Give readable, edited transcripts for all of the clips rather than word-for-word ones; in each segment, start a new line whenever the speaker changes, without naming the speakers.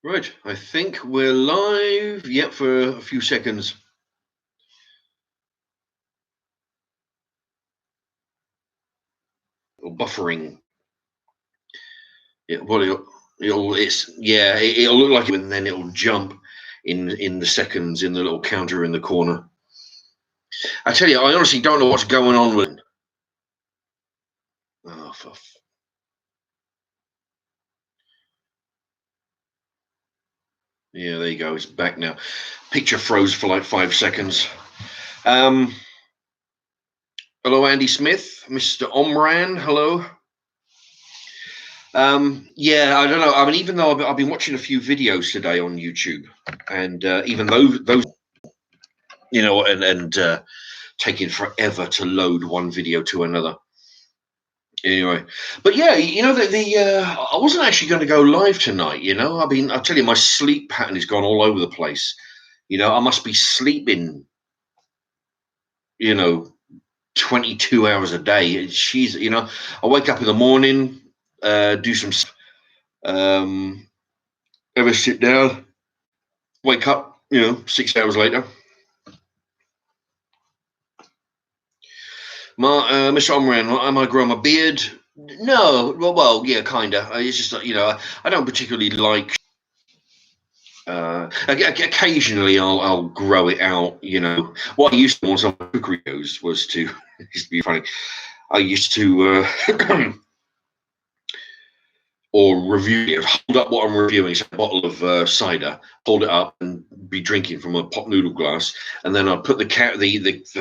Right, I think we're live. Yep, for a few seconds. Or buffering. Yeah, well, it'll look like it, and then it'll jump in the seconds in the little counter in the corner. I tell you, I honestly don't know what's going on with it. Oh, yeah, there you go. It's back now. Picture froze for like 5 seconds. Hello, Andy Smith, Mr. Omran. Hello. Yeah, I don't know. I mean, even though I've been watching a few videos today on YouTube, and even though those, you know, and taking forever to load one video to another. Anyway, but yeah, you know, I wasn't actually going to go live tonight. You know, I mean, I'll tell you, my sleep pattern has gone all over the place. You know, I must be sleeping, 22 hours a day. She's, I wake up in the morning, do some, ever sit down, wake up, 6 hours later. Mr. Omran, am I growing my beard? No, well, yeah, kind of. It's just, I don't particularly like. Occasionally, I'll grow it out. What I used to do on some cookery videos was to. It used to be funny. I used to or review it. Hold up what I'm reviewing. So a bottle of cider. Hold it up and be drinking from a pop noodle glass, and then I'd put the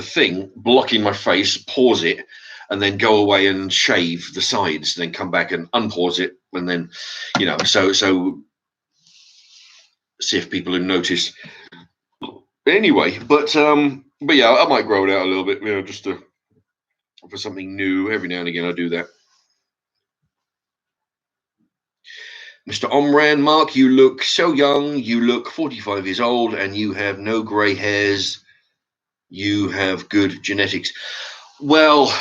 thing blocking my face, pause it, and then go away and shave the sides, then come back and unpause it, and then, so see if people have noticed. Anyway, but yeah, I might grow it out a little bit, just for something new. Every now and again, I do that. Mr. Omran, Mark, you look so young. You look 45 years old, and you have no grey hairs. You have good genetics. Well,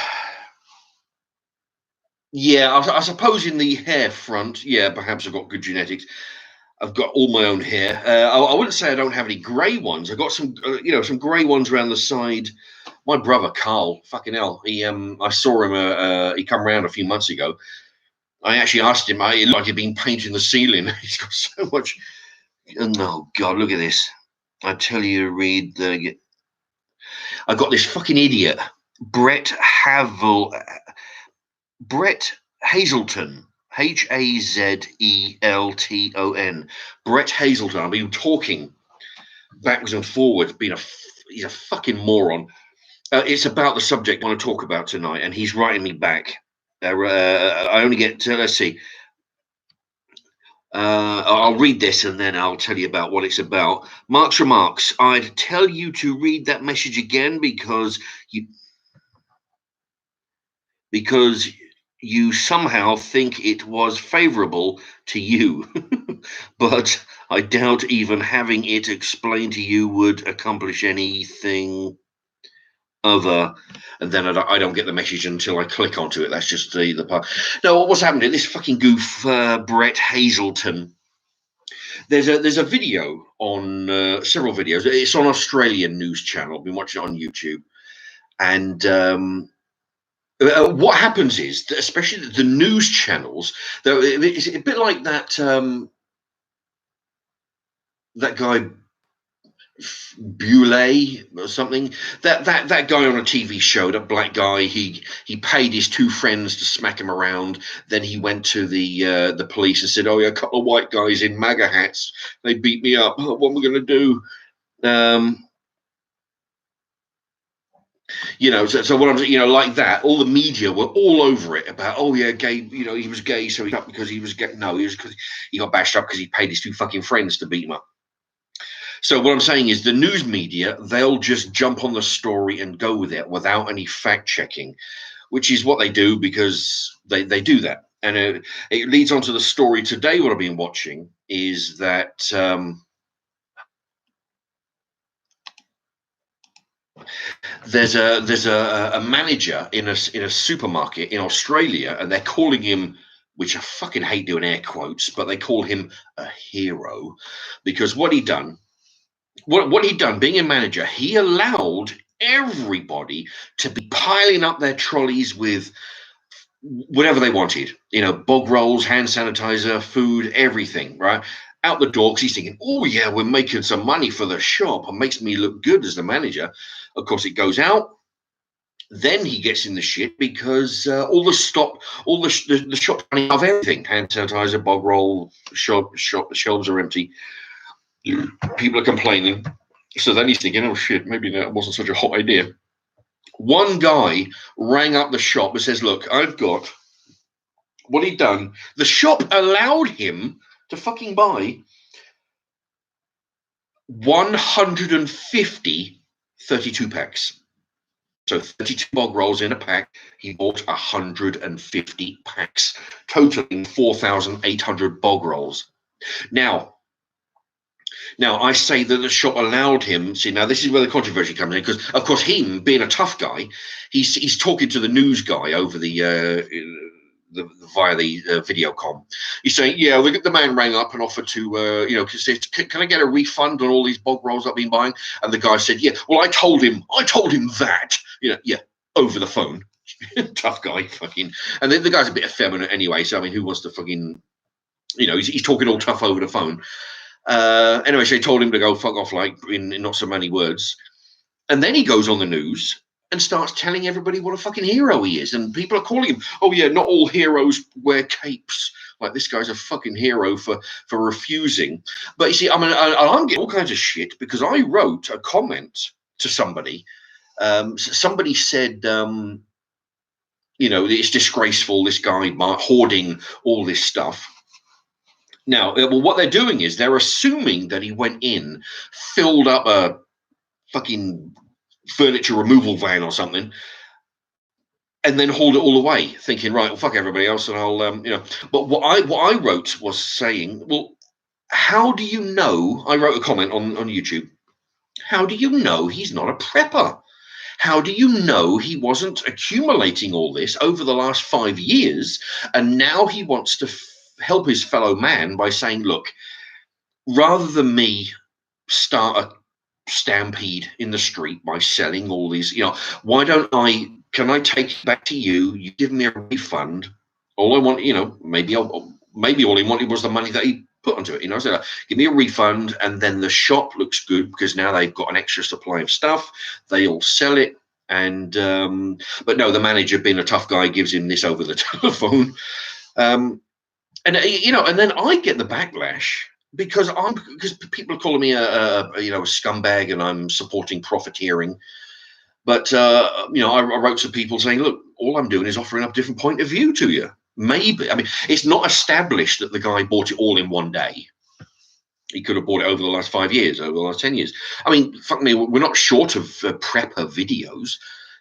yeah, I suppose in the hair front, yeah, perhaps I've got good genetics. I've got all my own hair. I wouldn't say I don't have any grey ones. I've got some, some grey ones around the side. My brother Carl, fucking hell, I saw him. He come around a few months ago. I actually asked him. It looked like he'd been painting the ceiling. He's got so much. Oh God, look at this! I tell you, Reed. I got this fucking idiot, Brett Hazelton. Hazelton. Brett Hazelton. I've been talking backwards and forwards. He's a fucking moron. It's about the subject I want to talk about tonight, and he's writing me back. I only get to, let's see. I'll read this and then I'll tell you about what it's about. Mark's remarks. I'd tell you to read that message again because you somehow think it was favorable to you, but I doubt even having it explained to you would accomplish anything other. And then I don't get the message until I click onto it. That's just the part. No, what's happening? This fucking goof, Brett Hazelton. There's a video on several videos. It's on Australian news channel. I've been watching it on YouTube, and what happens is that especially the news channels, though, it's a bit like that that guy Bule or something. That guy on a TV show, that black guy, he paid his two friends to smack him around. Then he went to the police and said, "Oh yeah, a couple of white guys in MAGA hats. They beat me up. What am I going to do?" So what I'm, like that. All the media were all over it about, oh yeah, gay. He was gay, so he got because he was gay. No, he was because he got bashed up because he paid his two fucking friends to beat him up. So what I'm saying is the news media, they'll just jump on the story and go with it without any fact checking, which is what they do because they do that. And it leads on to the story today. What I've been watching is that there's a manager in a supermarket in Australia, and they're calling him which I fucking hate doing air quotes, but they call him a hero because what he'd done, being a manager, he allowed everybody to be piling up their trolleys with whatever they wanted, bog rolls, hand sanitizer, food, everything, right? Out the door, because he's thinking, oh yeah, we're making some money for the shop and makes me look good as the manager. Of course, it goes out. Then he gets in the shit because all the shop running of everything, hand sanitizer, bog roll, the shelves are empty. People are complaining. So then he's thinking, oh shit, maybe that wasn't such a hot idea. One guy rang up the shop and says, look, I've got what he'd done. The shop allowed him to fucking buy 150 32 packs. So 32 bog rolls in a pack. He bought 150 packs, totaling 4,800 bog rolls. Now, I say that the shop allowed him. See, now this is where the controversy comes in, because, of course, him being a tough guy, he's talking to the news guy over via the video com. He's saying, yeah, the man rang up and offered to, can I get a refund on all these bog rolls I've been buying? And the guy said, yeah, well, I told him that, over the phone. Tough guy, fucking. And then the guy's a bit effeminate anyway, so, I mean, who wants to fucking, he's talking all tough over the phone. Anyway, so he told him to go fuck off, like, in not so many words. And then he goes on the news and starts telling everybody what a fucking hero he is. And people are calling him, oh yeah, not all heroes wear capes. Like, this guy's a fucking hero for refusing. But you see, I mean, I'm getting all kinds of shit because I wrote a comment to somebody. Somebody said, it's disgraceful, this guy hoarding all this stuff. Now, what they're doing is they're assuming that he went in, filled up a fucking furniture removal van or something, and then hauled it all away, thinking, right, well, fuck everybody else, and I'll, But what I wrote was saying, well, how do you know? I wrote a comment on YouTube. How do you know he's not a prepper? How do you know he wasn't accumulating all this over the last 5 years, and now he wants to help his fellow man by saying, look, rather than me start a stampede in the street by selling all these, why don't can I take it back to you? You give me a refund. All I want, maybe all he wanted was the money that he put onto it, so give me a refund, and then the shop looks good because now they've got an extra supply of stuff. They all sell it. And but no, the manager, being a tough guy, gives him this over the telephone. And then I get the backlash because people are calling me a scumbag, and I'm supporting profiteering. But I wrote to people saying, look, all I'm doing is offering up a different point of view to you. Maybe, I mean, it's not established that the guy bought it all in one day. He could have bought it over the last 5 years, over the last 10 years. I mean, fuck me, we're not short of prepper videos.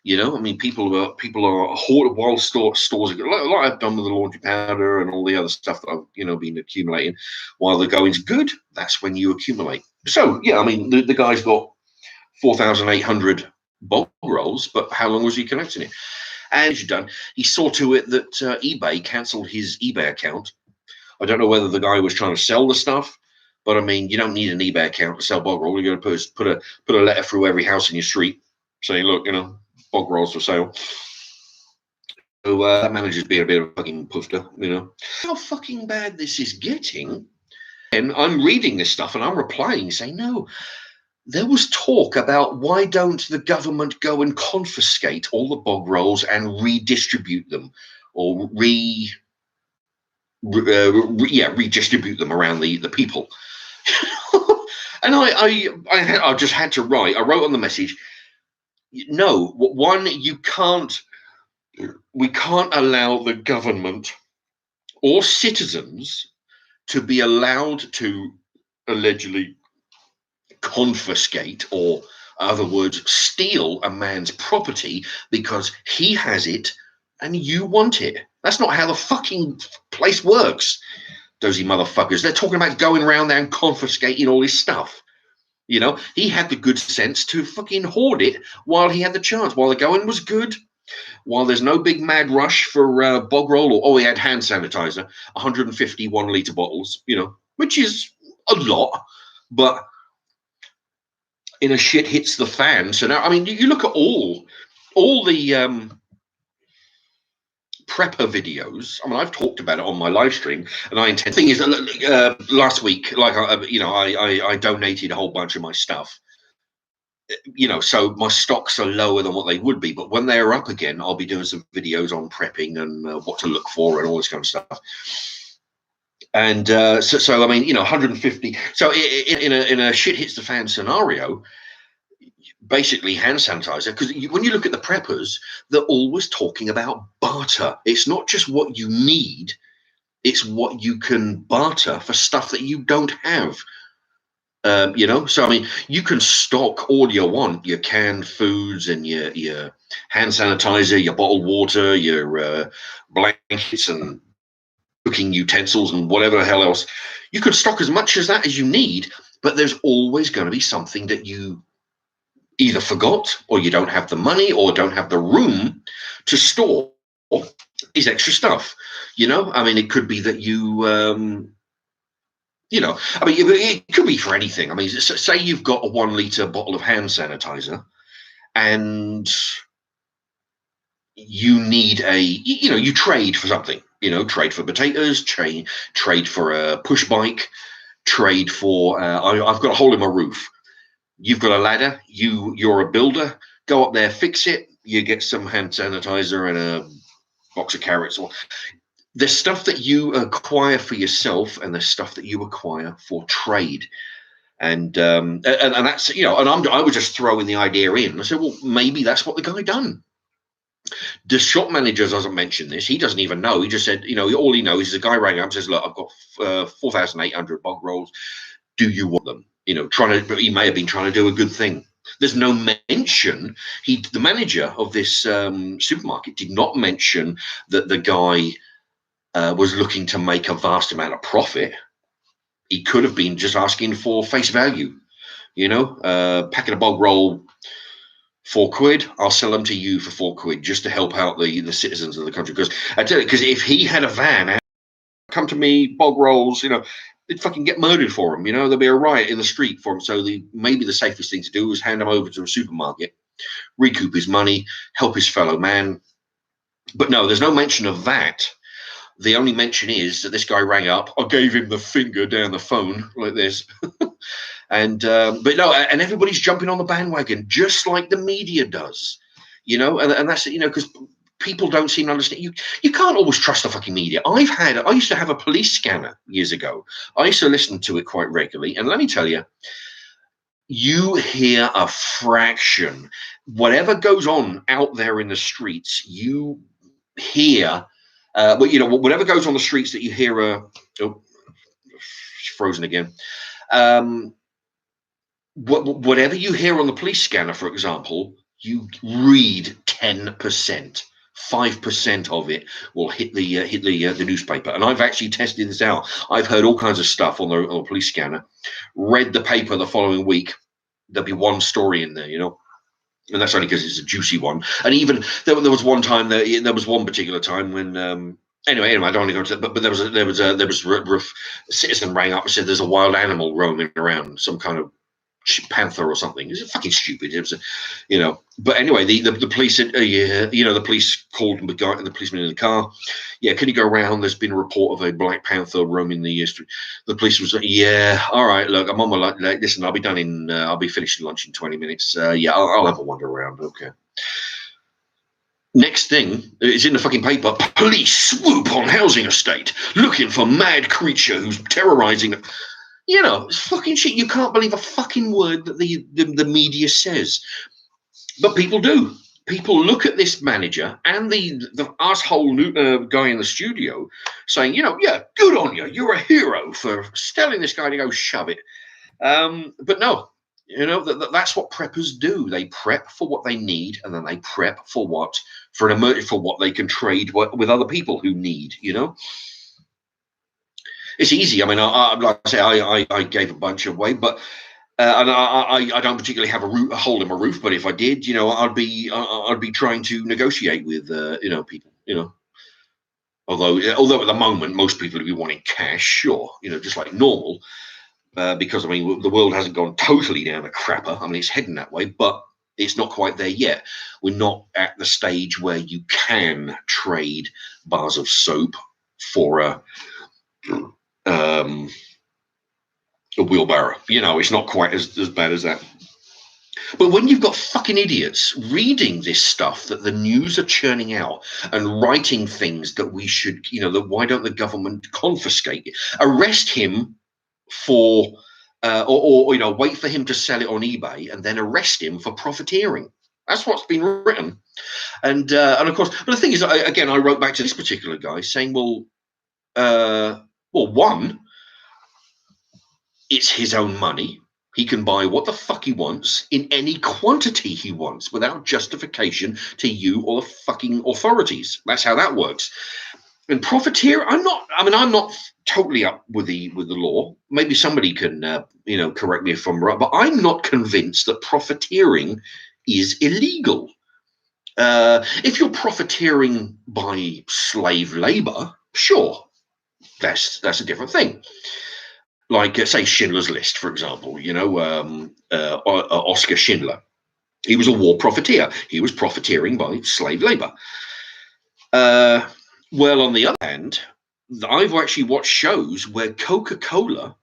I mean, people are hoarded while stores are good. Like I've done with the laundry powder and all the other stuff that I've been accumulating. While the going's good, that's when you accumulate. So yeah, I mean, the guy's got 4,800 bog rolls, but how long was he collecting it? And as you've done, he saw to it that eBay cancelled his eBay account. I don't know whether the guy was trying to sell the stuff, but I mean, you don't need an eBay account to sell bog roll. You're going to put a letter through every house in your street saying, look, bog rolls for sale. So that manager's being a bit of a fucking poofter, How fucking bad this is getting. And I'm reading this stuff and I'm replying saying, no, there was talk about why don't the government go and confiscate all the bog rolls and redistribute them, or redistribute them around the people. And I just had to write. I wrote on the message, no, one, we can't allow the government or citizens to be allowed to allegedly confiscate, or in other words, steal a man's property because he has it and you want it. That's not how the fucking place works. Dozy motherfuckers. They're talking about going around there and confiscating all his stuff. He had the good sense to fucking hoard it while he had the chance, while the going was good. While there's no big mad rush for bog roll, or we had hand sanitizer, 150 1 litre bottles, which is a lot, but in a shit hits the fan. So now, I mean, you look at all the prepper videos. I mean, I've talked about it on my live stream, and I intend. The thing is, last week, like I donated a whole bunch of my stuff. So my stocks are lower than what they would be, but when they're up again, I'll be doing some videos on prepping and what to look for and all this kind of stuff. And so I mean, 150. So in a shit hits the fan scenario, basically hand sanitizer, because when you look at the preppers, they're always talking about barter. It's not just what you need, it's what you can barter for stuff that you don't have. So I mean, you can stock all you want, your canned foods and your hand sanitizer, your bottled water, your blankets and cooking utensils and whatever the hell else. You can stock as much as that as you need, but there's always going to be something that you either forgot, or you don't have the money, or don't have the room to store is extra stuff. I mean, it could be that I mean, it could be for anything. I mean, say you've got a 1 litre bottle of hand sanitizer, and you need you trade for something. Trade for potatoes, trade for a push bike, trade for. I've got a hole in my roof. You've got a ladder. You're a builder. Go up there, fix it. You get some hand sanitizer and a box of carrots. Or there's stuff that you acquire for yourself, and there's stuff that you acquire for trade. And that's and I was just throwing the idea in. I said, well, maybe that's what the guy done. The shop manager doesn't mention this. He doesn't even know. He just said, all he knows is the guy rang up and says, look, I've got 4,800 bog rolls. Do you want them? He may have been trying to do a good thing. There's no mention. The manager of this supermarket did not mention that the guy was looking to make a vast amount of profit. He could have been just asking for face value. Packet of bog roll, £4. I'll sell them to you for £4 just to help out the citizens of the country. Because I tell you, because if he had a van, come to me, bog rolls, they'd fucking get murdered for them. There'll be a riot in the street for them. So maybe the safest thing to do is hand them over to a supermarket, recoup his money, help his fellow man. But no, there's no mention of that. The only mention is that this guy rang up. I gave him the finger down the phone like this. And but no, and everybody's jumping on the bandwagon just like the media does, and that's because people don't seem to understand. You can't always trust the fucking media. I used to have a police scanner years ago. I used to listen to it quite regularly, and let me tell you, you hear a fraction. Whatever goes on out there in the streets, you hear. Whatever goes on the streets that you hear. She's frozen again. Whatever you hear on the police scanner, for example, you read 10%. 5% of it will hit the newspaper, and I've actually tested this out. I've heard all kinds of stuff on the police scanner. Read the paper the following week. There'll be one story in there, and that's only because it's a juicy one. And even there was one time there was one particular time when. Anyway, I don't want to go into that, but there was a citizen rang up and said there's a wild animal roaming around, some kind of panther or something. It's fucking stupid. It was, But anyway, the police, the police called the policeman in the car. Yeah, can you go around? There's been a report of a black panther roaming the street. The police was like, yeah, all right. Look, I'm on my lunch. Listen, I'll be finishing lunch in 20 minutes. Yeah, I'll have a wander around. Okay. Next thing, it's in the fucking paper. Police swoop on housing estate looking for mad creature who's terrorizing. It's fucking shit. You can't believe a fucking word that the media says. But people do. People look at this manager and the asshole guy in the studio saying, yeah, good on you. You're a hero for telling this guy to go shove it. But no, that's what preppers do. They prep for what they need, and then they prep for what they can trade with other people who need, It's easy. I mean, like I say, I gave a bunch away, but And I don't particularly have a hole in my roof, but if I did, I'd be trying to negotiate with people, Although at the moment most people would be wanting cash, sure, just like normal, because I mean the world hasn't gone totally down the crapper. I mean it's heading that way, but it's not quite there yet. We're not at the stage where you can trade bars of soap for a wheelbarrow. It's not quite as bad as that. But when you've got fucking idiots reading this stuff that the news are churning out and writing things that we should, that why don't the government confiscate it, arrest him for, or wait for him to sell it on eBay and then arrest him for profiteering. That's what's been written, and of course, but the thing is, I wrote back to this particular guy saying, one, it's his own money. He can buy what the fuck he wants in any quantity he wants without justification to you or the fucking authorities. That's how that works. And profiteer, I'm not totally up with the law. Maybe somebody can, correct me if I'm right, but I'm not convinced that profiteering is illegal. If you're profiteering by slave labor, sure, that's a different thing. Like, say, Schindler's List, for example, Oscar Schindler. He was a war profiteer. He was profiteering by slave labor. Well, on the other hand, I've actually watched shows where Coca-Cola,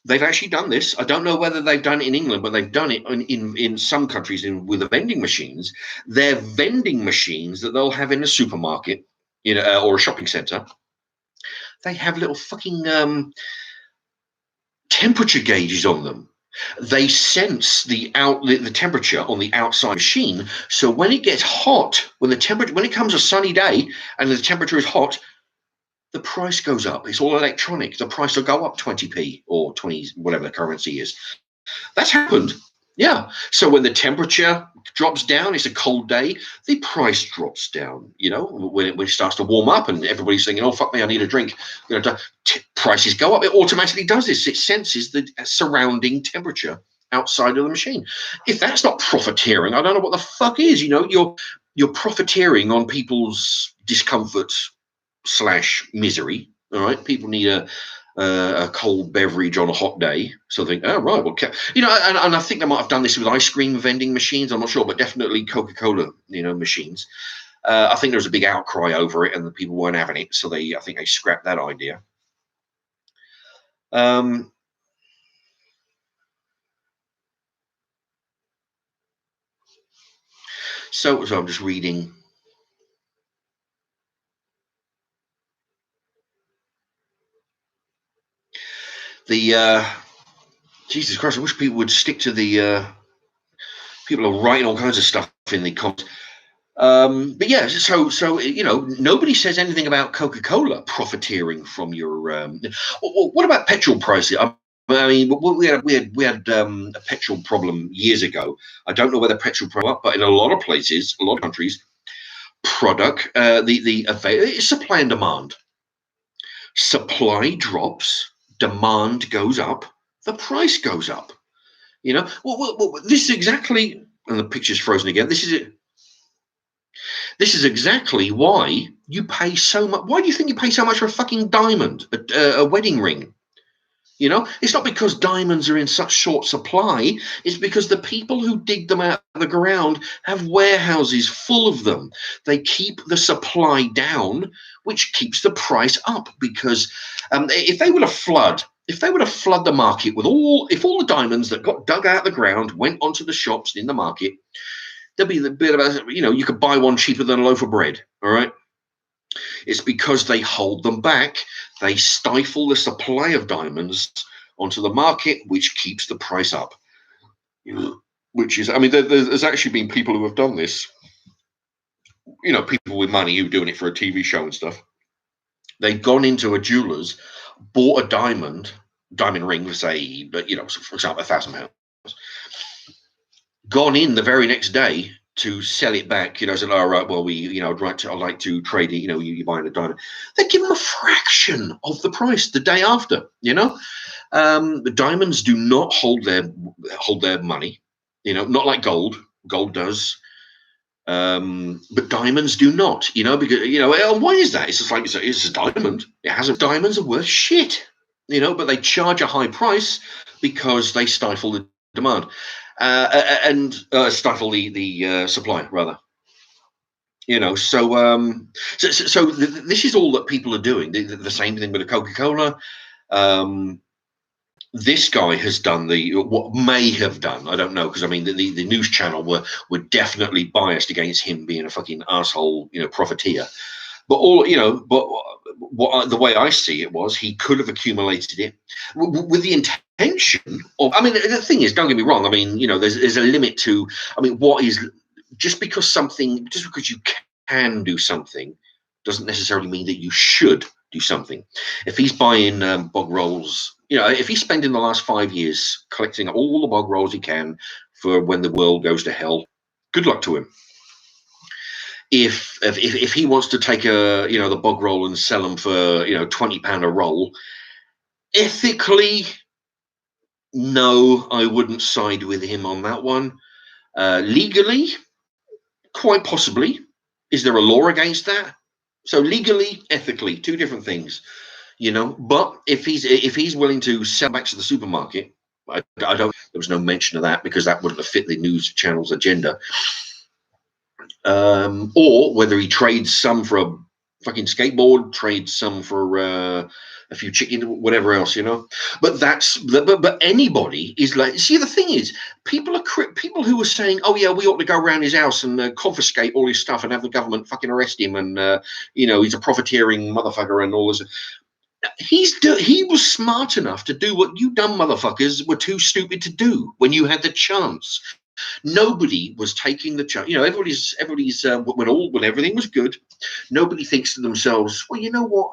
they've actually done this. I don't know whether they've done it in England, but they've done it in some countries with the vending machines. They're vending machines that they'll have in a supermarket, or a shopping center. They have little fucking temperature gauges on them. They sense the temperature on the outside machine. So when it gets hot, when it comes a sunny day and the temperature is hot, the price goes up. It's all electronic. The price will go up 20p or 20, whatever the currency is. That's happened. Yeah. So when the temperature drops down, it's a cold day, the price drops down. When it starts to warm up and everybody's thinking, oh, fuck me, I need a drink. Prices go up. It automatically does this. It senses the surrounding temperature outside of the machine. If that's not profiteering, I don't know what the fuck is. You're profiteering on people's discomfort / misery. All right. People need a cold beverage on a hot day. So they think, oh, right, well, and I think they might have done this with ice cream vending machines. I'm not sure, but definitely Coca-Cola, machines. I think there was a big outcry over it and the people weren't having it. So I think they scrapped that idea. So I'm just reading. Jesus Christ, I wish people would stick to the people are writing all kinds of stuff in the comments. But yeah, so nobody says anything about Coca-Cola profiteering from your. What about petrol prices? I mean, we had a petrol problem years ago. I don't know whether petrol price up, but in a lot of places, a lot of countries, it's supply and demand. Supply drops, demand goes up, the price goes up. This is exactly, and the picture's frozen again. This is it. This is exactly why you pay so much. Why do you think you pay so much for a fucking diamond, a wedding ring? It's not because diamonds are in such short supply. It's because the people who dig them out of the ground have warehouses full of them. They keep the supply down, which keeps the price up. Because if they were to flood the market with if all the diamonds that got dug out of the ground went onto the shops in the market, there'd be the bit about, you could buy one cheaper than a loaf of bread. All right. It's because they hold them back. They stifle the supply of diamonds onto the market, which keeps the price up. Which is, I mean, there's actually been people who have done this. People with money who are doing it for a TV show and stuff. They've gone into a jeweler's, bought a diamond ring, say, but for example, £1,000. Gone in the very next day to sell it back, said, all right, well, I'd like to trade it, you buy a diamond. They give them a fraction of the price the day after, The diamonds do not hold their money, not like gold. Gold does. But diamonds do not, because, why is that? It's just like, it's a diamond. Diamonds are worth shit, but they charge a high price because they stifle the demand. And stifle the supply, rather. So this is all that people are doing. The same thing with the Coca-Cola. This guy has done what may have done. I don't know, because I mean the news channel were definitely biased against him being a fucking asshole, profiteer. But the way I see it was he could have accumulated it with the intention of. I mean, the thing is, don't get me wrong. I mean, there's a limit to. I mean, what is just because you can do something doesn't necessarily mean that you should do something. If he's buying bog rolls, if he's spending the last 5 years collecting all the bog rolls he can for when the world goes to hell, good luck to him. If he wants to take the bog roll and sell them for £20 a roll, ethically, no, I wouldn't side with him on that one. Legally, quite possibly. Is there a law against that? So legally, ethically, two different things, But if he's willing to sell back to the supermarket, I don't. There was no mention of that because that wouldn't have fit the news channel's agenda. Or whether he trades some for a fucking skateboard, trades some for a few chicken, whatever else, But but anybody is like. See, the thing is, people who are saying, "Oh yeah, we ought to go around his house and confiscate all his stuff and have the government fucking arrest him," and he's a profiteering motherfucker and all this. He was smart enough to do what you dumb motherfuckers were too stupid to do when you had the chance. Nobody was taking the chance. Everybody's when everything was good, nobody thinks to themselves, well, you know what?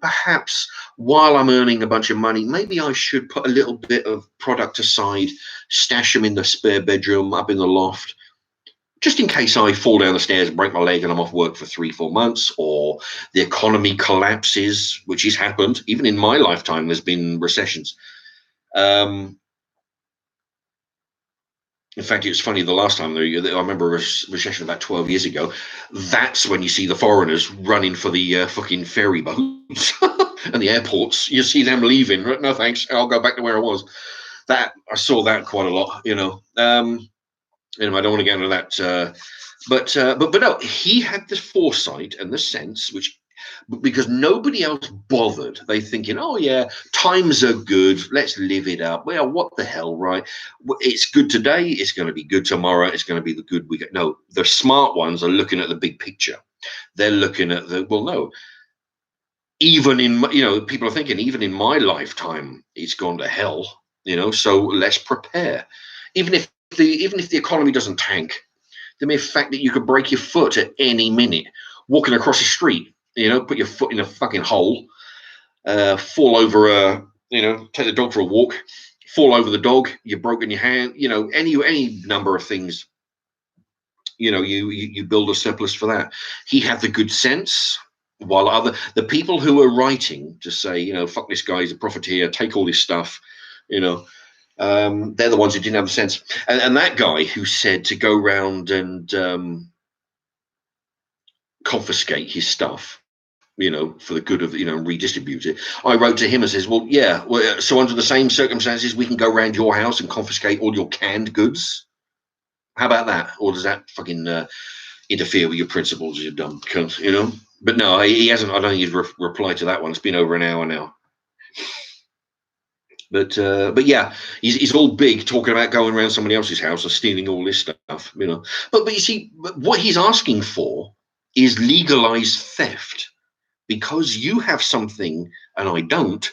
Perhaps while I'm earning a bunch of money, maybe I should put a little bit of product aside, stash them in the spare bedroom, up in the loft, just in case I fall down the stairs, break my leg, and I'm off work for 3-4 months, or the economy collapses, which has happened. Even in my lifetime, there's been recessions. In fact, it's funny, the last time I remember a recession about 12 years ago, that's when you see the foreigners running for the fucking ferry boats and the airports. You see them leaving. No, thanks. I'll go back to where I was. I saw that quite a lot, Anyway, I don't want to get into that. But no, he had the foresight and the sense, because nobody else bothered. They thinking, oh yeah, times are good, let's live it up. Well, what the hell, right? It's good today, it's going to be good tomorrow, it's going to be the good we get. No, the smart ones are looking at the big picture. They're looking at no, even in, people are thinking, even in my lifetime, it's gone to hell, so let's prepare. Even if the economy doesn't tank, the mere fact that you could break your foot at any minute walking across the street, put your foot in a fucking hole, fall over take the dog for a walk, fall over the dog, you've broken your hand, any number of things, you build a surplus for that. He had the good sense, while the people who were writing to say, fuck this guy, he's a profiteer, take all this stuff, they're the ones who didn't have the sense. And that guy who said to go round and confiscate his stuff, for the good of, redistribute it. I wrote to him and says, well, yeah, so under the same circumstances, we can go around your house and confiscate all your canned goods. How about that? Or does that fucking interfere with your principles, you dumb cunt, But no, he hasn't. I don't think he's replied to that one. It's been over an hour now. But yeah, he's all big talking about going around somebody else's house and stealing all this stuff, But you see, what he's asking for is legalized theft. Because you have something and I don't,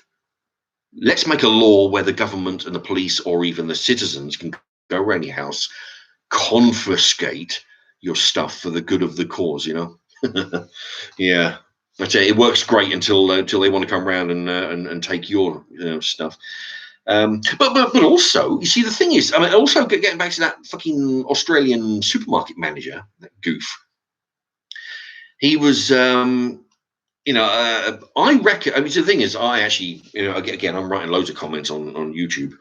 let's make a law where the government and the police or even the citizens can go around your house, confiscate your stuff for the good of the cause, Yeah. But it works great until they want to come around and take your stuff. But also, you see, the thing is, I mean, also getting back to that fucking Australian supermarket manager, that goof. He was, I reckon. I mean, the thing is, I actually, again, I'm writing loads of comments on YouTube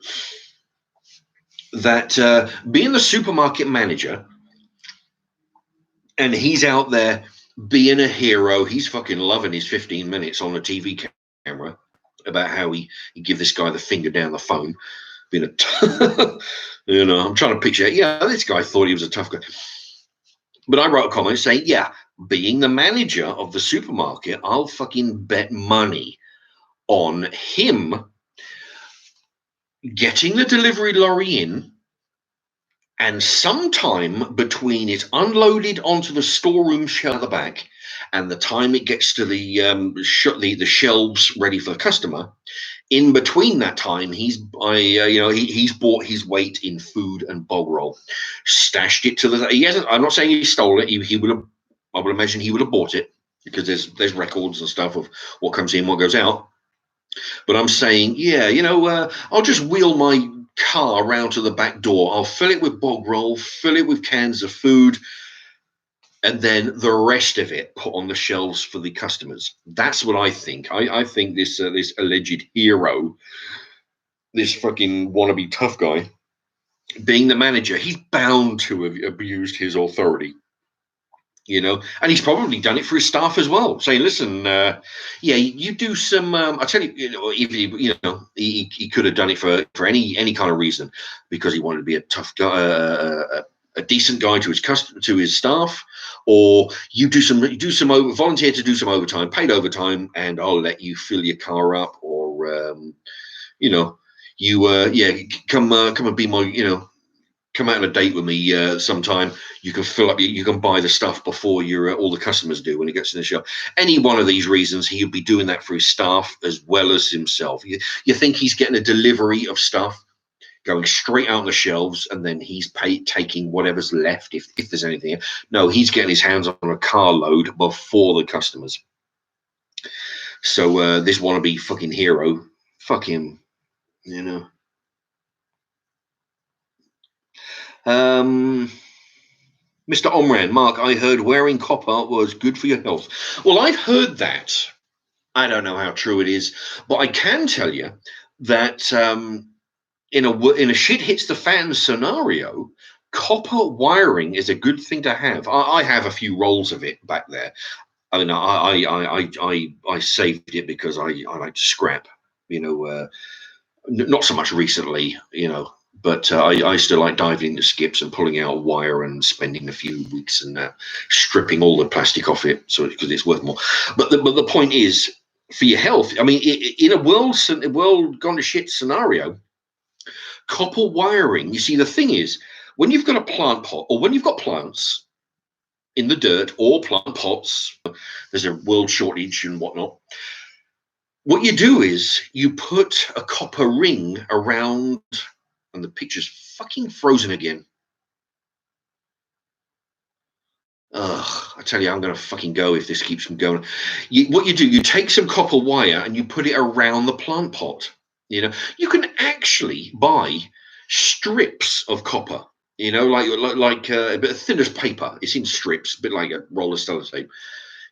that being the supermarket manager, and he's out there being a hero. He's fucking loving his 15 minutes on the TV camera about how he give this guy the finger down the phone. Being I'm trying to picture. This guy thought he was a tough guy. But I wrote a comment saying, yeah, being the manager of the supermarket, I'll fucking bet money on him getting the delivery lorry in, and sometime between it's unloaded onto the storeroom shelf at the back and the time it gets to the shelves ready for the customer, in between that time, he's bought his weight in food and bog roll, stashed it to the. He hasn't. I'm not saying he stole it. He would have. I would imagine he would have bought it because there's records and stuff of what comes in, what goes out. But I'm saying, I'll just wheel my car around to the back door. I'll fill it with bog roll, fill it with cans of food, and then the rest of it put on the shelves for the customers. That's what I think. I think this alleged hero, this fucking wannabe tough guy, being the manager, he's bound to have abused his authority. And he's probably done it for his staff as well, saying, "Listen, you do some." I tell you, if he could have done it for any kind of reason, because he wanted to be a tough guy, a decent guy to his staff, or you volunteer to do some overtime, paid overtime, and I'll let you fill your car up, or come and be my come out on a date with me sometime. You can fill up, you can buy the stuff before all the customers do when it gets to the shelf. Any one of these reasons, he'll be doing that for his staff as well as himself. You think he's getting a delivery of stuff going straight out on the shelves, and then he's taking whatever's left if there's anything. No, he's getting his hands on a carload before the customers. So this wannabe fucking hero, fuck him, Mr. Omran, Mark, I heard wearing copper was good for your health. Well, I've heard that. I don't know how true it is, but I can tell you that in a shit hits the fan scenario, copper wiring is a good thing to have. I have a few rolls of it back there. I mean, I saved it because I like to scrap. Not so much recently, but I still like diving into skips and pulling out wire and spending a few weeks and stripping all the plastic off it, so because it's worth more. But the point is, for your health, I mean, in a world gone to shit scenario, copper wiring. You see, the thing is, when you've got a plant pot, or when you've got plants in the dirt or plant pots, there's a world shortage and whatnot. What you do is you put a copper ring around, and the picture's fucking frozen again. Ugh, I tell you, I'm going to fucking go if this keeps from going. What you do, you take some copper wire and you put it around the plant pot. You can actually buy strips of copper, like a bit thin as paper. It's in strips, a bit like a roll of sellotape.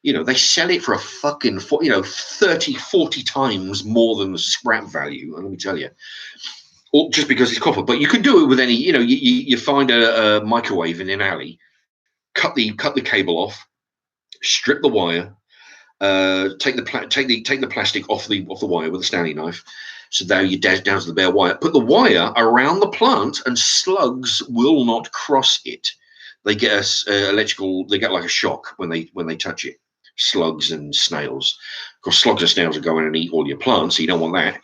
They sell it for a fucking 30, 40 times more than the scrap value. And let me tell you, just because it's copper. But you can do it with any, you find a microwave in an alley, cut the cable off, strip the wire, take the plastic off the wire with a Stanley knife. So now you dash down to the bare wire. Put the wire around the plant, and slugs will not cross it. They get electrical. They get like a shock when they touch it. Slugs and snails. Of course, slugs and snails are going and eat all your plants, so you don't want that.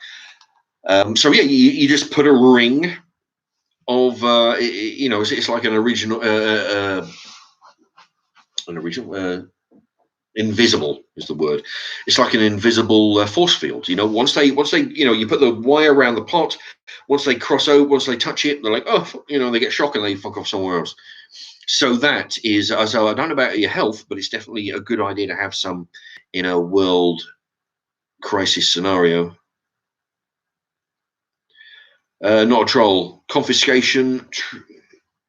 So yeah, you just put a ring of it's like an original invisible is the word. It's like an invisible force field. Once they you put the wire around the pot. Once they cross over, once they touch it, they're like, oh, they get shocked and they fuck off somewhere else. So that is, so I don't know about your health, but it's definitely a good idea to have some in a world crisis scenario. Not a troll. Confiscation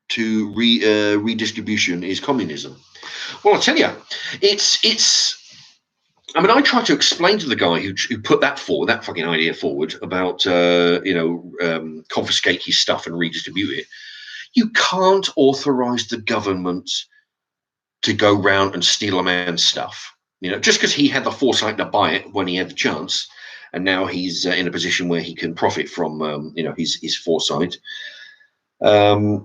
to redistribution is communism. Well, I'll tell you, it's. I mean, I tried to explain to the guy who put that forward, that fucking idea forward about confiscate his stuff and redistribute it. You can't authorize the government to go round and steal a man's stuff. Just because he had the foresight to buy it when he had the chance, and now he's in a position where he can profit from his foresight. The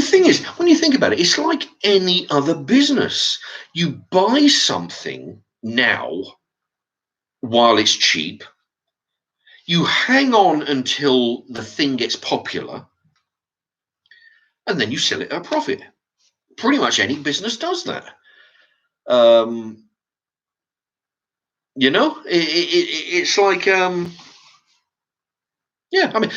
thing is, when you think about it, it's like any other business. You buy something now while it's cheap. You hang on until the thing gets popular, and then you sell it at a profit. Pretty much any business does that. It's like yeah, I mean,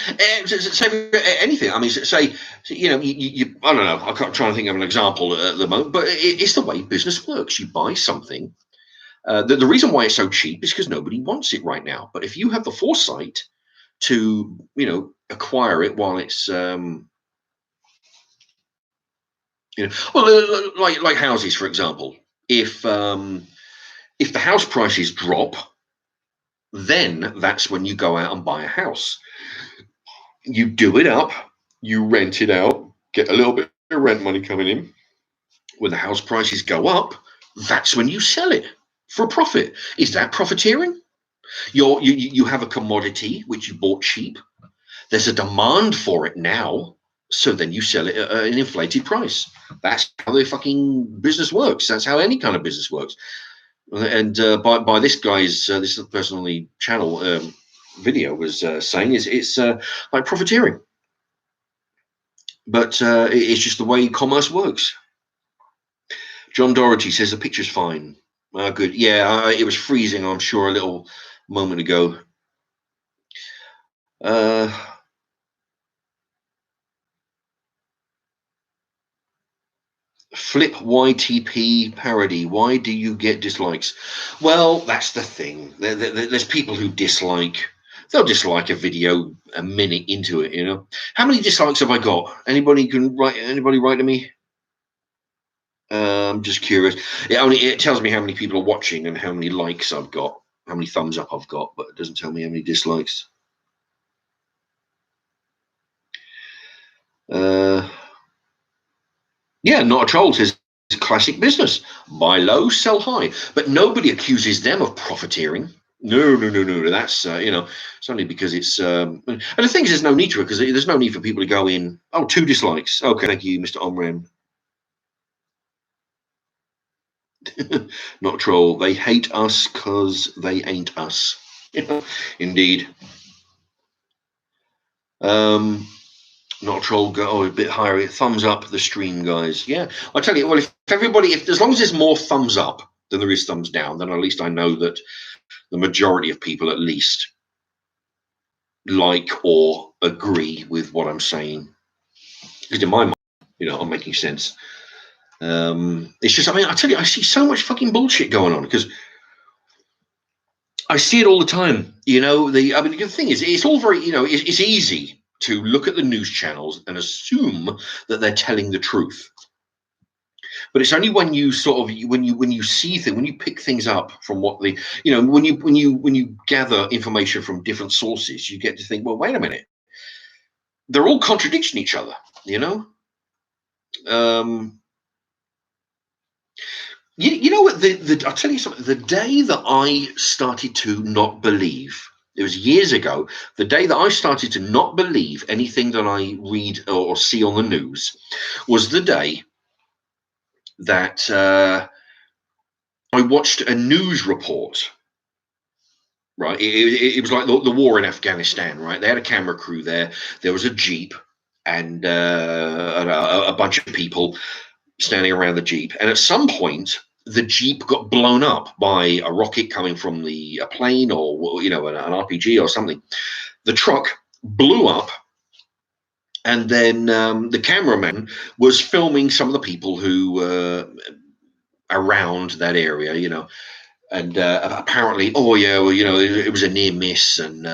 say anything. I mean, say you I don't know. I can't try and think of an example at the moment, but it's the way business works. You buy something. The reason why it's so cheap is because nobody wants it right now. But if you have the foresight to acquire it while it's like houses, for example. If the house prices drop, then that's when you go out and buy a house. You do it up, you rent it out, get a little bit of rent money coming in. When the house prices go up, that's when you sell it for a profit. Is that profiteering? You have a commodity which you bought cheap. There's a demand for it now, so then you sell it at an inflated price. That's how the fucking business works. That's how any kind of business works. And by this guy's this person on the channel video was saying it's like profiteering, but it's just the way commerce works. John Doherty says the picture's fine. Good. Yeah, it was freezing, I'm sure, a little moment ago. Flip YTP parody. Why do you get dislikes? Well, that's the thing. There's people who dislike. They'll dislike a video a minute into it. How many dislikes have I got? Anybody write to me? I'm just curious. It tells me how many people are watching and how many likes I've got, how many thumbs up I've got, but it doesn't tell me how many dislikes. Yeah, not a troll says classic business. Buy low, sell high. But nobody accuses them of profiteering. No. That's it's only because it's and the thing is, there's no need to it, because there's no need for people to go in. Oh, 2 dislikes. Okay, thank you, Mr. Omran. Not a troll. They hate us because they ain't us. Indeed. Not a troll. Go a bit higher. Thumbs up the stream, guys. Yeah, I tell you. Well, if as long as there's more thumbs up than there is thumbs down, then at least I know that the majority of people at least like or agree with what I'm saying. Because in my mind, I'm making sense. It's just, I mean, I tell you, I see so much fucking bullshit going on because I see it all the time. The thing is, it's all very, it's easy to look at the news channels and assume that they're telling the truth. But it's only when you when you see things, when you pick things up from what when you gather information from different sources, you get to think, well, wait a minute, they're all contradicting each other. What? I'll tell you something. The day that I started to not believe, it was years ago. The day that I started to not believe anything that I read or see on the news was the day that I watched a news report. Right, it was like the war in Afghanistan. Right, they had a camera crew there. There was a jeep and a bunch of people standing around the jeep. And at some point, the jeep got blown up by a rocket coming from a plane or an RPG or something. The truck blew up. And then the cameraman was filming some of the people who were around that area, And apparently, oh yeah, well, it was a near miss, and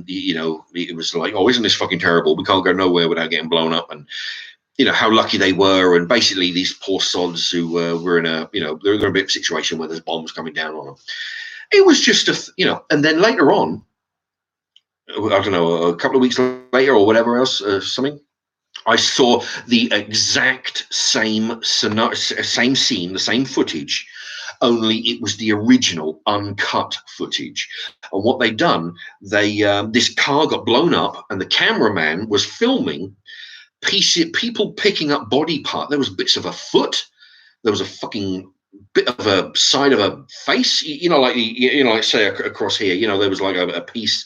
it was like, oh, isn't this fucking terrible? We can't go nowhere without getting blown up, and how lucky they were, and basically these poor sods who were in a, they're in a bit of a situation where there's bombs coming down on them. It was just and then later on, I don't know, a couple of weeks later or whatever else, something. I saw the exact same scenario, same scene, the same footage, only it was the original uncut footage. And what they'd done, this car got blown up, and the cameraman was filming people picking up body part. There was bits of a foot. There was a fucking bit of a side of a face. Like say across here. There was like a piece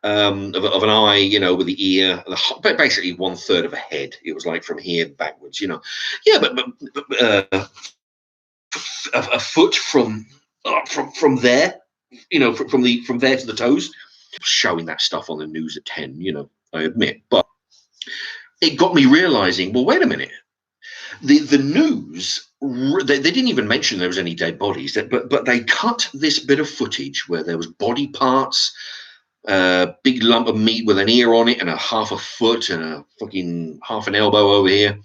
of an eye, with the ear, basically 1/3 of a head. It was like from here backwards. Yeah, but a foot from there, from there to the toes. Showing that stuff on the news at 10, I admit, but it got me realizing, well, wait a minute. The news, they didn't even mention there was any dead bodies, but they cut this bit of footage where there was body parts, big lump of meat with an ear on it, and a half a foot and a fucking half an elbow over here.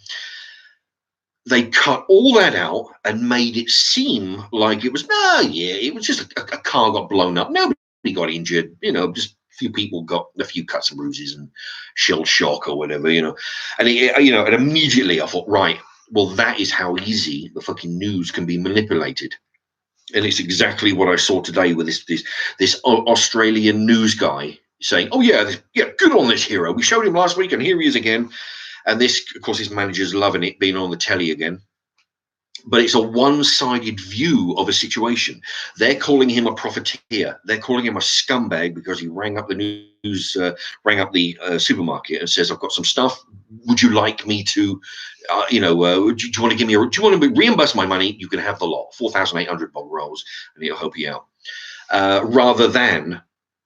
They cut all that out and made it seem like it was, it was just a car got blown up. Nobody got injured, just a few people got a few cuts and bruises and shell shock or whatever, and and immediately I thought, right, well, that is how easy the fucking news can be manipulated. And it's exactly what I saw today with this Australian news guy saying, oh yeah, good on this hero. We showed him last week and here he is again. And this, of course, his manager's loving it, being on the telly again. But it's a one-sided view of a situation. They're calling him a profiteer. They're calling him a scumbag because he rang up the news, rang up the supermarket and says, "I've got some stuff. Would you like me to, do you want to give me do you want to reimburse my money? You can have the lot, 4,800 bog rolls, and it'll help you out." Rather than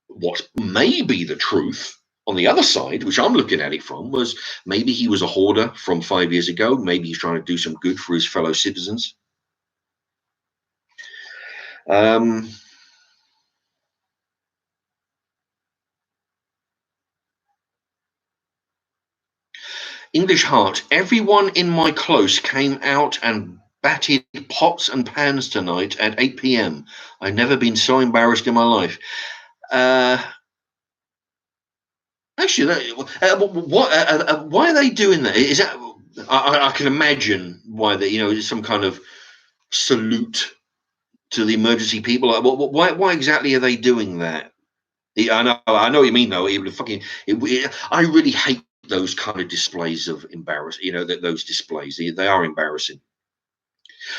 what may be the truth on the other side, which I'm looking at it from, was maybe he was a hoarder from 5 years ago. Maybe he's trying to do some good for his fellow citizens. English Heart, everyone in my close came out and batted pots and pans tonight at 8 p.m. I've never been so embarrassed in my life. Actually, why are they doing that? Is that I can imagine why they, it's some kind of salute to the emergency people. Why exactly are they doing that? I know what you mean though. I really hate those kind of displays of embarrassing. Those displays, they are embarrassing.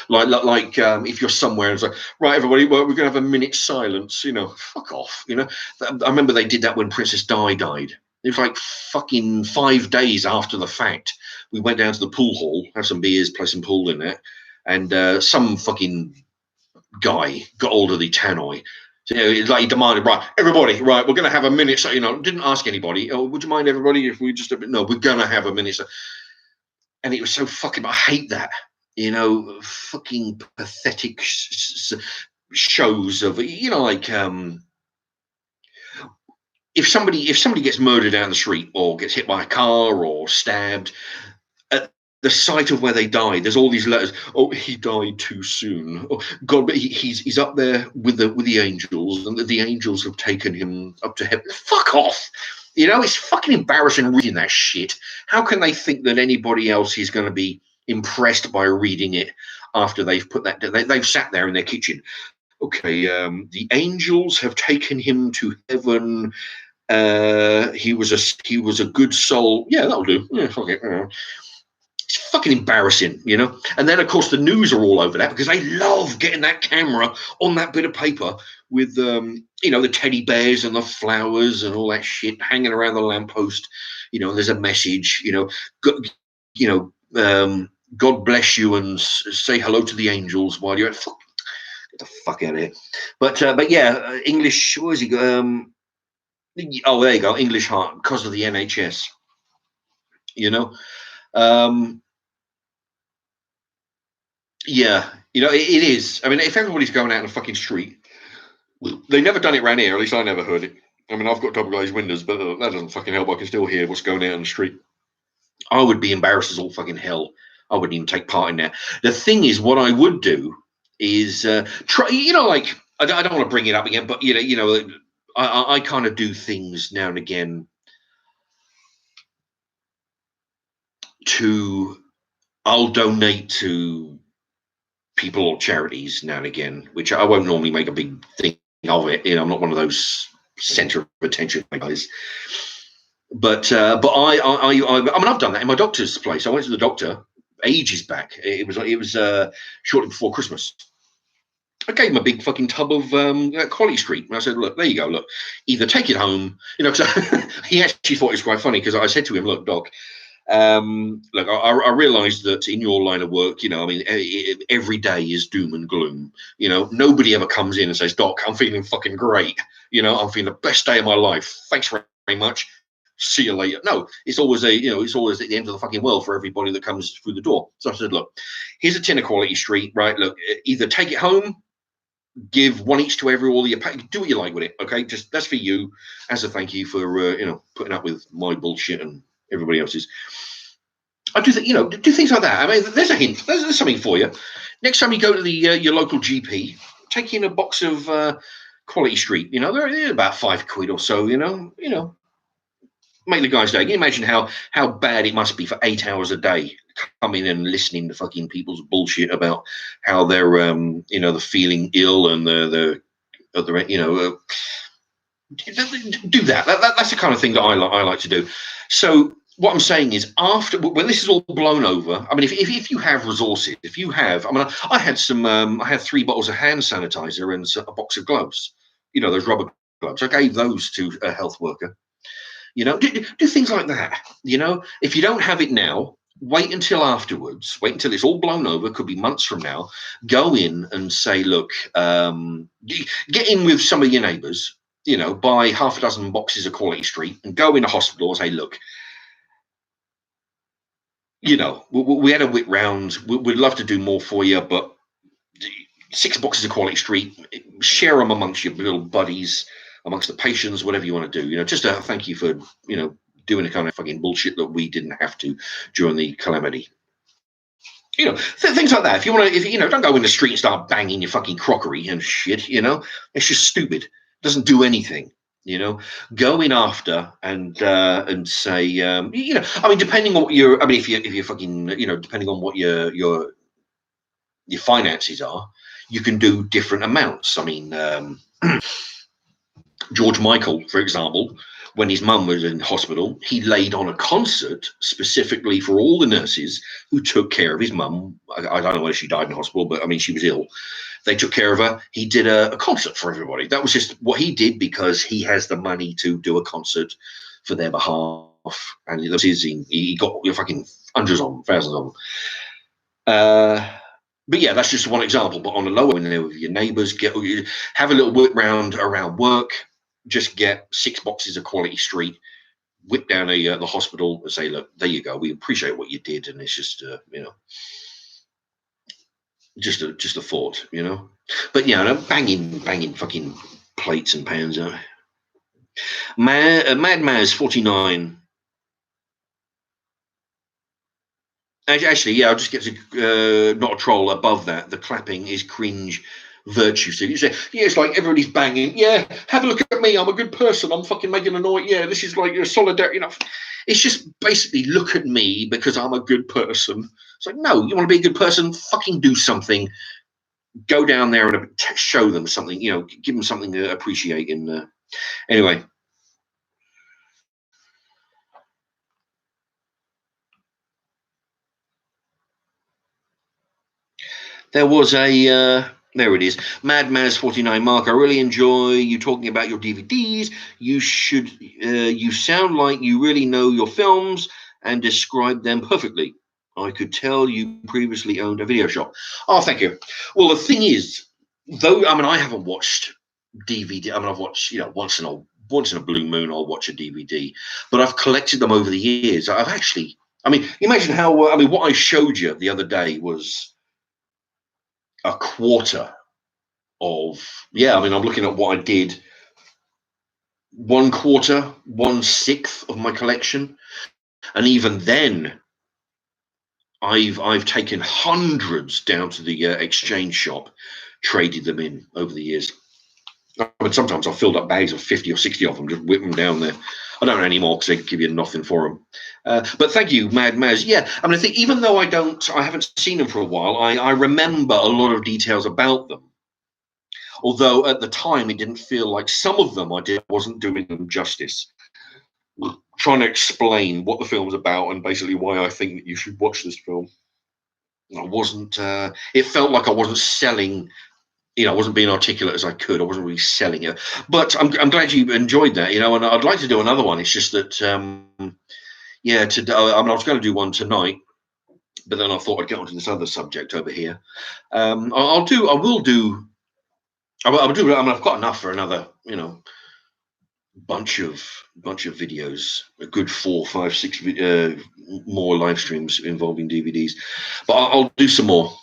Like if you're somewhere and it's like, right, everybody, well, we're gonna have a minute's silence. Fuck off. I remember they did that when Princess Di died. It was like fucking 5 days after the fact. We went down to the pool hall, have some beers, play some pool in there, and some fucking guy got hold of the tannoy. So, he demanded, right, everybody, right, we're going to have a minute. So, didn't ask anybody. Oh, would you mind, everybody, if we just, no, we're going to have a minute. So, and it was so fucking, I hate that, fucking pathetic shows of, like, if somebody gets murdered down the street or gets hit by a car or stabbed, at the site of where they died, there's all these letters. Oh, he died too soon. Oh God, but he's up there with the angels, and the angels have taken him up to heaven. Fuck off. It's fucking embarrassing reading that shit. How can they think that anybody else is going to be impressed by reading it after they've put that? They've sat there in their kitchen. Okay, the angels have taken him to heaven. He was a good soul. Yeah, that'll do. Yeah, fuck it. It's fucking embarrassing, And then, of course, the news are all over that because they love getting that camera on that bit of paper with, the teddy bears and the flowers and all that shit hanging around the lamppost. There's a message, God bless you and say hello to the angels while you're at. Get the fuck out of here. But yeah, English. What is he? Oh, there you go. English Heart because of the NHS. Yeah, it is. I mean, if everybody's going out in the fucking street They never done it around here, at least I never heard it. I mean, I've got double glazed windows, but that doesn't fucking help. I can still hear what's going on in the street. I would be embarrassed as all fucking hell. I wouldn't even take part in that. The thing is, what I would do is try. Like I don't want to bring it up again, but I kind of do things now and again to. I'll donate to people or charities now and again, which I won't normally make a big thing of it. I'm not one of those center of attention guys. But I mean, I've done that in my doctor's place. I went to the doctor ages back. It was shortly before Christmas. I gave him a big fucking tub of Quality Street, and I said, "Look, there you go. Look, either take it home, because he actually thought it was quite funny because I said to him, "Look, Doc, look, I realised that in your line of work, I mean, every day is doom and gloom. Nobody ever comes in and says, Doc, I'm feeling fucking great. I'm feeling the best day of my life. Thanks very much. See you later." No, it's always it's always at the end of the fucking world for everybody that comes through the door. So I said, look, here's a tin of Quality Street, right? Look, either take it home, give one each to all your do what you like with it, okay? Just that's for you as a thank you for putting up with my bullshit and everybody else's. I do do things like that. I mean, there's a hint. There's something for you. Next time you go to the your local GP, take in a box of Quality Street. They're about £5 or so. Make the guy's day. Can you imagine how bad it must be for 8 hours a day coming and listening to fucking people's bullshit about how they're they're feeling ill and they're do that. That's the kind of thing that I like to do. So what I'm saying is, after when this is all blown over, I mean, if you have resources, if you have, I mean, I had 3 bottles of hand sanitizer and a box of gloves, those rubber gloves. I gave those to a health worker. Do things like that. If you don't have it now, wait until afterwards. Wait until it's all blown over. Could be months from now. Go in and say, look, get in with some of your neighbours. Buy half a dozen boxes of Quality Street and go in a hospital and say, look, we had a whip round. We'd love to do more for you, but 6 boxes of Quality Street, share them amongst your little buddies, amongst the patients, whatever you want to do. Just a thank you for, doing the kind of fucking bullshit that we didn't have to during the calamity. Things like that. If you want to, don't go in the street and start banging your fucking crockery and shit. It's just stupid. It doesn't do anything. Go in after and say, I mean, depending on what you're, I mean, if you're fucking, depending on what your finances are, you can do different amounts. I mean, George Michael, for example, when his mum was in hospital, he laid on a concert specifically for all the nurses who took care of his mum. I don't know whether she died in hospital, but I mean, she was ill. They took care of her. He did a concert for everybody. That was just what he did because he has the money to do a concert for their behalf. And he got your fucking hundreds of them, thousands of them. But yeah, that's just one example. But on the lower end, with your neighbours, have a little whip round around work. Just get 6 boxes of Quality Street, whip down the hospital and say, look, there you go. We appreciate what you did, and it's just just a thought, But yeah, banging fucking plates and pans out. Mad Maz 49. Actually, yeah, I'll just get to not a troll above that. The clapping is cringe virtue. So you say, yeah, it's like everybody's banging. Yeah, have a look at me. I'm a good person. I'm fucking making a noise. Yeah, this is like your solidarity. It's just basically look at me because I'm a good person. It's like, no, you want to be a good person? Fucking do something. Go down there and show them something. Give them something to appreciate. Anyway. There was a there it is, Mad Maz 49. Mark, I really enjoy you talking about your DVDs. You sound like you really know your films and describe them perfectly. I could tell you previously owned a video shop. Oh, thank you. Well, the thing is, though, I mean, I haven't watched DVD. I mean, I've watched, once in a blue moon, I'll watch a DVD, but I've collected them over the years. I've actually, I mean, imagine how, I mean, what I showed you the other day was a quarter of, yeah, I mean, I'm looking at what I did. 1/4, 1/6 of my collection, and even then, I've taken hundreds down to the exchange shop, traded them in over the years. But sometimes I've filled up bags of 50 or 60 of them, just whip them down there. I don't anymore because they give you nothing for them. But thank you, Mad Maz. Yeah, I mean, I think even though I haven't seen them for a while, I remember a lot of details about them. Although at the time it didn't feel like some of them wasn't doing them justice. Trying to explain what the film's about and basically why I think that you should watch this film. I wasn't. It felt like I wasn't selling. I wasn't being articulate as I could. I wasn't really selling it. But I'm glad you enjoyed that. And I'd like to do another one. It's just that, yeah. Today, I was going to do one tonight, but then I thought I'd get onto this other subject over here. I'll do. I will do. I'll do. I mean, I've got enough for another. Bunch of videos, a good 4, 5, 6 more live streams involving DVDs, but I'll do some more.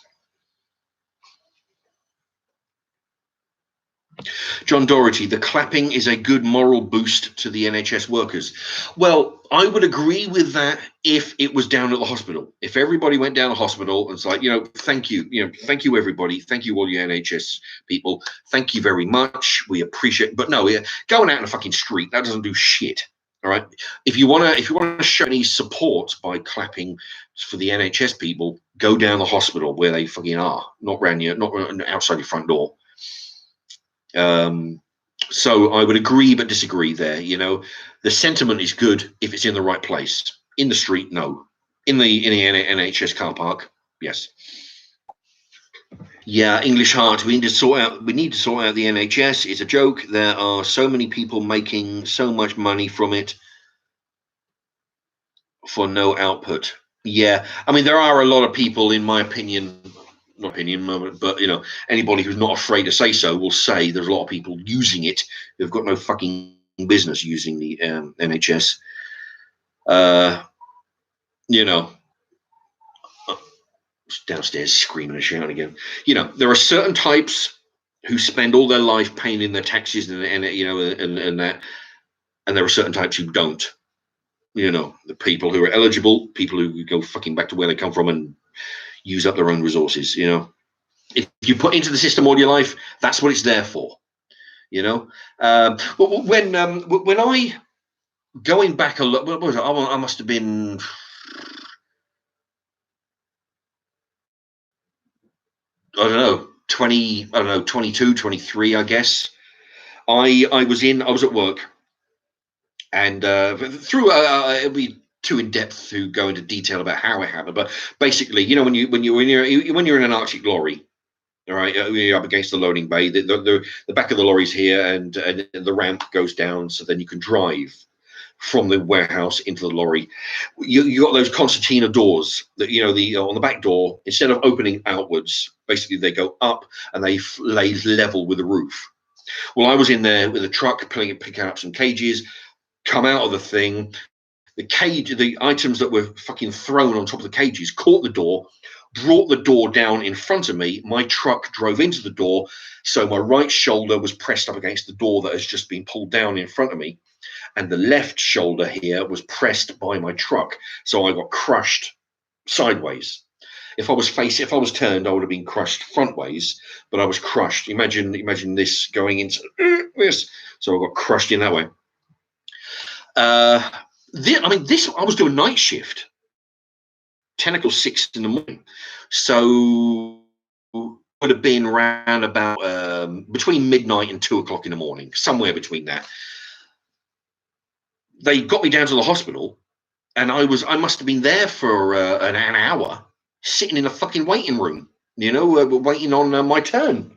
John Doherty, the clapping is a good moral boost to the NHS workers. Well, I would agree with that if it was down at the hospital. If everybody went down the hospital and it's like, thank you, thank you, everybody. Thank you, all you NHS people. Thank you very much. We appreciate it. But no, going out in the fucking street, that doesn't do shit. All right. If you want to show any support by clapping for the NHS people, go down the hospital where they fucking are, not outside your front door. So I would agree but disagree there. The sentiment is good if it's in the right place. In the street, no. In the NHS car park, yes. Yeah, English Heart. We need to sort out the NHS. It's a joke. There are so many people making so much money from it for no output. Yeah, I mean, there are a lot of people, in my opinion, not opinion, but anybody who's not afraid to say so will say there's a lot of people using it who've got no fucking business using the NHS. Downstairs screaming and shouting again. There are certain types who spend all their life paying in their taxes and that, and there are certain types who don't. The people who are eligible, people who go fucking back to where they come from and use up their own resources. If you put into the system all your life, that's what it's there for. But when I going back a lot, what was it? I must have been 22, 23, I guess. I was at work, and through it'll be too in depth to go into detail about how it happened, but basically, when you're in an Arctic lorry, all right, you're up against the loading bay. The back of the lorry's here, and the ramp goes down, so then you can drive from the warehouse into the lorry. You got those concertina doors that on the back door, instead of opening outwards, basically they go up and they lay level with the roof. Well, I was in there with a truck picking up some cages, come out of the thing. The items that were fucking thrown on top of the cages caught the door, brought the door down in front of me. My truck drove into the door, so my right shoulder was pressed up against the door that has just been pulled down in front of me, and the left shoulder here was pressed by my truck, so I got crushed sideways. If I was turned, I would have been crushed frontways, but I was crushed. Imagine this going into this, so I got crushed in that way. I was doing night shift, 10 o'clock, 6 in the morning, so would have been around about between midnight and 2 o'clock in the morning, somewhere between that. They got me down to the hospital, and I must have been there for an hour, sitting in a fucking waiting room, waiting on my turn.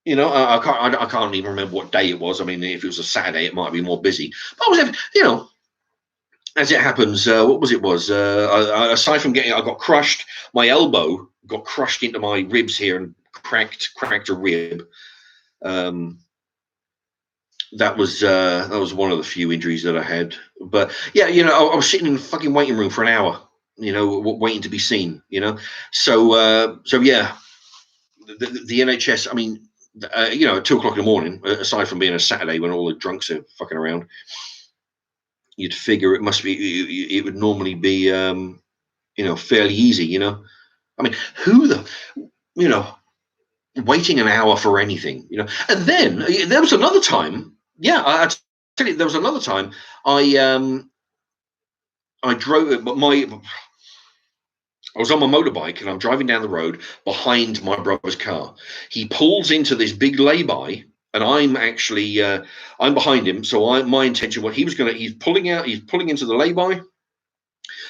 I can't even remember what day it was. I mean, if it was a Saturday, it might be more busy. But I was, as it happens, what was it? Aside from I got crushed. My elbow got crushed into my ribs here and cracked a rib. That was one of the few injuries that I had. But yeah, I was sitting in the fucking waiting room for an hour, waiting to be seen. So yeah, the NHS. I mean, you know, at 2 o'clock in the morning, aside from being a Saturday when all the drunks are fucking around, you'd figure it must be, it would normally be, you know, fairly easy, you know. I mean, who the, you know, waiting an hour for anything, you know. And then there was another time, yeah, I tell you, there was another time I drove I was on my motorbike and I'm driving down the road behind my brother's car. He pulls into this big lay-by, and I'm actually I'm behind him. So my intention, what he was going to, he's pulling into the lay-by.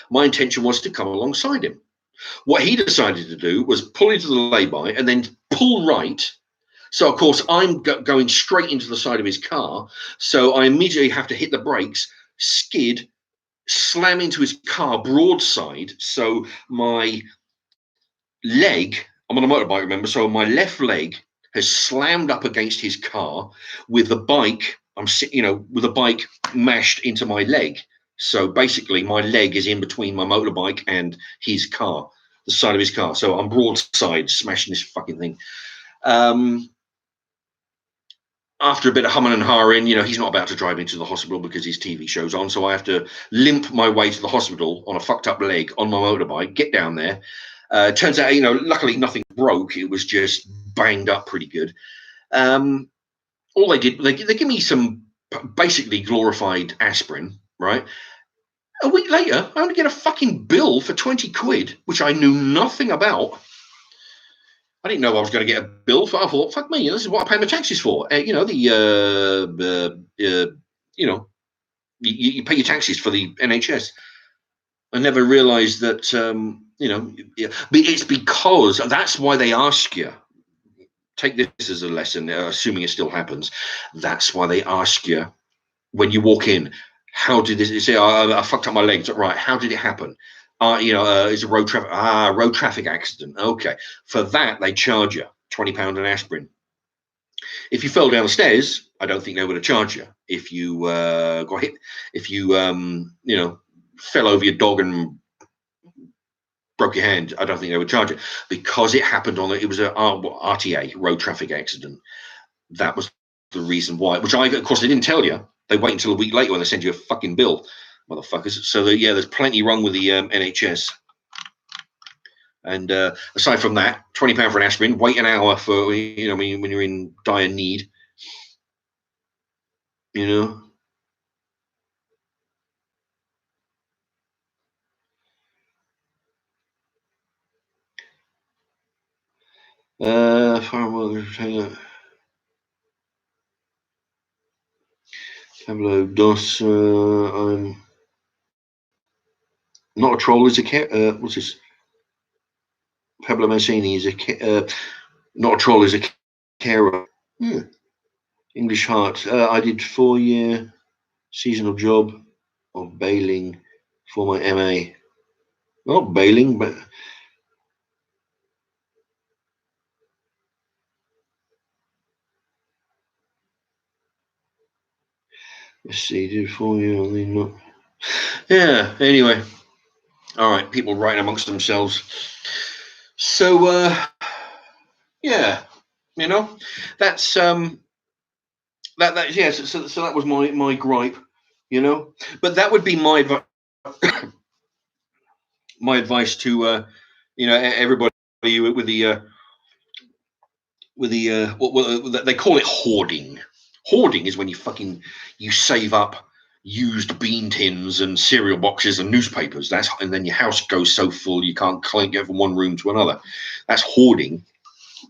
My intention was to come alongside him. What he decided to do was pull into the lay-by and then pull right. So of course I'm going straight into the side of his car. So I immediately have to hit the brakes, skid, slam into his car broadside. So my leg, I'm on a motorbike, remember, so my left leg has slammed up against his car with the bike, I'm sitting, you know, with the bike mashed into my leg. So basically my leg is in between my motorbike and his car, the side of his car. So I'm broadside smashing this fucking thing. After a bit of humming and hawing, you know, he's not about to drive into the hospital because his TV show's on. So I have to limp my way to the hospital on a fucked up leg on my motorbike, get down there. Turns out, you know, luckily nothing broke. It was just banged up pretty good. All they did, they give me some basically glorified aspirin, right? A week later, I only get a fucking bill for 20 quid, which I knew nothing about. I didn't know I was going to get a bill for. I thought, fuck me, this is what I pay my taxes for. You know, you know, you pay your taxes for the NHS. I never realised that, you know, it's because that's why they ask you. Take this as a lesson, assuming it still happens. That's why they ask you when you walk in, how did this? You say, I fucked up my legs. Right, how did it happen? You know, it's a road traffic accident. Okay, for that they charge you £20 an aspirin. If you fell down the stairs, I don't think they would have charged you. If you got hit, if you you know, fell over your dog and broke your hand, I don't think they would charge it, because it happened on it was a RTA, road traffic accident. That was the reason why, which I, of course, they didn't tell you. They wait until a week later when they send you a fucking bill, motherfuckers. So yeah, there's plenty wrong with the NHS. And aside from that, £20 for an aspirin, wait an hour for, you know, when you're in dire need, you know. Pablo Dos, I'm not a troll, is a what's this? Pablo Mancini is not a troll, is a carer. English Heart. I did 4-year seasonal job of bailing for my MA. Not bailing, but let's see, did 4-year, not. Yeah, anyway. All right, people writing amongst themselves. So yeah, you know, that's that yeah, so that was my gripe, you know. But that would be my my advice to you know, everybody with the what they call it, hoarding. Hoarding is when you save up used bean tins and cereal boxes and newspapers. And then your house goes so full you can't get from one room to another. That's hoarding.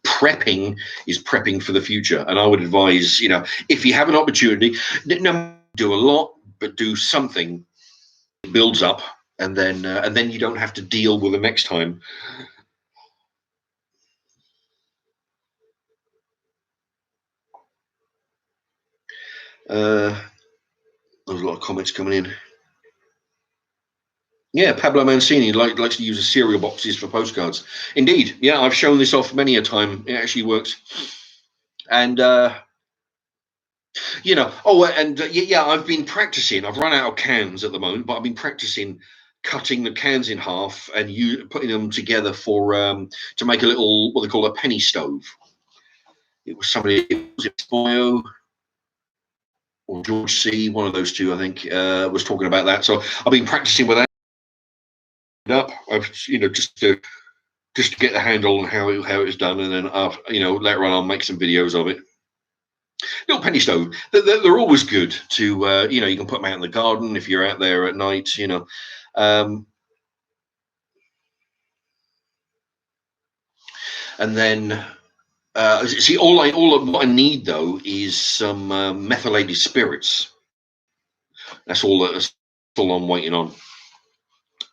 Prepping is prepping for the future. And I would advise, you know, if you have an opportunity, no, do a lot, but do something. It builds up, and then you don't have to deal with the next time. There's a lot of comments coming in. Yeah, Pablo Mancini likes to use the cereal boxes for postcards. Indeed, yeah, I've shown this off many a time. It actually works. And you know, yeah, I've been practicing. I've run out of cans at the moment, but I've been practicing cutting the cans in half and putting them together for to make a little, what they call a penny stove. it was somebody, was it Boyo or George C, one of those two, I think, was talking about that. So I've been practicing with that up, just to get the handle on how it was done, and then later on I'll make some videos of it. Little penny stove, they're always good to you can put them out in the garden if you're out there at night, and then see, what I need though is some methylated spirits. That's all I'm waiting on.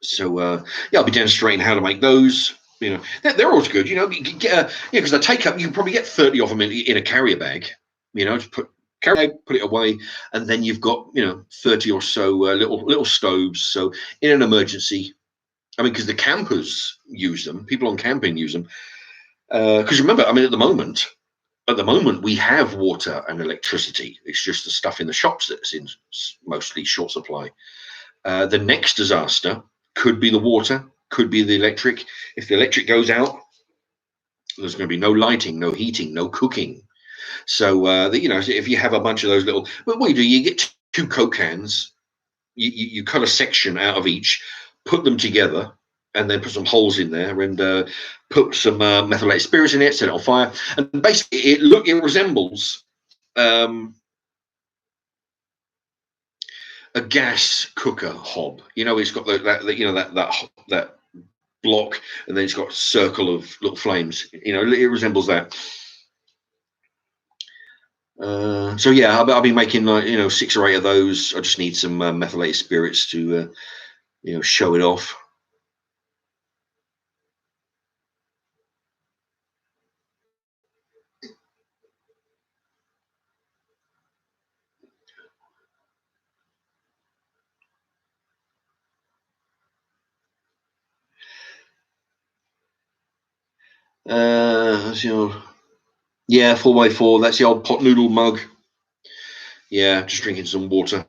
So I'll be demonstrating how to make those. They're always good. Because they take up. You can probably get 30 of them in a carrier bag. Just put it away, and then you've got 30 or so little stoves. So in an emergency, because the campers use them. People on camping use them. Because remember, at the moment we have water and electricity. It's just the stuff in the shops that's in mostly short supply. The next disaster could be the water, could be the electric. If the electric goes out, there's going to be no lighting, no heating, no cooking. So if you have a bunch of those little, but what you get two Coke cans, you cut a section out of each, put them together, and then put some holes in there, and put some methylated spirits in it, set it on fire, and basically it resembles a gas cooker hob. It's got that block, and then it's got a circle of little flames. It resembles that. So yeah, I'll be making 6 or 8 of those. I just need some methylated spirits to show it off. That's yeah, 4x4. That's the old pot noodle mug. Yeah, just drinking some water.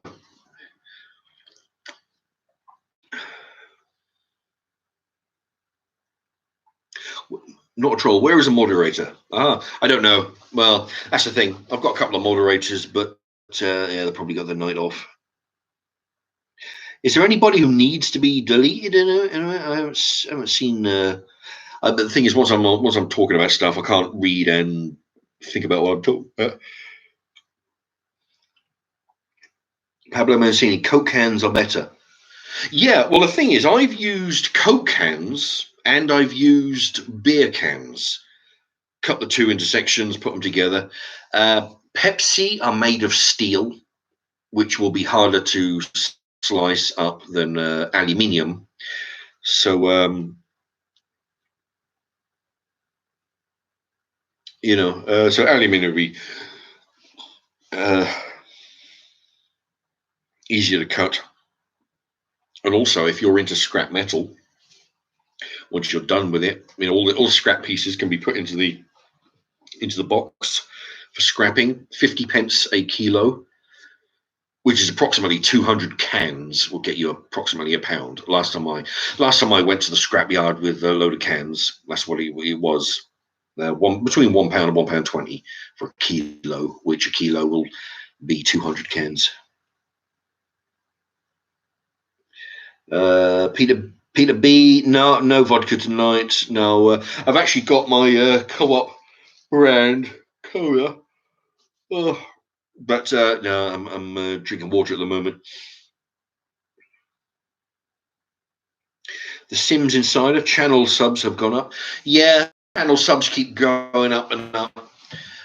Not a troll. Where is a moderator? I don't know. Well, that's the thing. I've got a couple of moderators, but they probably got the night off. Is there anybody who needs to be deleted in it? I haven't seen. But the thing is, once I'm talking about stuff, I can't read and think about what I'm talking about. Pablo Mancini, Coke cans are better. Yeah, well, the thing is, I've used Coke cans and I've used beer cans. Cut the two into sections, put them together. Pepsi are made of steel, which will be harder to slice up than aluminium. So, so aluminium will be easier to cut. And also, if you're into scrap metal, once you're done with it, all the scrap pieces can be put into the box for scrapping. 50 pence a kilo, which is approximately 200 cans, will get you approximately £1. Last time I went to the scrapyard with a load of cans, that's what it was. Between £1 and £1.20 for a kilo, which a kilo will be 200 cans. Peter B, no vodka tonight. No, I've actually got my co-op brand cola. But no, I'm drinking water at the moment. The Sims Insider channel subs have gone up. Yeah, channel subs keep going up and up.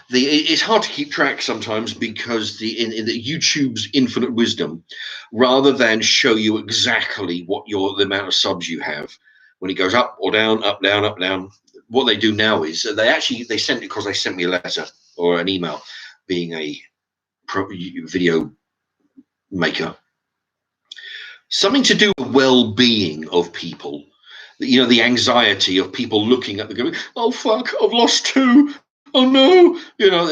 It's hard to keep track sometimes because in the YouTube's infinite wisdom, rather than show you exactly what the amount of subs you have, when it goes up or down, up, down, up, down, what they do now is they sent it because they sent me a letter or an email, being a video maker. Something to do with well-being of people. The anxiety of people looking at the going, oh fuck, I've lost 2. Oh no,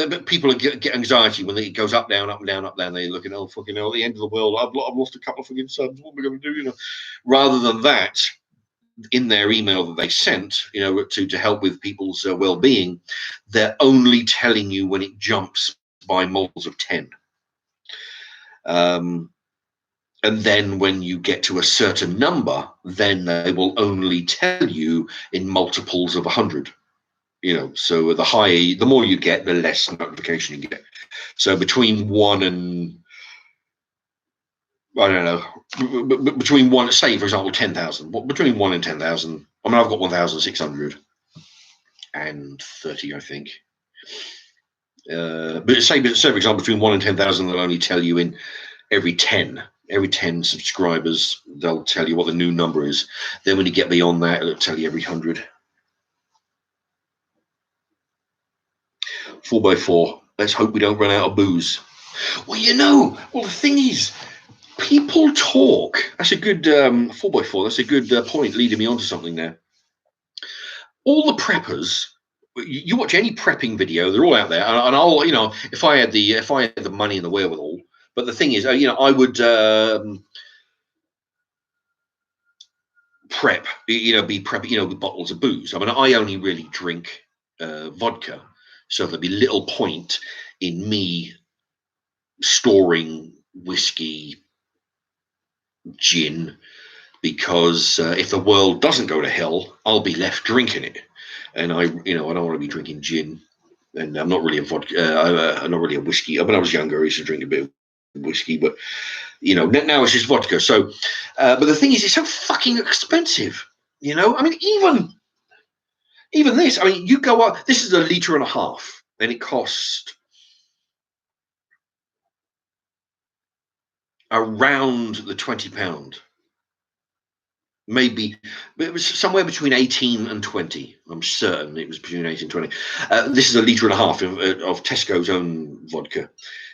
but people get anxiety when it goes up, down, up, down, up, down. They're looking, oh fucking hell, the end of the world. I've lost a couple of fucking subs. What am I going to do? Rather than that, in their email that they sent, to help with people's well-being, they're only telling you when it jumps by multiples of 10. And then when you get to a certain number, then they will only tell you in multiples of 100. So the more you get, the less notification you get. So between 1 and, I don't know, between one, say for example, 10,000, between 1 and 10,000. I mean, I've got 1,630, I think. But say for example, between 1 and 10,000, they'll only tell you in every 10 subscribers, they'll tell you what the new number is. Then when you get beyond that, it'll tell you every 100. 4x4. Let's hope we don't run out of booze. Well, the thing is, people talk. That's a good 4x4. That's a good point, leading me on to something there. All the preppers, you watch any prepping video, they're all out there, and I'll, if I had the money and the wherewithal. But the thing is, I would prep, be prepping, with bottles of booze. I mean, I only really drink vodka, so there'd be little point in me storing whiskey, gin, because if the world doesn't go to hell, I'll be left drinking it, and I don't want to be drinking gin, and I'm not really a vodka, I'm not really a whiskey. When I was younger, I used to drink a bit of whiskey, but now it's just vodka. So, but the thing is, it's so fucking expensive. I mean, even this. I mean, you go up. This is 1.5 liters, and it costs around the £20. Maybe it was somewhere between 18 and 20. I'm certain it was between 18 and 20. This is 1.5 liters of Tesco's own vodka.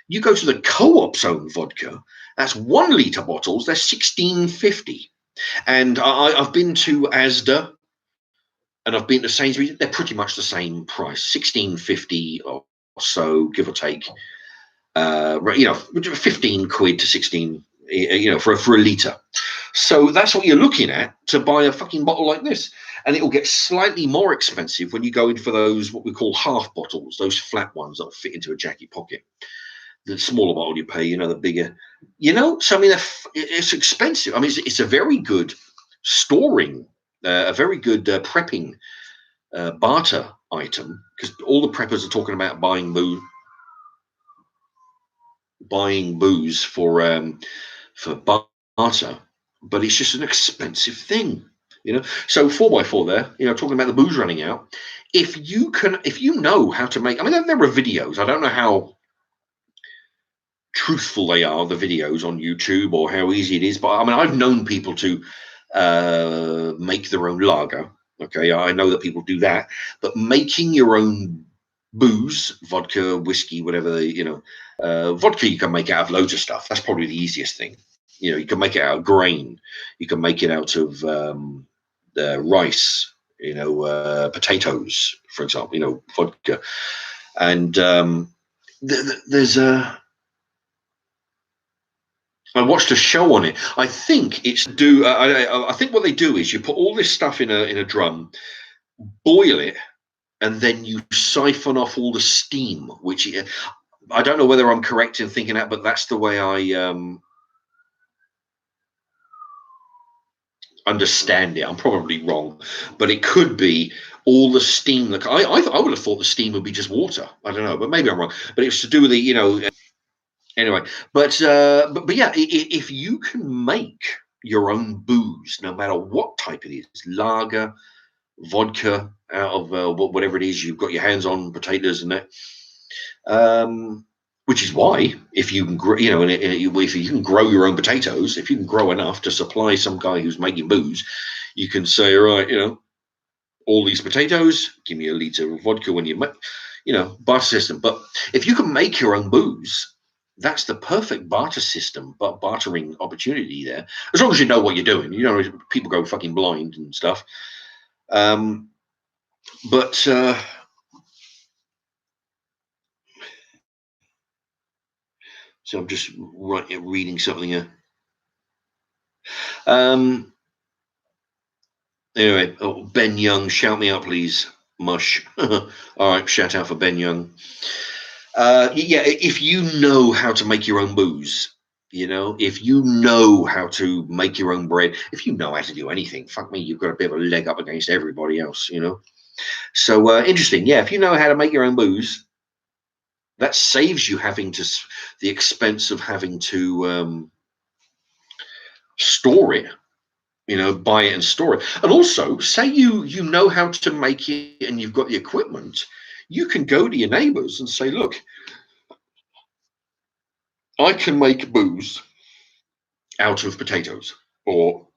You go to the Co-op's own vodka, that's 1 litre bottles, they're £16.50. And I've been to Asda and I've been to Sainsbury's, they're pretty much the same price, £16.50 or so, give or take. 15 quid to 16, for a litre. So that's what you're looking at to buy a fucking bottle like this. And it will get slightly more expensive when you go in for those, what we call half bottles, those flat ones that will fit into a jacket pocket. The smaller bottle you pay, the bigger. So I mean, it's expensive. I mean, it's a very good storing, a very good prepping barter item, because all the preppers are talking about buying booze for barter, but it's just an expensive thing, So 4x4 there, talking about the booze running out. If you know how to make, I mean, there are videos. I don't know how truthful they are, the videos on YouTube, or how easy it is, but I mean, I've known people to make their own lager. Okay, I know that people do that, but making your own booze, vodka, whiskey, whatever, vodka you can make out of loads of stuff. That's probably the easiest thing. You can make it out of grain. You can make it out of rice, potatoes, for example, vodka. And there's I watched a show on it. I think it's I think what they do is you put all this stuff in a drum, boil it, and then you siphon off all the steam. Which I don't know whether I'm correct in thinking that, but that's the way I understand it. I'm probably wrong, but it could be all the steam that I would have thought the steam would be just water. I don't know, but maybe I'm wrong. But it's to do with the anyway. But yeah, if you can make your own booze, no matter what type it is, lager, vodka, out of whatever it is you've got your hands on, potatoes and that. Which is why, if you can, if you can grow your own potatoes, if you can grow enough to supply some guy who's making booze, you can say, all right, all these potatoes, give me a litre of vodka when you make, barter system. But if you can make your own booze, that's the perfect barter system, but bartering opportunity there. As long as you know what you're doing, people go fucking blind and stuff. But so I'm just reading something here. Anyway, oh, Ben Young, shout me out, please. Mush. All right, shout out for Ben Young. Yeah, if you know how to make your own booze, if you know how to make your own bread, if you know how to do anything, fuck me, you've got a bit of a leg up against everybody else. So interesting. Yeah, if you know how to make your own booze, that saves you having to the expense of having to store it. Buy it and store it. And also, say you know how to make it and you've got the equipment, you can go to your neighbors and say, look, I can make booze out of potatoes, or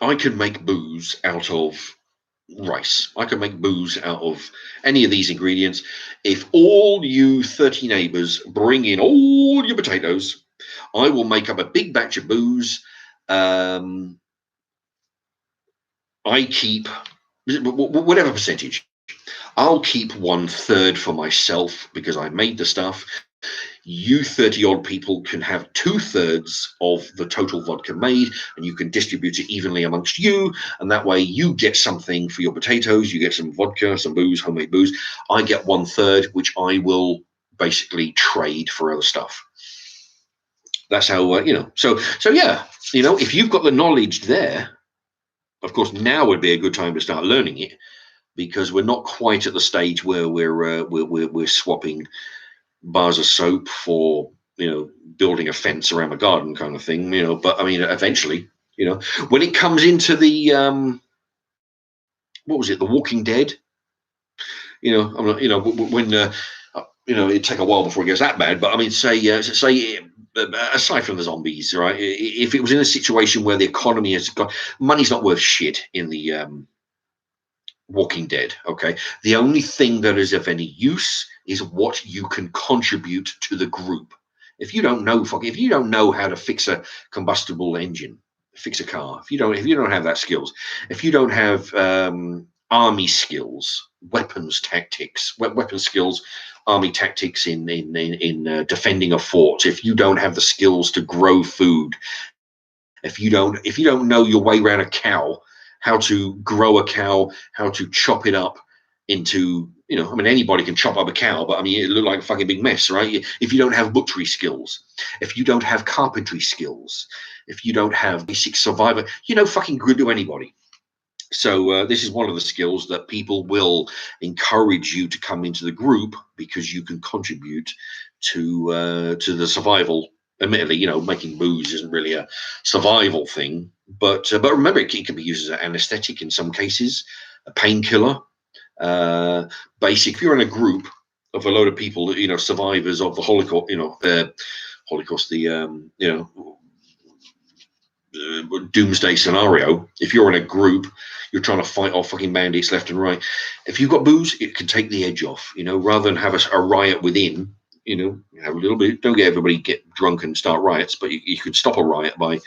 I can make booze out of rice. I can make booze out of any of these ingredients. If all you 30 neighbors bring in all your potatoes, I will make up a big batch of booze. Um, I keep whatever percentage. I'll keep 1/3 for myself because I made the stuff. You 30 odd people can have 2/3 of the total vodka made, and you can distribute it evenly amongst you. And that way you get something for your potatoes, you get some vodka, some booze, homemade booze. I get 1/3, which I will basically trade for other stuff. That's how, so yeah, if you've got the knowledge there, of course, now would be a good time to start learning it, because we're not quite at the stage where we're swapping bars of soap for building a fence around the garden kind of thing. But I mean, eventually, when it comes into the what was it, The Walking Dead? I'm not, when it'd take a while before it gets that bad. But I mean, say aside from the zombies, right? If it was in a situation where the economy has got money's not worth shit in the Walking Dead. Okay, the only thing that is of any use is what you can contribute to the group. If you don't know how to fix a combustible engine, fix a car. If you don't have that skills, if you don't have army skills, weapons tactics, weapon skills, army tactics in defending a fort. If you don't have the skills to grow food, if you don't know your way around a cow, how to grow a cow, how to chop it up into, I mean, anybody can chop up a cow, but I mean, it looked like a fucking big mess, right? If you don't have butchery skills, if you don't have carpentry skills, if you don't have basic survival, fucking good to anybody. So this is one of the skills that people will encourage you to come into the group, because you can contribute to the survival. Admittedly, making booze isn't really a survival thing, but remember, it can be used as an anesthetic in some cases, a painkiller. Basic. If you're in a group of a load of people, survivors of the Holocaust, Holocaust, the doomsday scenario. If you're in a group, you're trying to fight off fucking bandits left and right. If you've got booze, it can take the edge off. Rather than have a riot within. Have a little bit. Don't get everybody get drunk and start riots, but you could stop a riot by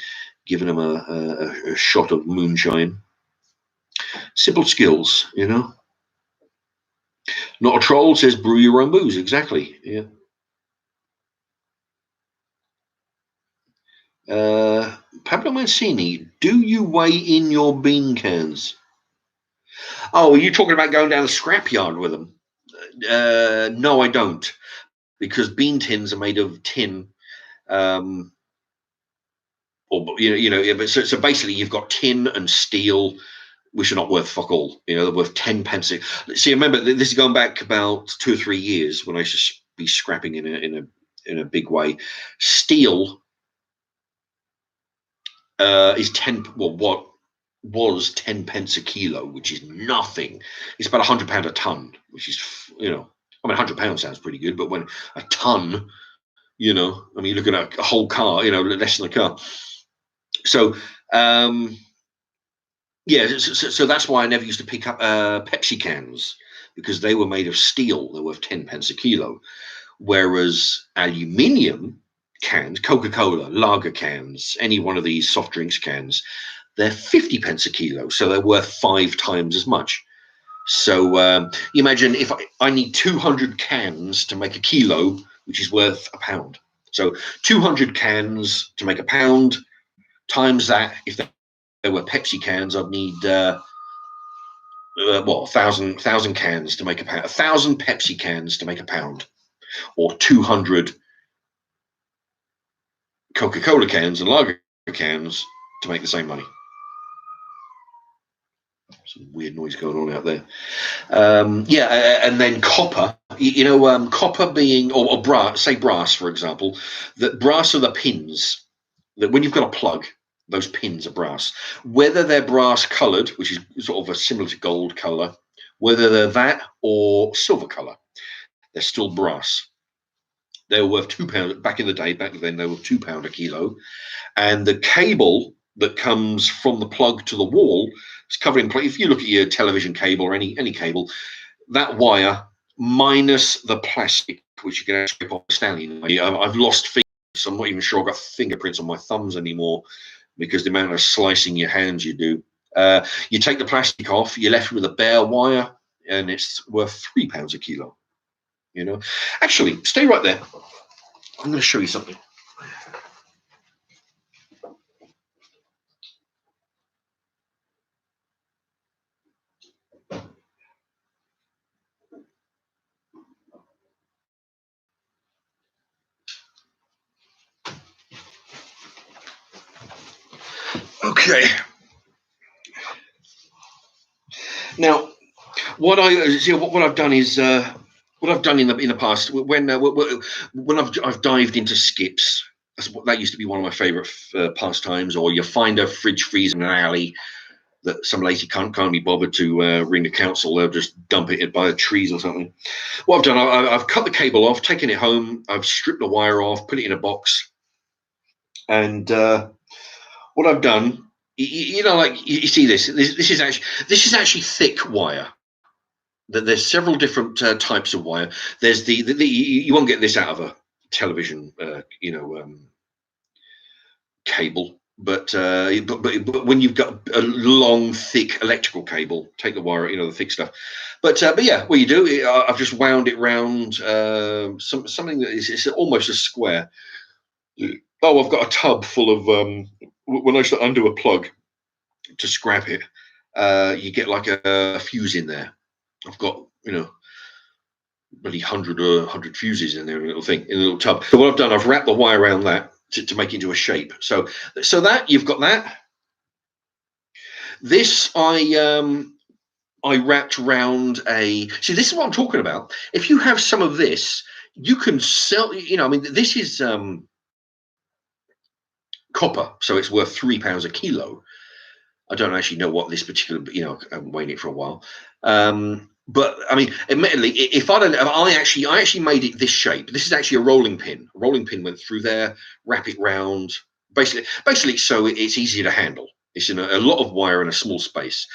giving them a shot of moonshine. Simple skills. Not a troll says brew your own booze. Exactly. Yeah. Pablo Mancini, do you weigh in your bean cans? Oh, are you talking about going down the scrapyard with them? No, I don't, because bean tins are made of tin. Or but so basically you've got tin and steel, which are not worth fuck all. They're worth 10 pence. See, remember, this is going back about 2 or 3 years when I used to be scrapping in a big way. Steel is 10. Well, what was 10 pence a kilo, which is nothing. It's about £100 a ton, which is, I mean, £100 sounds pretty good, but when a ton, I mean, you're looking at a whole car, less than a car. So, yeah, so that's why I never used to pick up Pepsi cans, because they were made of steel. They're worth 10 pence a kilo. Whereas aluminium cans, Coca-Cola, lager cans, any one of these soft drinks cans, they're 50 pence a kilo. So they're worth 5 times as much. So imagine if I need 200 cans to make a kilo, which is worth £1. So 200 cans to make £1, times that, if there were Pepsi cans, I'd need what, 1,000 cans to make a pound. 1,000 Pepsi cans to make a pound, or 200 Coca-Cola cans and lager cans to make the same money. Some weird noise going on out there. Yeah, and then copper. Copper being, or brass. Say brass, for example. That brass are the pins. That when you've got a plug, those pins are brass. Whether they're brass coloured, which is sort of a similar to gold colour, whether they're that or silver colour, they're still brass. They were worth £2 back in the day. Back then, they were £2 a kilo, and the cable that comes from the plug to the wall is covered in. If you look at your television cable or any cable, that wire minus the plastic, which you can actually pop standing. I've lost fingers, so I'm not even sure I've got fingerprints on my thumbs anymore because the amount of slicing your hands you do. You take the plastic off, you're left with a bare wire, and it's worth £3 a kilo. Actually, stay right there. I'm going to show you something. Okay. Now, what I've done is what I've done in the past when I've dived into skips. That used to be one of my favourite pastimes. Or you find a fridge freezer in an alley that some lady can't be bothered to ring the council. They'll just dump it by the trees or something. What I've done, I've cut the cable off, taken it home, I've stripped the wire off, put it in a box, and what I've done, you see this is actually thick wire. There's several different types of wire. There's the you won't get this out of a television, cable, but when you've got a long, thick electrical cable, take the wire, the thick stuff. But yeah, what you do, I've just wound it round something that is almost a square. Oh, I've got a tub full of when I start undo a plug to scrap it, you get like a fuse in there. I've got really 100 fuses in there in a little tub. So what I've done, I've wrapped the wire around that to make it into a shape. So that you've got that. This I wrapped around a. See, this is what I'm talking about. If you have some of this, you can sell. This is copper, so it's worth £3 a kilo. I don't actually know what this particular, I've been weighing it for a while. But admittedly, I actually made it this shape. This is actually a rolling pin. A rolling pin went through there, wrap it round, basically so it's easier to handle. It's in a lot of wire in a small space.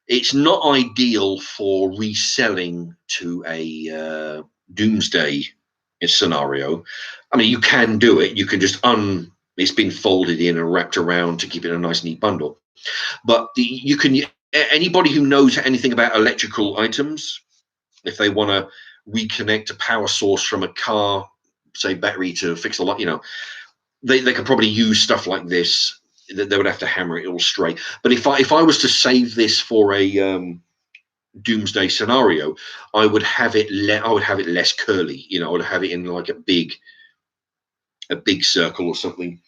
It's not ideal for reselling to a doomsday scenario. You can do it. You can just it's been folded in and wrapped around to keep it a nice, neat bundle. But anybody who knows anything about electrical items, if they want to reconnect a power source from a car, say battery, to fix the light, they could probably use stuff like this. They would have to hammer it all straight. But if I was to save this for a doomsday scenario, I would have it less curly. I would have it in like a big circle or something.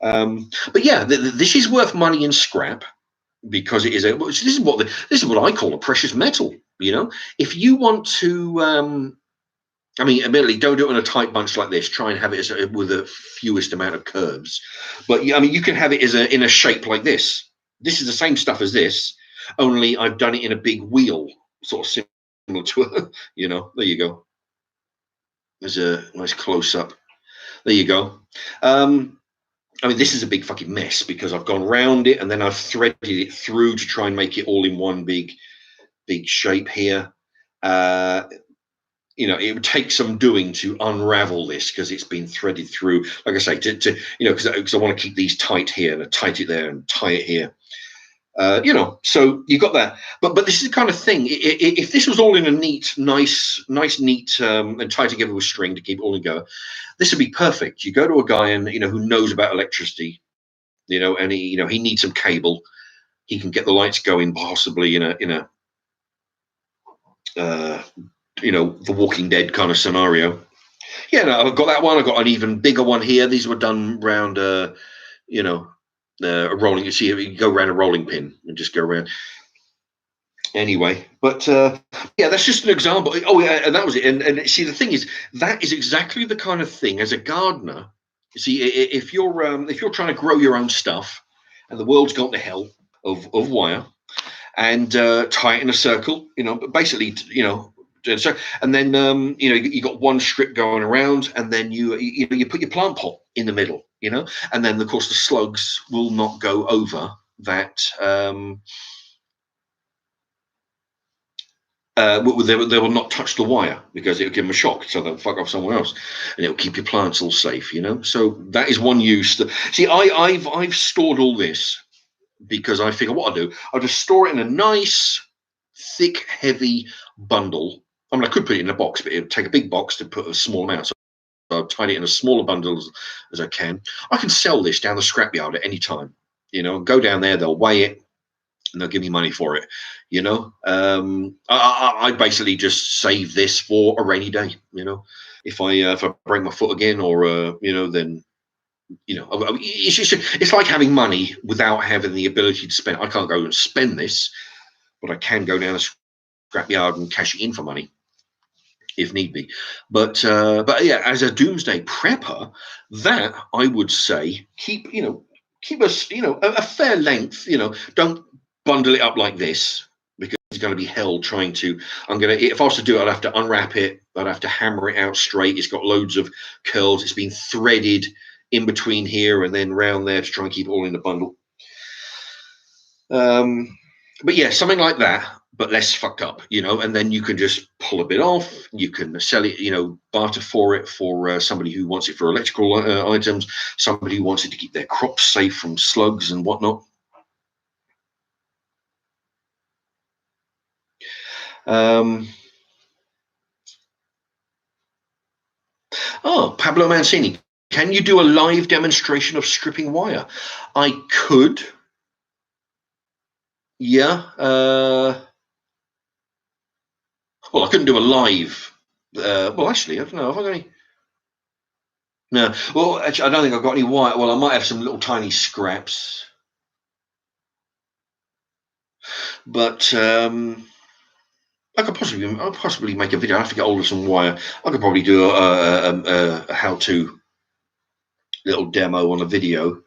But yeah, this is worth money in scrap, because it is this is what I call a precious metal. If you want to, admittedly, don't do it in a tight bunch like this. Try and have it with the fewest amount of curves. But you can have it in a shape like this. This is the same stuff as this, only I've done it in a big wheel, sort of similar to a, there you go. There's a nice close up. There you go. This is a big fucking mess because I've gone round it and then I've threaded it through to try and make it all in one big shape here. It would take some doing to unravel this because it's been threaded through. Like I say, because I want to keep these tight here and tight it there and tie it here. So you got that. But this is the kind of thing. If this was all in a neat, and tied together with string to keep it all together, this would be perfect. You go to a guy and who knows about electricity, and he needs some cable. he can get the lights going, possibly in a The Walking Dead kind of scenario. Yeah, no, I've got that one. I've got an even bigger one here. These were done round, a rolling. You see, you go around a rolling pin and just go around. Anyway, but yeah, that's just an example. Oh yeah, and that was it. And see, the thing is, that is exactly the kind of thing as a gardener. You see, if you're trying to grow your own stuff, and the world's gone to hell of wire, and tie it in a circle, but basically, so, and then you got one strip going around, and then you put your plant pot in the middle, and then of course the slugs will not go over that. They will not touch the wire because it'll give them a shock, so they'll fuck off somewhere else, and it'll keep your plants all safe. So that is one use. See, I've stored all this because I figure what I'll do, I'll just store it in a nice, thick, heavy bundle. I mean, I could put it in a box, but it would take a big box to put a small amount. So I'll tie it in a smaller bundle as I can. I can sell this down the scrapyard at any time. Go down there, they'll weigh it, and they'll give me money for it. I basically just save this for a rainy day. If I break my foot again, or then it's like having money without having the ability to spend. I can't go and spend this, but I can go down a scrapyard and cash it in for money if need be. But yeah, as a doomsday prepper, that I would say keep us a fair length. Don't bundle it up like this, because it's going to be hell trying to. If I was to do it, I'd have to unwrap it. I'd have to hammer it out straight. It's got loads of curls. It's been threaded in between here and then round there to try and keep it all in the bundle. But yeah, something like that, but less fucked up, and then you can just pull a bit off. You can sell it, barter for it for somebody who wants it for electrical items, somebody who wants it to keep their crops safe from slugs and whatnot. Pablo Mancini, can you do a live demonstration of stripping wire? I could. Yeah. Well, I couldn't do a live. Well, actually, I don't know. Have I got any? No. Well, actually, I don't think I've got any wire. Well, I might have some little tiny scraps. But I could possibly make a video. I have to get hold of some wire. I could probably do a how-to little demo on a video.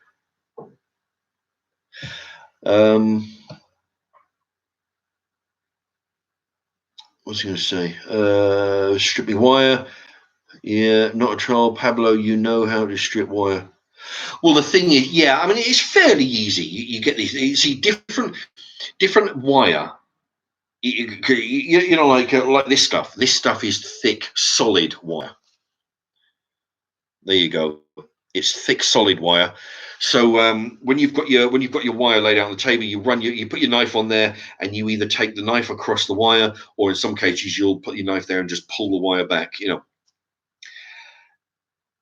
What was I going to say? Stripping wire. Yeah, not a troll. Pablo, you know how to strip wire. Well, the thing is, yeah, I mean, it's fairly easy. You get these. You see different wire. Like this stuff. This stuff is thick, solid wire. There you go. It's thick, solid wire. So when you've got your wire laid out on the table, you put your knife on there, and you either take the knife across the wire, or in some cases you'll put your knife there and just pull the wire back.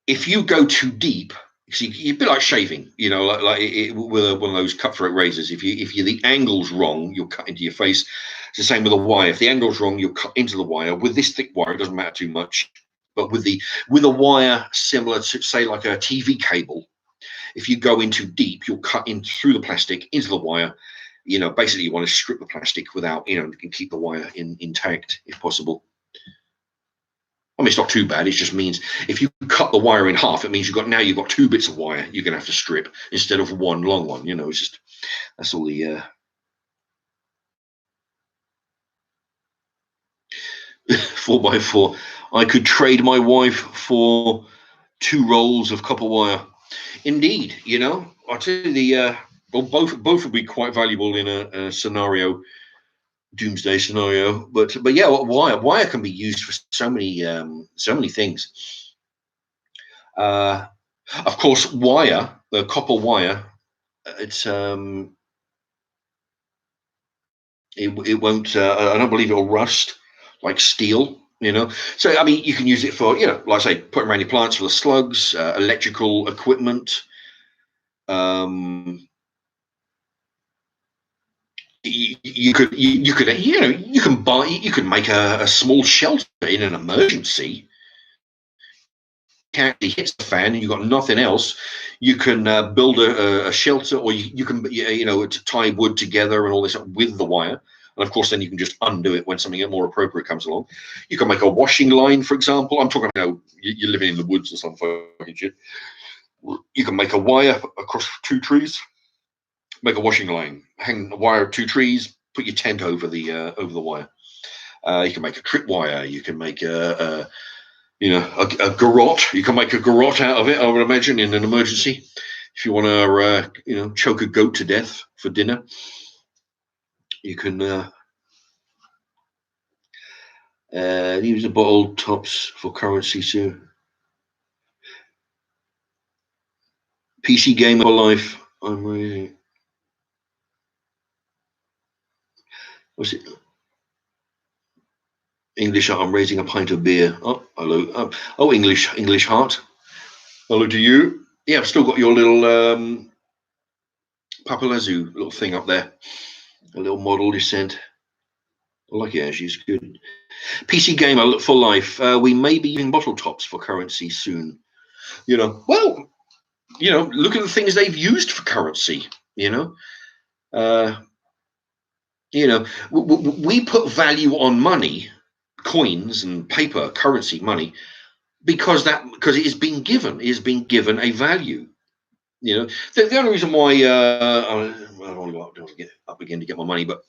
If you go too deep, see, you'd be like shaving. With one of those cutthroat razors. If the angle's wrong, you'll cut into your face. It's the same with a wire. If the angle's wrong, you'll cut into the wire. With this thick wire, it doesn't matter too much. But with a wire similar to, say, like a TV cable, if you go in too deep, you'll cut in through the plastic into the wire. Basically, you want to strip the plastic without, and keep the wire intact if possible. I mean, it's not too bad. It just means if you cut the wire in half, it means you've got 2 bits of wire you're going to have to strip instead of one long one. It's just, that's all the 4x4. I could trade my wife for 2 rolls of copper wire. Indeed, I'll tell you both would be quite valuable in a scenario, doomsday scenario. But yeah, wire can be used for so many things. Of course, the copper wire, it won't. I don't believe it'll rust like steel. So I mean, you can use it for like I say, putting around your plants for the slugs, electrical equipment. you can make a small shelter in an emergency. Actually hits the fan and you've got nothing else, you can build a shelter, or you can to tie wood together and all this with the wire. And of course, then you can just undo it when something more appropriate comes along. You can make a washing line, for example. I'm talking about you're living in the woods or some fucking shit. You can make a wire across 2 trees, make a washing line, hang a wire of 2 trees, put your tent over the wire. You can make a tripwire. You can make a garrote. You can make a garrote out of it, I would imagine, in an emergency. If you want to, choke a goat to death for dinner, you can use the bottle tops for currency too. PC game for life. I'm raising. What's it? English heart. I'm raising a pint of beer. Oh, hello. Oh, English heart. Hello to you. Yeah, I've still got your little Papalazoo little thing up there. A little model you sent. I like it, actually. It's good. PC gamer for life. We may be using bottle tops for currency soon. Well, look at the things they've used for currency. We put value on money, coins and paper, currency, money, because it is being given a value. The only reason why I don't want to get up again to get my money, but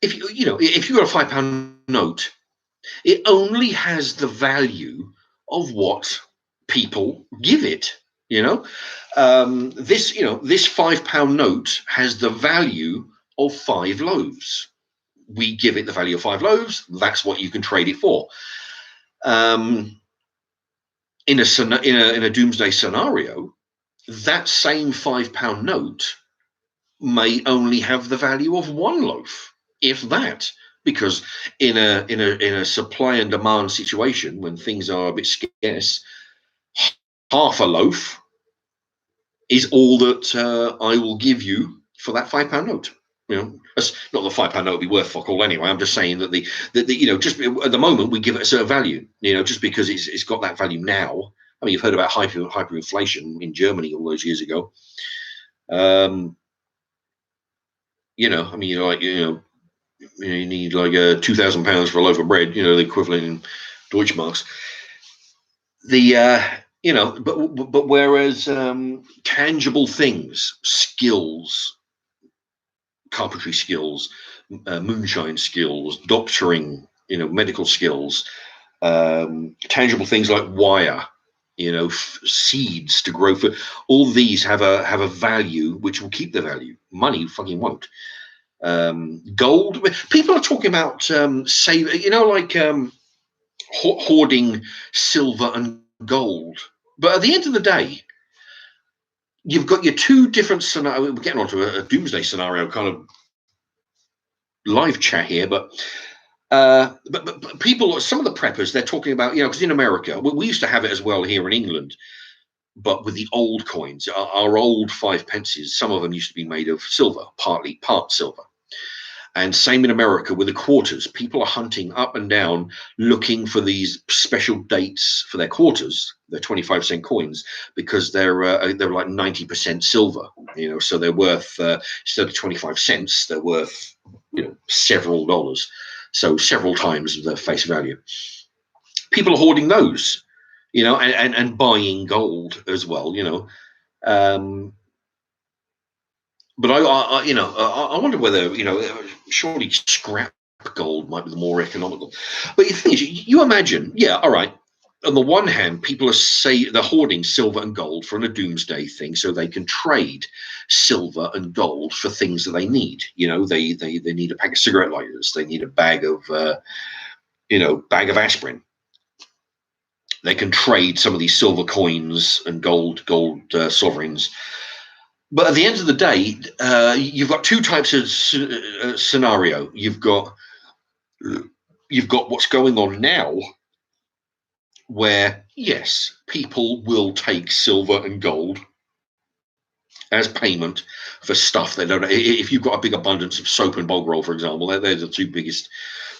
if you got a £5 note, it only has the value of what people give it. This £5 note has the value of 5 loaves. We give it the value of 5 loaves. That's what you can trade it for. In a doomsday scenario, that same £5 note may only have the value of 1 loaf, if that, because in a supply and demand situation, when things are a bit scarce, half a loaf is all that I will give you for that £5 note. That's not the £5 note will be worth fuck all anyway. I'm just saying that just at the moment we give it a certain value. Just because it's got that value now. I mean, you've heard about hyperinflation in Germany all those years ago. You need like £2,000 for a loaf of bread. The equivalent in Deutschmarks. But whereas tangible things, skills, carpentry skills, moonshine skills, doctoring, medical skills, tangible things like wire, seeds to grow food. All these have a value which will keep the value. Money fucking won't. Gold. People are talking about hoarding silver and gold. But at the end of the day, you've got your 2 different scenarios. We're getting onto a doomsday scenario kind of live chat here, but people, some of the preppers, they're talking about, because in America, we used to have it as well here in England, but with the old coins, our old 5 pences, some of them used to be made of silver, part silver. And same in America with the quarters. People are hunting up and down looking for these special dates for their quarters, their 25-cent coins, because they're like 90% silver. So they're worth instead of 25 cents, they're worth several dollars, so several times the face value. People are hoarding those, and buying gold as well. But I wonder whether surely scrap gold might be the more economical. But the thing is, you imagine, all right. On the one hand, people they're hoarding silver and gold for a doomsday thing, so they can trade silver and gold for things that they need. They need a pack of cigarette lighters, they need a bag of aspirin. They can trade some of these silver coins and gold sovereigns. But at the end of the day, you've got 2 types of scenario. You've got what's going on now, where yes, people will take silver and gold as payment for stuff they don't. If you've got a big abundance of soap and bog roll, for example, they're the two biggest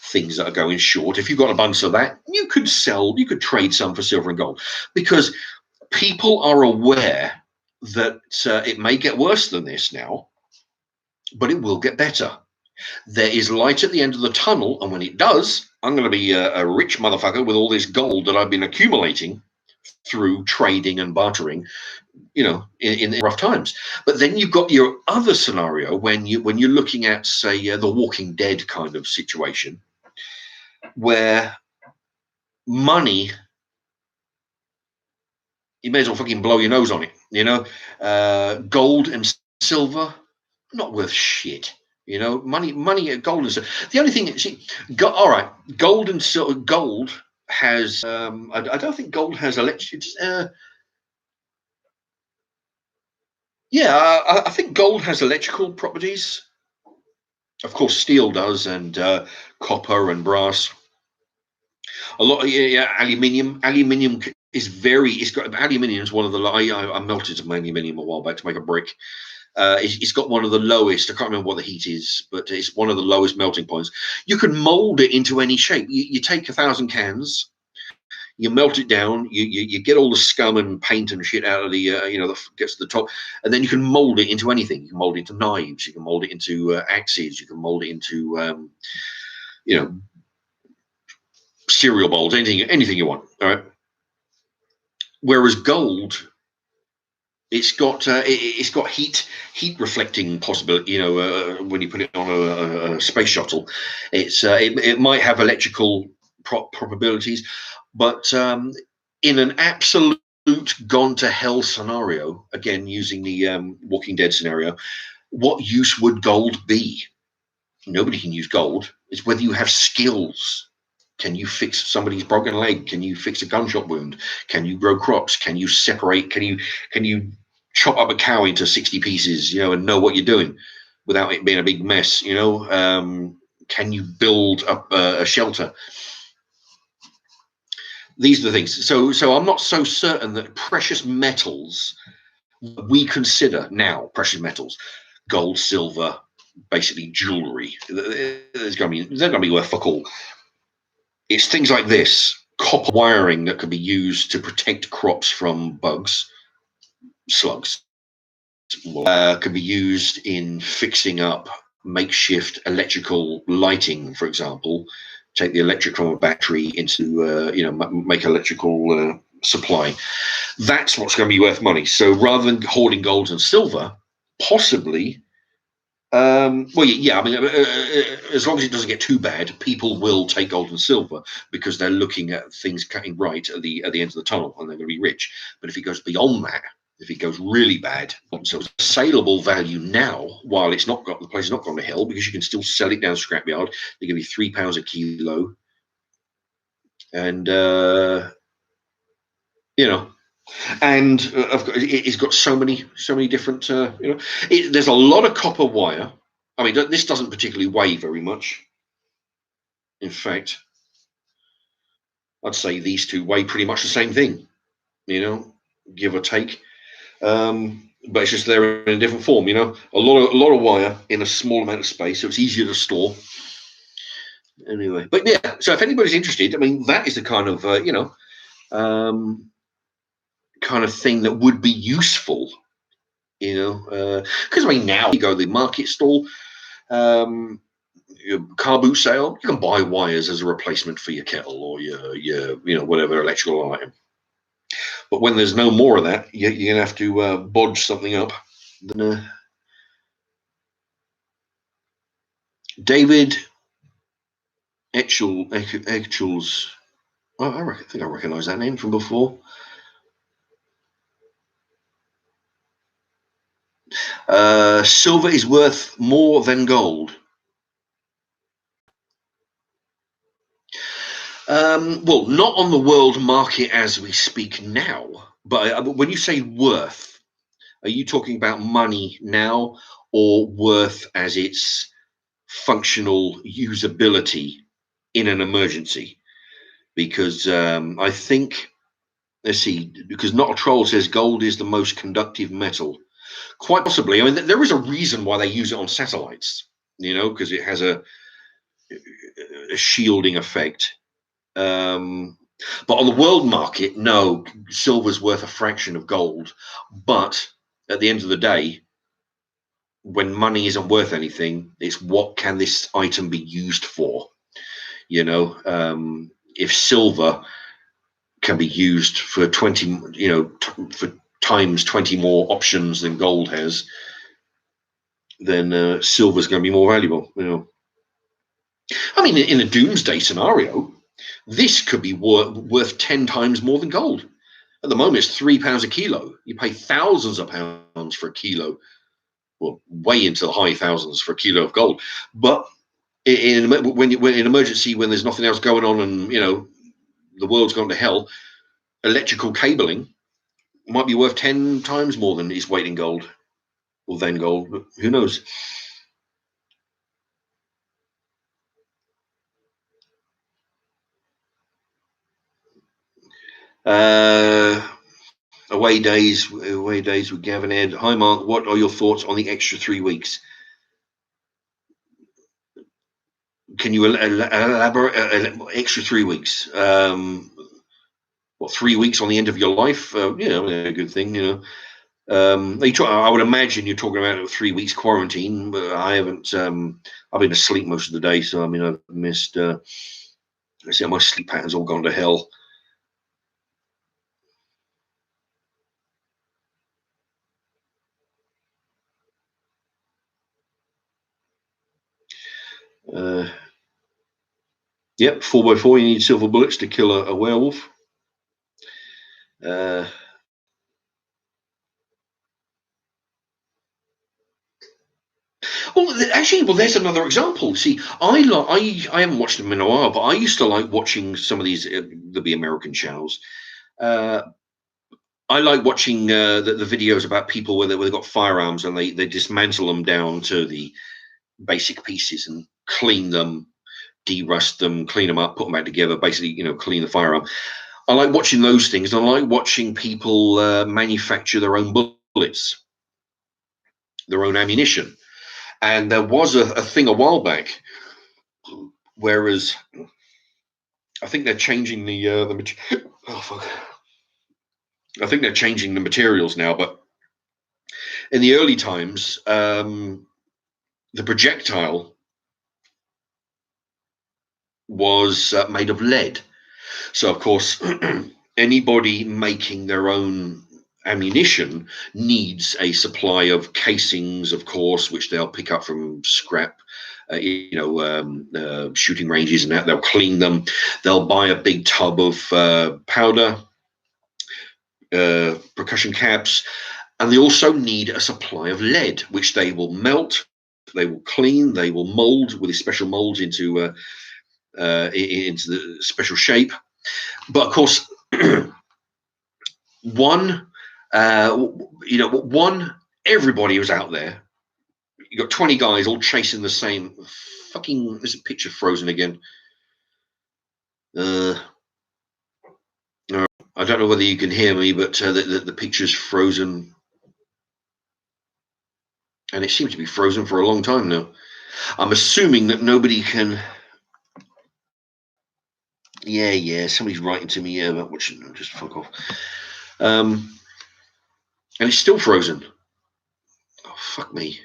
things that are going short. If you've got an abundance of that, you could trade some for silver and gold, because people are aware that it may get worse than this now, but it will get better. There is light at the end of the tunnel, and when it does, I'm going to be a rich motherfucker with all this gold that I've been accumulating through trading and bartering, in rough times. But then you've got your other scenario when you're looking at, say, the Walking Dead kind of situation, where money, you may as well fucking blow your nose on it. Gold and silver, not worth shit. Money, gold and silver. The only thing, all right, gold and silver. Gold has, I don't think gold has electric. I think gold has electrical properties. Of course, steel does, and copper and brass. A lot of aluminium. Aluminium is aluminium is one of the. I melted some aluminium a while back to make a brick. It's got one of the lowest. I can't remember what the heat is, but it's one of the lowest melting points. You can mold it into any shape. You take 1,000 cans, you melt it down, you get all the scum and paint and shit out of the that gets to the top, and then you can mold it into anything. You can mold it into knives, you can mold it into axes, you can mold it into cereal bowls, anything you want. All right. Whereas gold, it's got heat reflecting possibility. When you put it on a space shuttle, it might have electrical probabilities, but in an absolute gone to hell scenario, again using the Walking Dead scenario, what use would gold be? Nobody can use gold. It's whether you have skills. Can you fix somebody's broken leg? Can you fix a gunshot wound? Can you grow crops? Can you separate? Can you chop up a cow into 60 pieces, and know what you're doing without it being a big mess? Can you build up a shelter? These are the things. So I'm not so certain that precious metals, we consider now precious metals, gold, silver, basically jewelry, they're going to be worth fuck all. It's things like this, copper wiring that can be used to protect crops from bugs, slugs, can be used in fixing up makeshift electrical lighting, for example. Take the electric from a battery into, make electrical supply. That's what's going to be worth money. So rather than hoarding gold and silver, possibly, as long as it doesn't get too bad, people will take gold and silver because they're looking at things cutting right at the end of the tunnel, and they're going to be rich. But if it goes beyond that, if it goes really bad, so it's a saleable value now, while the place is not gone to hell, because you can still sell it down scrapyard. They give you £3 a kilo, and and it's got so many different. There's a lot of copper wire. I mean, this doesn't particularly weigh very much. In fact, I'd say these two weigh pretty much the same thing, give or take. But it's just they're in a different form. A lot of wire in a small amount of space, so it's easier to store. Anyway, but yeah. So if anybody's interested, I mean, that is the kind of kind of thing that would be useful. Because I mean, now you go to the market stall, your car boot sale, you can buy wires as a replacement for your kettle or your whatever electrical item. But when there's no more of that, you're gonna have to bodge something up. David Etchells. I think I recognise that name from before. Silver is worth more than gold. Well, not on the world market as we speak now, but when you say worth, are you talking about money now, or worth as its functional usability in an emergency? Because I think, let's see, because Not a Troll says gold is the most conductive metal. Quite possibly. I mean, there is a reason why they use it on satellites, because it has a shielding effect. But on the world market, no, silver's worth a fraction of gold. But at the end of the day, when money isn't worth anything, it's what can this item be used for? If silver can be used for 20, for times 20 more options than gold has, then silver's going to be more valuable. I mean, in a doomsday scenario, this could be worth 10 times more than gold. At the moment, it's £3 a kilo. You pay thousands of pounds for a kilo, well, way into the high thousands for a kilo of gold. But in emergency, when there's nothing else going on, and the world's gone to hell, electrical cabling might be worth 10 times more than its weight in gold, or then gold. But who knows? Away days with Gavin Ed. Hi Mark, what are your thoughts on the extra 3 weeks? Can you elaborate? Extra 3 weeks. 3 weeks on the end of your life? A good thing. I would imagine you're talking about 3 weeks quarantine, but I haven't. I've been asleep most of the day, so I mean I've missed. My sleep pattern's all gone to hell. Yep, 4x4. You need silver bullets to kill a werewolf. Well, there's another example. See, I haven't watched them in a while, but I used to like watching some of these the American channels. I like watching the videos about people where they've got firearms and they dismantle them down to the basic pieces and clean them, de-rust them, clean them up, put them back together, basically, clean the firearm. I like watching those things, and I like watching people manufacture their own bullets, their own ammunition. And there was a thing a while back, whereas I think they're changing I think they're changing the materials now, but in the early times, the projectile was made of lead. So, of course, anybody making their own ammunition needs a supply of casings, of course, which they'll pick up from scrap, shooting ranges, and that they'll clean them. They'll buy a big tub of powder, percussion caps, and they also need a supply of lead, which they will melt, they will clean, they will mold with these special molds into the special shape. But of course, everybody was out there. You got 20 guys all chasing the same fucking. There's a picture frozen again. I don't know whether you can hear me, but the picture's frozen. And it seems to be frozen for a long time now. I'm assuming that nobody can. Yeah, somebody's writing to me about watching. Just fuck off. And it's still frozen. Oh, fuck me.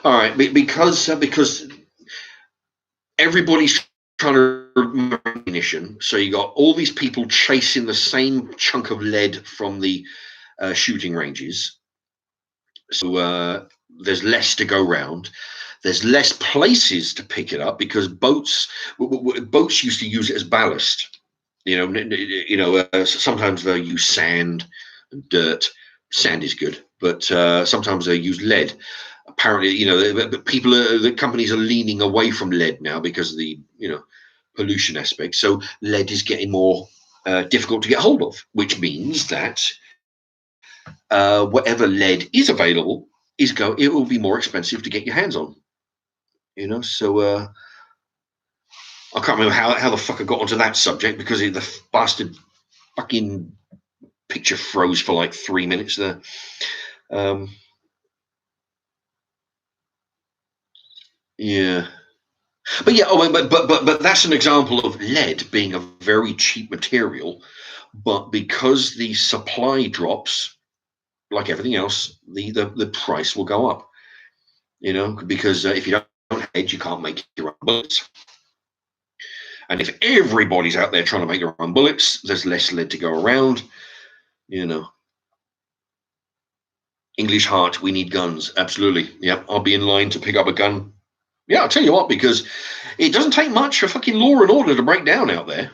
All right, because everybody's trying to ammunition, so you got all these people chasing the same chunk of lead from the shooting ranges. So there's less to go round. There's less places to pick it up because boats used to use it as ballast. Sometimes they'll use sand and dirt. Sand is good, but sometimes they use lead. Apparently, the companies are leaning away from lead now because of the pollution aspect. So lead is getting more difficult to get hold of, which means that whatever lead is available it will be more expensive to get your hands on. So I can't remember how the fuck I got onto that subject because the bastard fucking picture froze for like 3 minutes there. Um, yeah. But yeah, but that's an example of lead being a very cheap material, but because the supply drops, like everything else, the price will go up. Because if you don't hedge, you can't make your own bullets. And if everybody's out there trying to make their own bullets, there's less lead to go around. You know, English heart, we need guns. Absolutely. Yeah, I'll be in line to pick up a gun. Yeah, I'll tell you what, because it doesn't take much for fucking law and order to break down out there.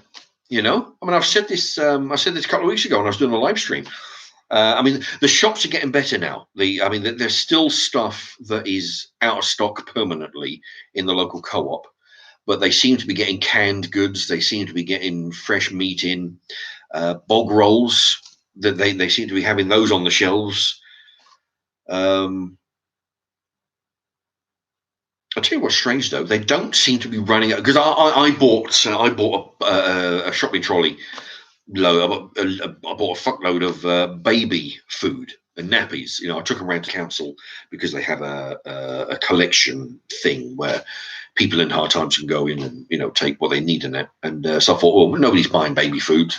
I mean, I've said this. I said this a couple of weeks ago when I was doing a live stream. I mean, the shops are getting better now. I mean, there's still stuff that is out of stock permanently in the local co-op, but they seem to be getting canned goods. They seem to be getting fresh meat in, bog rolls. That they seem to be having those on the shelves. I'll tell you what's strange though; they don't seem to be running out because I bought a shopping trolley load. I bought a fuckload of baby food and nappies. I took them around to council because they have a collection thing where people in hard times can go in and take what they need in it. And so I thought, well, nobody's buying baby food.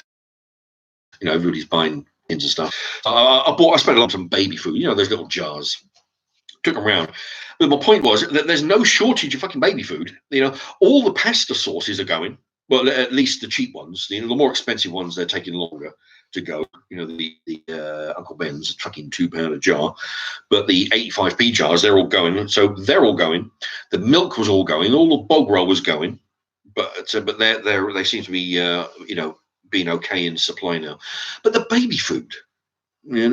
Everybody's buying into stuff. So I spent a lot on baby food. Those little jars. Took them around. But my point was that there's no shortage of fucking baby food. All the pasta sauces are going. Well, at least the cheap ones. The more expensive ones, they're taking longer to go. The Uncle Ben's fucking £2 a jar, but the 85p jars, they're all going. So they're all going. The milk was all going. All the bog roll was going, but they seem to be being okay in supply now. But the baby food, I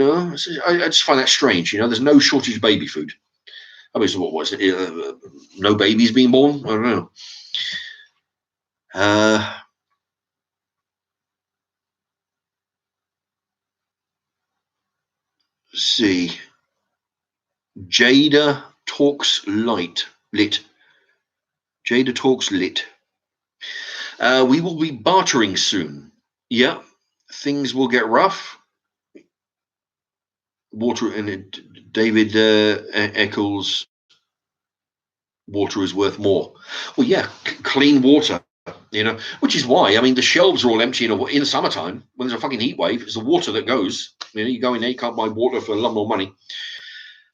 just find that strange. There's no shortage of baby food. I mean, so what was it? No babies being born? I don't know. Let's see. Jada talks lit. Jada talks lit. We will be bartering soon. Yeah, things will get rough. Water and David Eccles. Water is worth more. Well, yeah, clean water. Which is why, I mean, the shelves are all empty in the summertime when there's a fucking heat wave. It's the water that goes. You go in there, you can't buy water for a lot more money.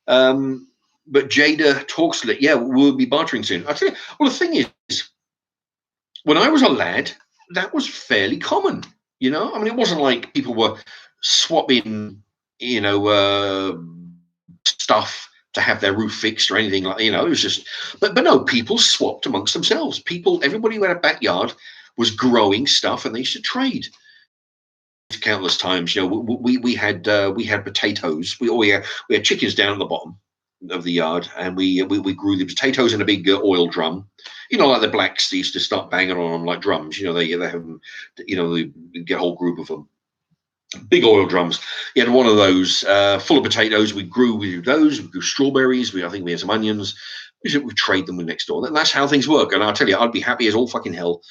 But Jada talks lit. Yeah, we'll be bartering soon. I tell you, well, the thing is, when I was a lad, that was fairly common. I mean, it wasn't like people were swapping, stuff to have their roof fixed or anything like. It was just. But no, people swapped amongst themselves. Everybody who had a backyard was growing stuff, and they used to trade. Countless times, we had potatoes. We had chickens down at the bottom of the yard, and we grew the potatoes in a big oil drum. Like the blacks, they used to start banging on them like drums. They have them. They get a whole group of them. Big oil drums. You had one of those full of potatoes. We grew those. We grew strawberries. I think we had some onions. We trade them with next door. That's how things work. And I'll tell you, I'd be happy as all fucking hell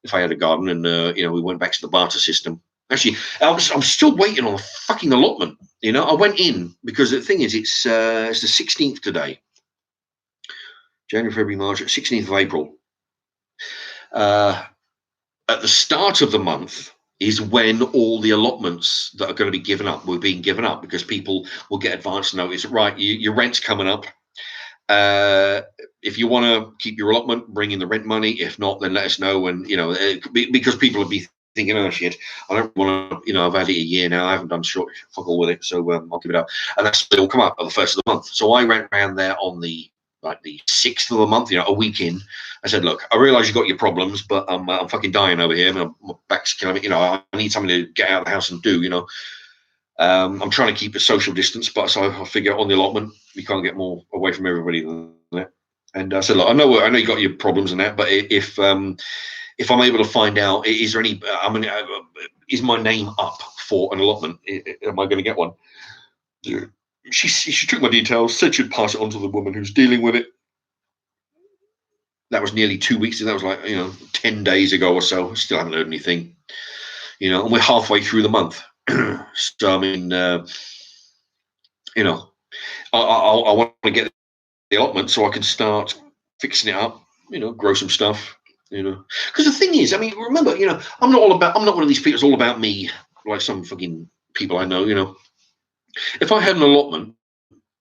if I had a garden and we went back to the barter system. Actually, I'm still waiting on a fucking allotment. I went in because the thing is, it's the 16th today. January, February, March, 16th of April. At the start of the month is when all the allotments that are going to be given up were being given up because people will get advance notice. Right, your rent's coming up. If you want to keep your allotment, bring in the rent money. If not, then let us know. And because people will be thinking, oh shit, I don't want to. I've had it a year now. I haven't done fuck all with it, so I'll give it up. And it'll come up at the first of the month. So I went around there on the 6th of the month, a week in. I said, look, I realise you've got your problems, but I'm fucking dying over here. My back's killing me. I need something to get out of the house and do. I'm trying to keep a social distance, but so I figure on the allotment we can't get more away from everybody than that. And I said, look, I know you got your problems and that, but if I'm able to find out, is there any? Is my name up for an allotment? Am I going to get one? She took my details, said she'd pass it on to the woman who's dealing with it. That was nearly 2 weeks. That was like 10 days ago or so. Still haven't heard anything. And we're halfway through the month. So I mean, I want to get the allotment so I can start fixing it up, grow some stuff, Because the thing is, I mean, remember, I'm not one of these people that's all about me, like some fucking people I know. If I had an allotment,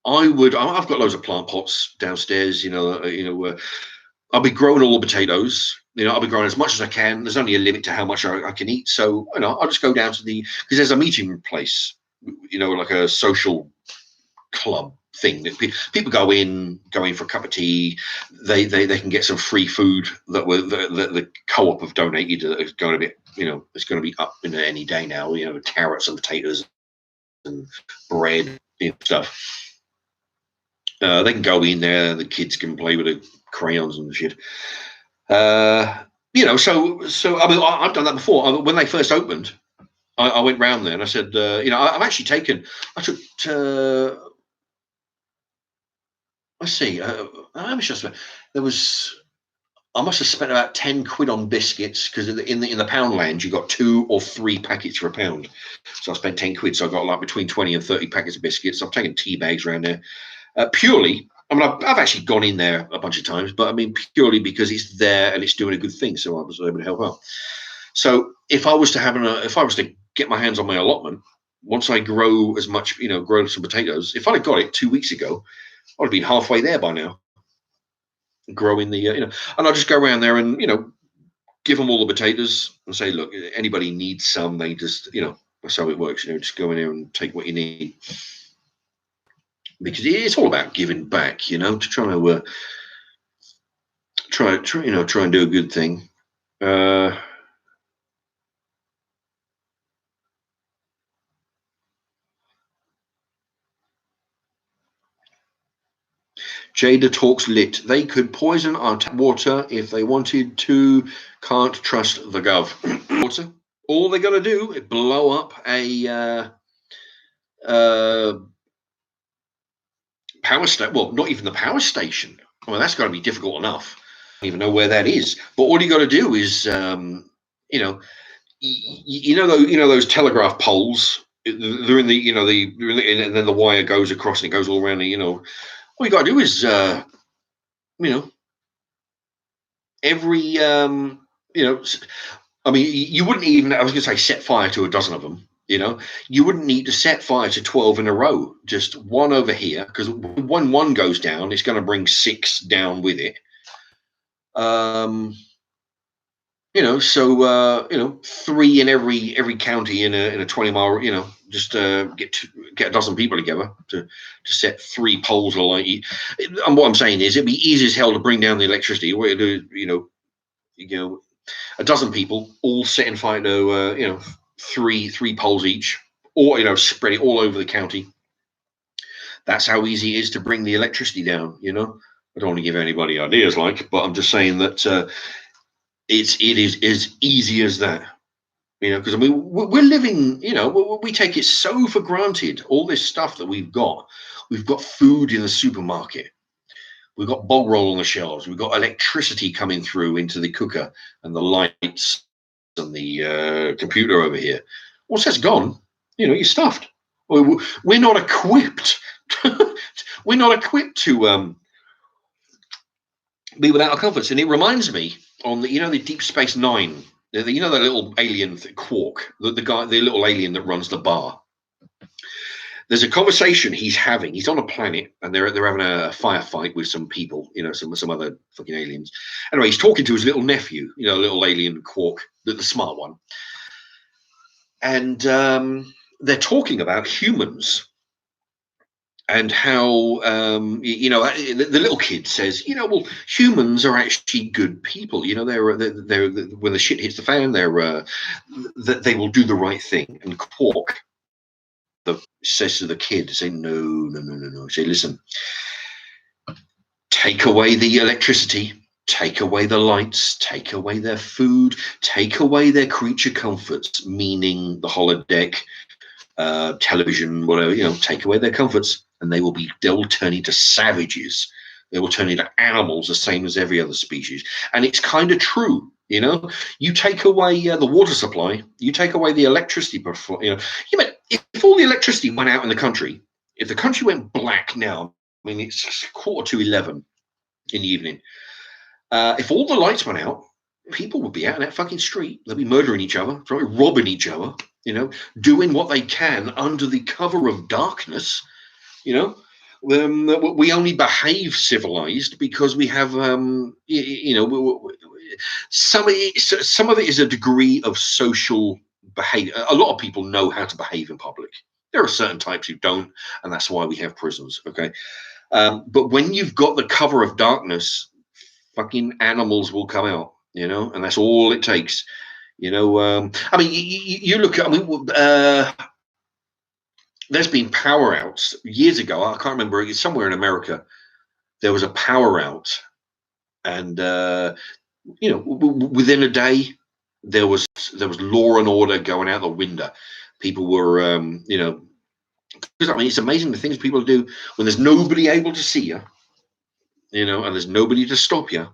I've got loads of plant pots downstairs, I'll be growing all the potatoes. I'll be growing as much as I can. There's only a limit to how much I can eat. So, I'll just go down to because there's a meeting place, like a social club thing that people go in for a cup of tea. They can get some free food that the co-op have donated. It's going to be, it's going to be up in any day now. Carrots and potatoes and bread and stuff. They can go in there. The kids can play with the crayons and shit. So I mean, I've done that before. When they first opened, I went round there and I said, I've actually taken. I took. Let's see. How much I spent? I must have spent about 10 quid on biscuits because in the Poundland you got 2 or 3 packets for £1. So I spent 10 quid. So I got like between 20 and 30 packets of biscuits. I've taken tea bags around there. Purely, I mean, I've actually gone in there a bunch of times, but I mean, purely because it's there and it's doing a good thing, so I was able to help out. So if I was to get my hands on my allotment, once I grow as much, grow some potatoes, if I'd have got it 2 weeks ago, I'd have been halfway there by now. Growing the, and I'll just go around there and, give them all the potatoes and say, look, anybody needs some, they just, that's how it works. Just go in there and take what you need. Because it's all about giving back, to try to try and do a good thing. Jada talks lit. They could poison our tap water if they wanted to. Can't trust the gov. Water. All they got to do is blow up a power station. Well, not even the power station. Well, that's got to be difficult enough. I don't even know where that is. But all you got to do is, those telegraph poles. They're in and then the wire goes across and it goes all around. All you got to do is, every, I mean, you wouldn't even. I was going to say set fire to a dozen of them. You wouldn't need to set fire to 12 in a row. Just one over here, because when one goes down, it's going to bring 6 down with it. So 3 in every county in a 20-mile. Just get a dozen people together to set 3 poles alight. And what I'm saying is, it'd be easy as hell to bring down the electricity. What you do, a dozen people all setting fire to 3 poles each, or spread it all over the county. That's how easy it is to bring the electricity down. I don't want to give anybody ideas, but I'm just saying that it is as easy as that. Because I mean, we're living. We take it so for granted. All this stuff that we've got food in the supermarket. We've got bog roll on the shelves. We've got electricity coming through into the cooker and the lights and the computer over here. Once that's gone, you're stuffed. We're not equipped. We're not equipped to be without our comforts. And it reminds me on the Deep Space Nine. The little alien Quark, the little alien that runs the bar. There's a conversation he's having. He's on a planet, and they're having a firefight with some people, some other fucking aliens. Anyway, he's talking to his little nephew, little alien Quark, the smart one, and they're talking about humans and how the little kid says, well, humans are actually good people. They're when the shit hits the fan, they will do the right thing. And Quark says to the kid, say, no. Say, listen, take away the electricity, take away the lights, take away their food, take away their creature comforts, meaning the holodeck, television, whatever, take away their comforts, and they will turn into savages. They will turn into animals, the same as every other species. And it's kind of true. You take away the water supply, you take away the electricity. If all the electricity went out in the country, If the country went black now, I mean, it's 11:15 in the evening. If all the lights went out, people would be out in that fucking street. They'd be murdering each other, robbing each other, doing what they can under the cover of darkness. We only behave civilized because we have, some of it is a degree of social behavior. A lot of people know how to behave in public. There are certain types who don't, and that's why we have prisons. Okay, but when you've got the cover of darkness, fucking animals will come out, and that's all it takes. I mean, you look at, there's been power outs years ago. I can't remember. It's somewhere in America. There was a power out, and within a day, there was law and order going out the window. People were, because I mean, it's amazing the things people do when there's nobody able to see you, and there's nobody to stop you.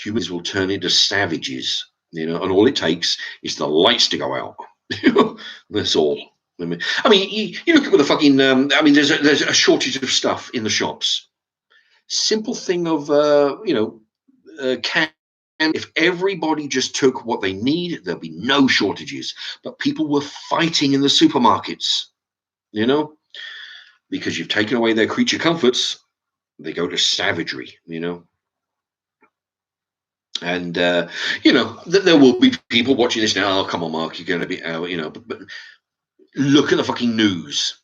Humans will turn into savages, and all it takes is the lights to go out. That's all. I mean, you look at the fucking. There's a shortage of stuff in the shops. Simple thing of can. If everybody just took what they need, there'd be no shortages. But people were fighting in the supermarkets, because you've taken away their creature comforts. They go to savagery, And there will be people watching this now. Oh, come on, Mark, you're going to be out, but look at the fucking news.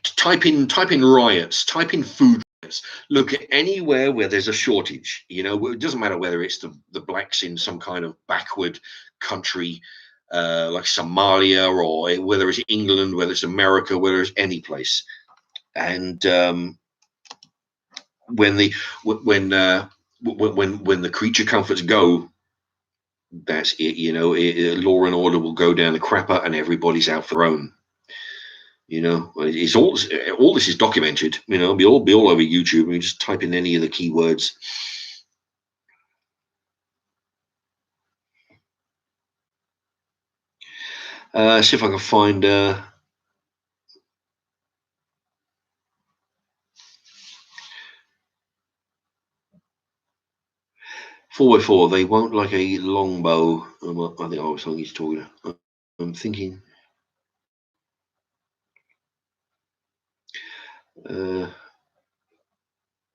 Type in riots, type in food riots. Look at anywhere where there's a shortage. It doesn't matter whether it's the blacks in some kind of backward country like Somalia, or whether it's England, whether it's America, whether it's any place. And when the creature comforts go, that's it. Law and order will go down the crapper, and everybody's out for their own. It's all this is documented. It'll be all over YouTube. You just type in any of the keywords. See if I can find. 4x4, they won't like a longbow. I think I was something he's talking about. I'm thinking.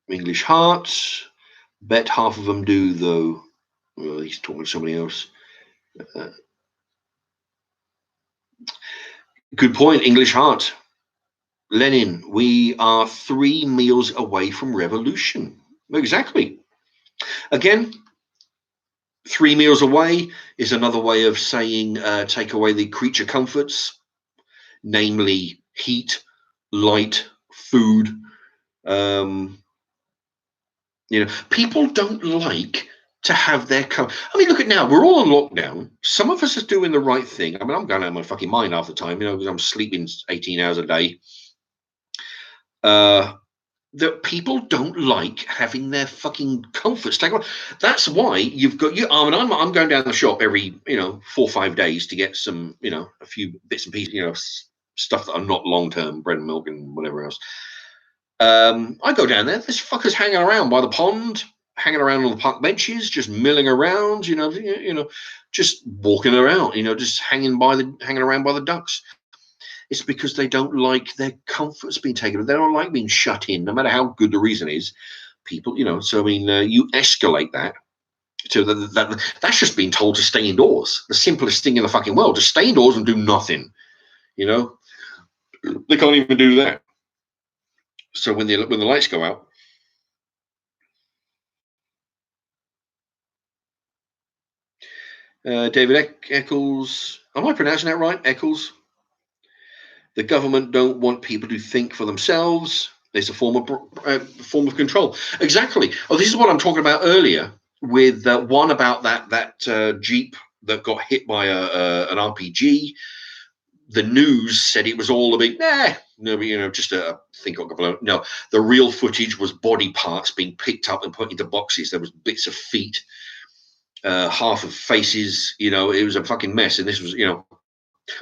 English hearts. Bet half of them do, though. Well, he's talking to somebody else. Good point. English heart. Lenin, we are 3 meals away from revolution. Exactly. Again, 3 meals away is another way of saying take away the creature comforts, namely heat, light, food. People don't like to have their look at now, we're all on lockdown. Some of us are doing the right thing. I'm going out of my fucking mind half the time, because I'm sleeping 18 hours a day. That people don't like having their fucking comforts taken away. That's why you've got I'm going down the shop every 4 or 5 days to get some a few bits and pieces, stuff that are not long term, bread and milk and whatever else. I go down there. There's fuckers hanging around by the pond, hanging around on the park benches, just milling around. Just walking around. Just hanging around by the ducks. It's because they don't like their comforts being taken. They don't like being shut in, no matter how good the reason is. People, so you escalate that to that's just being told to stay indoors. The simplest thing in the fucking world: just stay indoors and do nothing. They can't even do that. So when the lights go out, David Eccles, am I pronouncing that right? Eccles. The government don't want people to think for themselves. It's a form of control. Exactly. Oh, this is what I'm talking about earlier with one about that Jeep that got hit by an RPG. The news said it was all a big just a think. No, the real footage was body parts being picked up and put into boxes. There was bits of feet, half of faces. It was a fucking mess. And this was,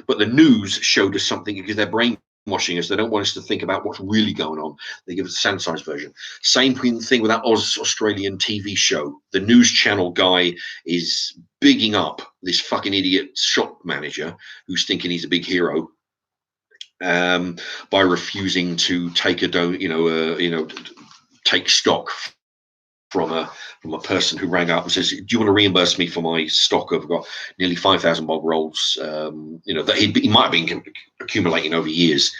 but the news showed us something because their brain brainwashing us. They don't want us to think about what's really going on. They give us a sanitized version. Same thing with that Australian TV show. The news channel guy is bigging up this fucking idiot shop manager who's thinking he's a big hero, by refusing to take take stock from a person who rang up and says, "Do you want to reimburse me for my stock? I've got nearly 5,000 bog rolls, that he might have been accumulating over years."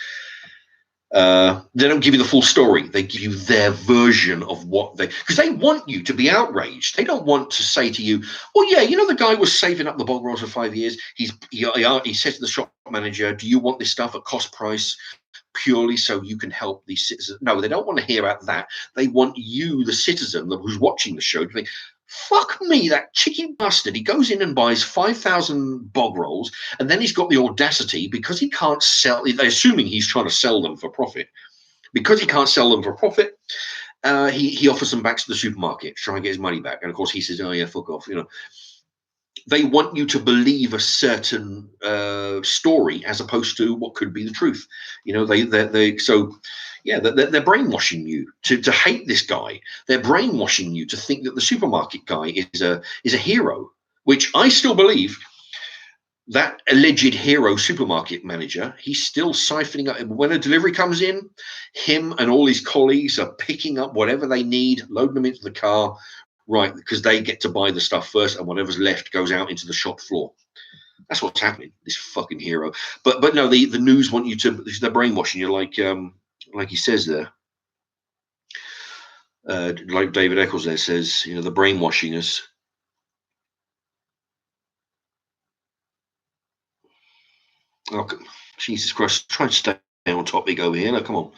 They don't give you the full story. They give you their version of what because they want you to be outraged. They don't want to say to you, "Well, yeah, the guy was saving up the bog rolls for 5 years. He said to the shop manager, 'Do you want this stuff at cost price purely so you can help these citizens?'" No, they don't want to hear about that. They want you, the citizen who's watching the show, to think, "Fuck me, that cheeky bastard. He goes in and buys 5,000 bog rolls, and then he's got the audacity, because he can't sell, they're assuming he's trying to sell them for profit. Because he can't sell them for profit, he offers them back to the supermarket to try and get his money back. And of course he says, 'Oh yeah, fuck off.'" They want you to believe a certain story as opposed to what could be the truth. They're brainwashing you to hate this guy. They're brainwashing you to think that the supermarket guy is a hero, which I still believe. That alleged hero supermarket manager, he's still siphoning up. When a delivery comes in, him and all his colleagues are picking up whatever they need, loading them into the car, right, because they get to buy the stuff first, and whatever's left goes out into the shop floor. That's what's happening. This fucking hero. But no, the news want you to. They're brainwashing you, like he says there. Like David Eccles there says, they're brainwashing us. Oh, Jesus Christ! Try and stay on topic over here. No, come on.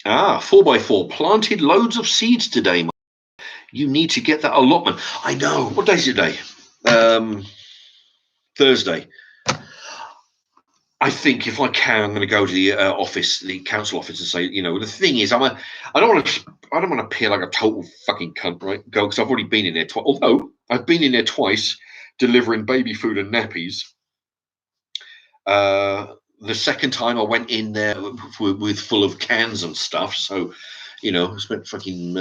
4x4 planted loads of seeds today. You need to get that allotment. I know. What day is it today? Thursday. I think if I can, I'm going to go to the office, the council office, and say, the thing is, I don't want to appear like a total fucking cunt, right? Because I've already been in there twice. Although I've been in there twice delivering baby food and nappies. The second time I went in there with full of cans and stuff. So, I spent fucking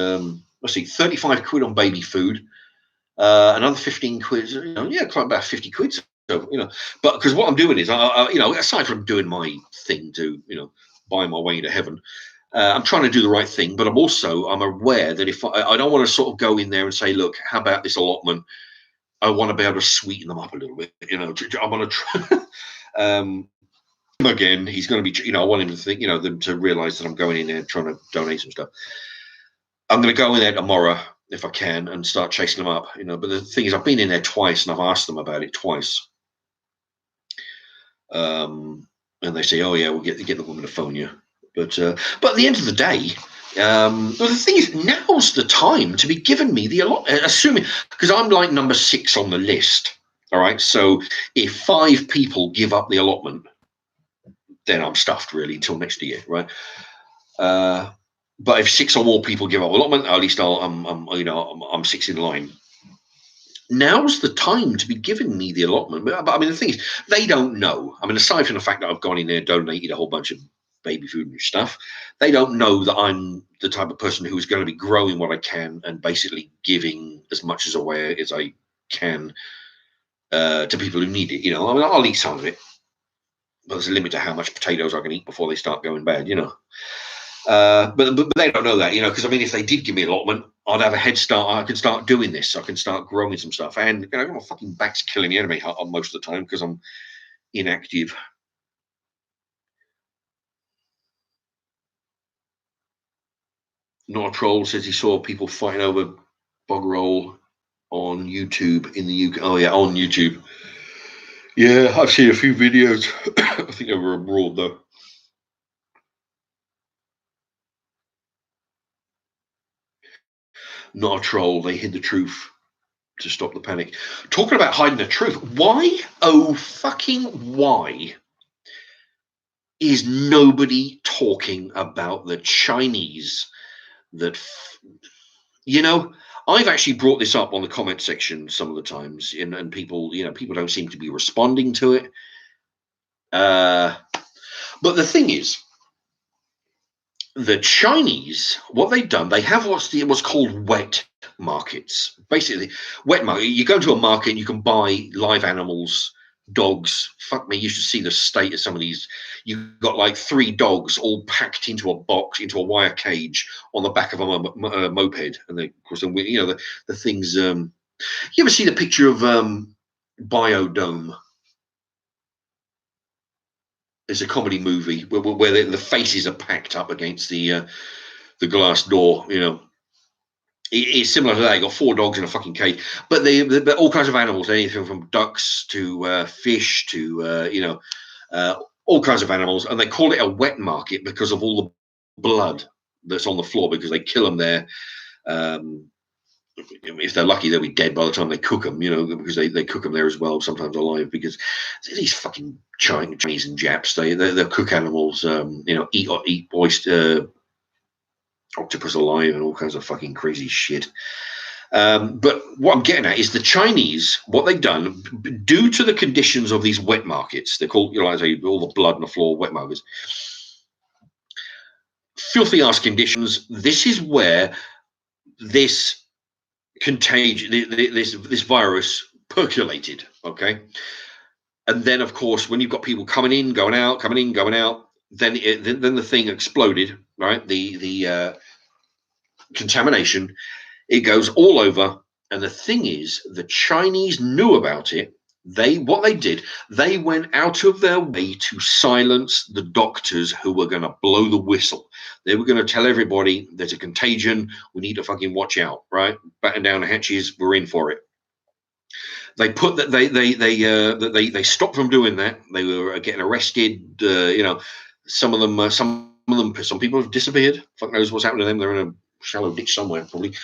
35 quid on baby food, another 15 quid. Quite about 50 quid. So, but because what I'm doing is, aside from doing my thing to, buy my way to heaven, I'm trying to do the right thing. But I'm aware that if I don't want to sort of go in there and say, "Look, how about this allotment?" I want to be able to sweeten them up a little bit. I want to try. Again, he's going to be, I want him to think, them to realize that I'm going in there trying to donate some stuff. I'm going to go in there tomorrow if I can and start chasing them up, but the thing is, I've been in there twice and I've asked them about it twice. And they say, "Oh yeah, we'll get the woman to phone you." But at the end of the day, the thing is, now's the time to be giving me the allotment, assuming, because I'm like number 6 on the list. All right. So if 5 people give up the allotment, then I'm stuffed really until next year, right? But if 6 or more people give up allotment, at least I'm 6 in line. Now's the time to be giving me the allotment. But I mean, the thing is, they don't know. I mean, aside from the fact that I've gone in there, donated a whole bunch of baby food and stuff, they don't know that I'm the type of person who is going to be growing what I can and basically giving as much away as I can to people who need it. I mean, I'll eat some of it, but there's a limit to how much potatoes I can eat before they start going bad. But they don't know that, because I mean, if they did give me an allotment, I'd have a head start. I can start doing this. I can start growing some stuff, and my fucking back's killing the enemy most of the time because I'm inactive. Not a troll says he saw people fighting over bog roll on YouTube in the UK. Oh yeah, on YouTube. Yeah, I've seen a few videos. I think they were abroad though. Not a troll. They hid the truth to stop the panic. Talking about hiding the truth, why, oh fucking why, is nobody talking about the Chinese that, I've actually brought this up on the comment section some of the times, and people, people don't seem to be responding to it. But the thing is, the Chinese, what they've done, they have what's called wet markets. Basically, wet market. You go to a market and you can buy live animals, dogs. Fuck me, you should see the state of some of these. You've got like 3 dogs all packed into a box, into a wire cage on the back of a moped, and they, of course, you know, the things. You ever see the picture of Biodome? It's a comedy movie where the faces are packed up against the glass door. You know, it's similar to that. You got 4 dogs in a fucking cage, but they're all kinds of animals, anything from ducks to fish to you know, all kinds of animals, and they call it a wet market because of all the blood that's on the floor, because they kill them there. If they're lucky, they'll be dead by the time they cook them, you know, because they cook them there as well, sometimes alive, because these fucking Chinese and Japs, they'll cook animals, you know, eat oyster, octopus alive and all kinds of fucking crazy shit. But what I'm getting at is the Chinese, what they've done, due to the conditions of these wet markets, they're called, you know, like I say, all the blood on the floor, wet markets, filthy ass conditions. This is where this contagion, this virus percolated, okay? And then, of course, when you've got people coming in, going out, then the thing exploded, right? The contamination, it goes all over. And the thing is, the Chinese knew about it. What they did, they went out of their way to silence the doctors who were going to blow the whistle. They were going to tell everybody there's a contagion. We need to fucking watch out, right? Batten down the hatches. We're in for it. They put that they stopped from doing that. They were getting arrested. You know, some people have disappeared. Fuck knows what's happened to them. They're in a shallow ditch somewhere, probably.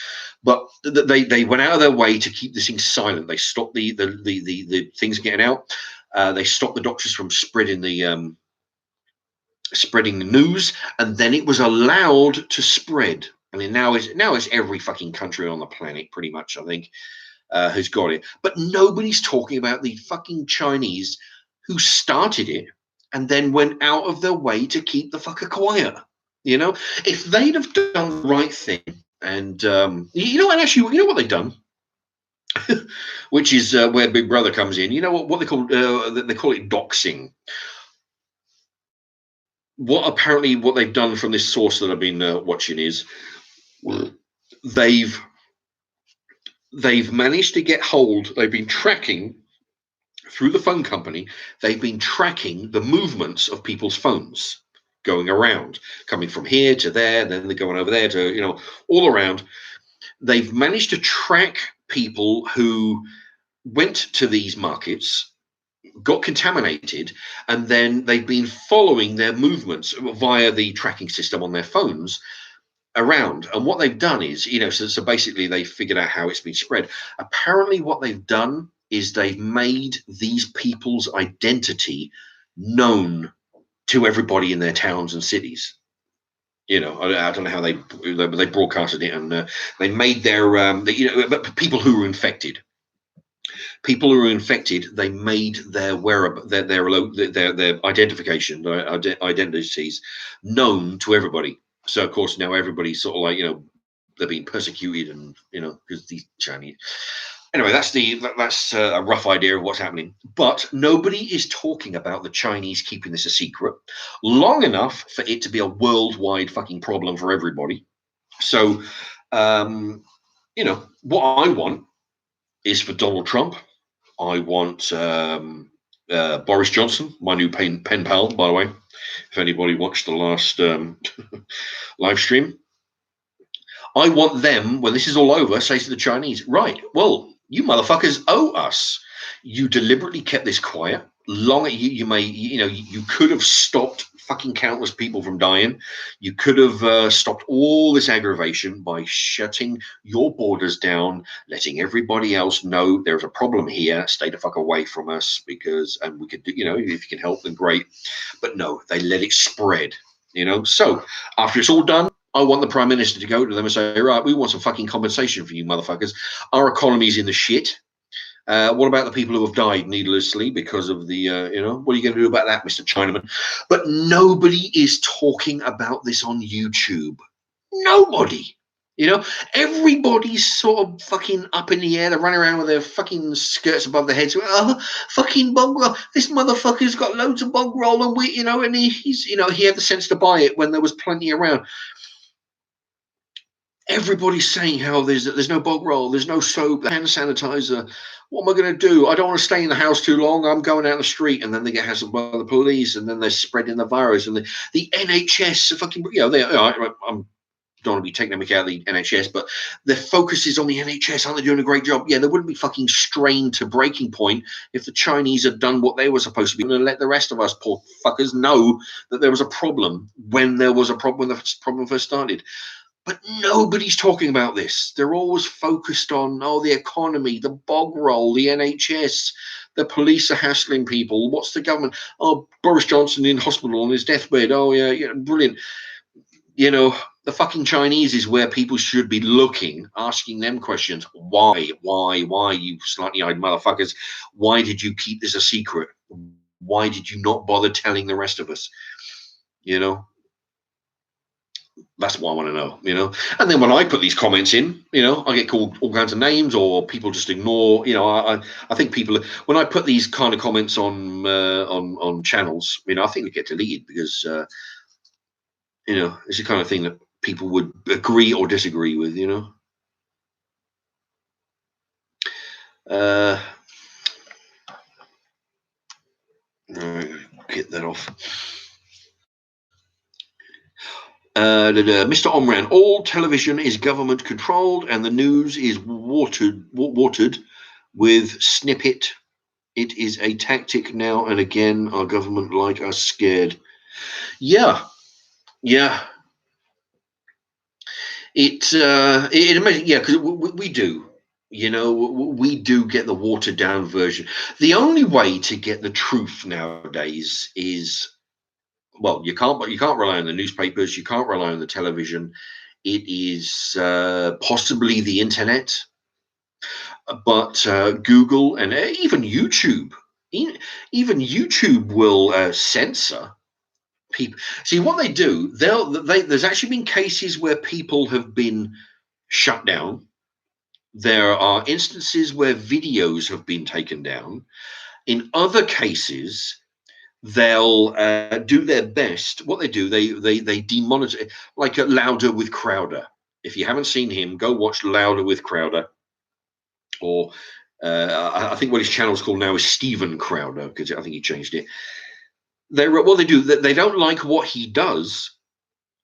But they went out of their way to keep this thing silent. They stopped the things getting out. They stopped the doctors from spreading the news, and then it was allowed to spread. I mean, now it's every fucking country on the planet, pretty much, I think, who's got it. But nobody's talking about the fucking Chinese who started it and then went out of their way to keep the fucker quiet. You know, if they'd have done the right thing, and you know, and actually, you know what they've done, which is where Big Brother comes in. You know what they call it doxing. What they've done from this source that I've been watching is they've managed to get hold. They've been tracking through the phone company. They've been tracking the movements of people's phones going around, coming from here to there, then they're going over there to, you know, all around. They've managed to track people who went to these markets, got contaminated, and then they've been following their movements via the tracking system on their phones around. And what they've done is, you know, so basically they figured out how it's been spread. Apparently what they've done is they've made these people's identity known to everybody in their towns and cities. You know, I don't know how they broadcasted it, and they made their you know, but people who were infected, they made their their identification, their identities known to everybody. So of course now everybody's sort of like, you know, they're being persecuted, and you know, because these Chinese. Anyway, that's a rough idea of what's happening. But nobody is talking about the Chinese keeping this a secret long enough for it to be a worldwide fucking problem for everybody. So, you know, what I want is for Donald Trump. I want Boris Johnson, my new pen pal, by the way, if anybody watched the last live stream. I want them, when this is all over, say to the Chinese, right, well, you motherfuckers owe us. You deliberately kept this quiet. You could have stopped fucking countless people from dying. You could have stopped all this aggravation by shutting your borders down, letting everybody else know there's a problem here. Stay the fuck away from us, and we could do, you know, if you can help, then great. But no, they let it spread, you know. So after it's all done, I want the Prime Minister to go to them and say, right, we want some fucking compensation for you motherfuckers. Our economy's in the shit. What about the people who have died needlessly because of the, what are you going to do about that, Mr. Chinaman? But nobody is talking about this on YouTube. Nobody. Everybody's sort of fucking up in the air. They're running around with their fucking skirts above their heads. Oh, fucking bog roll. This motherfucker's got loads of bog roll, and and he's, he had the sense to buy it when there was plenty around. Everybody's saying how there's no bog roll, there's no soap, hand sanitizer. What am I going to do? I don't want to stay in the house too long. I'm going out the street, and then they get hassled by the police, and then they're spreading the virus, and the NHS fucking, I'm don't want to be taking a mick out of the NHS, but their focus is on the NHS. Aren't they doing a great job? Yeah, they wouldn't be fucking strained to breaking point if the Chinese had done what they were supposed to be and let the rest of us poor fuckers know that there was a problem when there was a problem, when the problem first started. But nobody's talking about this. They're always focused on, the economy, the bog roll, the NHS, the police are hassling people. What's the government? Oh, Boris Johnson in hospital on his deathbed. Oh, yeah, brilliant. The fucking Chinese is where people should be looking, asking them questions. Why, you slightly-eyed motherfuckers? Why did you keep this a secret? Why did you not bother telling the rest of us? That's what I want to know, And then when I put these comments in, I get called all kinds of names, or people just ignore. I think people, when I put these kind of comments on channels, I think they get deleted because it's the kind of thing that people would agree or disagree with, Get that off. Mr. Omran, all television is government controlled and the news is watered with snippet. It is a tactic now and again. Our government like us scared. Yeah. It amazing, yeah, because we do. We do get the watered down version. The only way to get the truth nowadays is, well, you can't rely on the newspapers, you can't rely on the television. It is possibly the internet, but Google and even YouTube, will censor people. See what they do. There's actually been cases where people have been shut down. There are instances where videos have been taken down. In other cases, they'll do their best. What they do, they demonetize, like Louder with Crowder. If you haven't seen him, go watch Louder with Crowder. Or I think what his channel's called now is Stephen Crowder, because I think he changed it. What they do, they don't like what he does,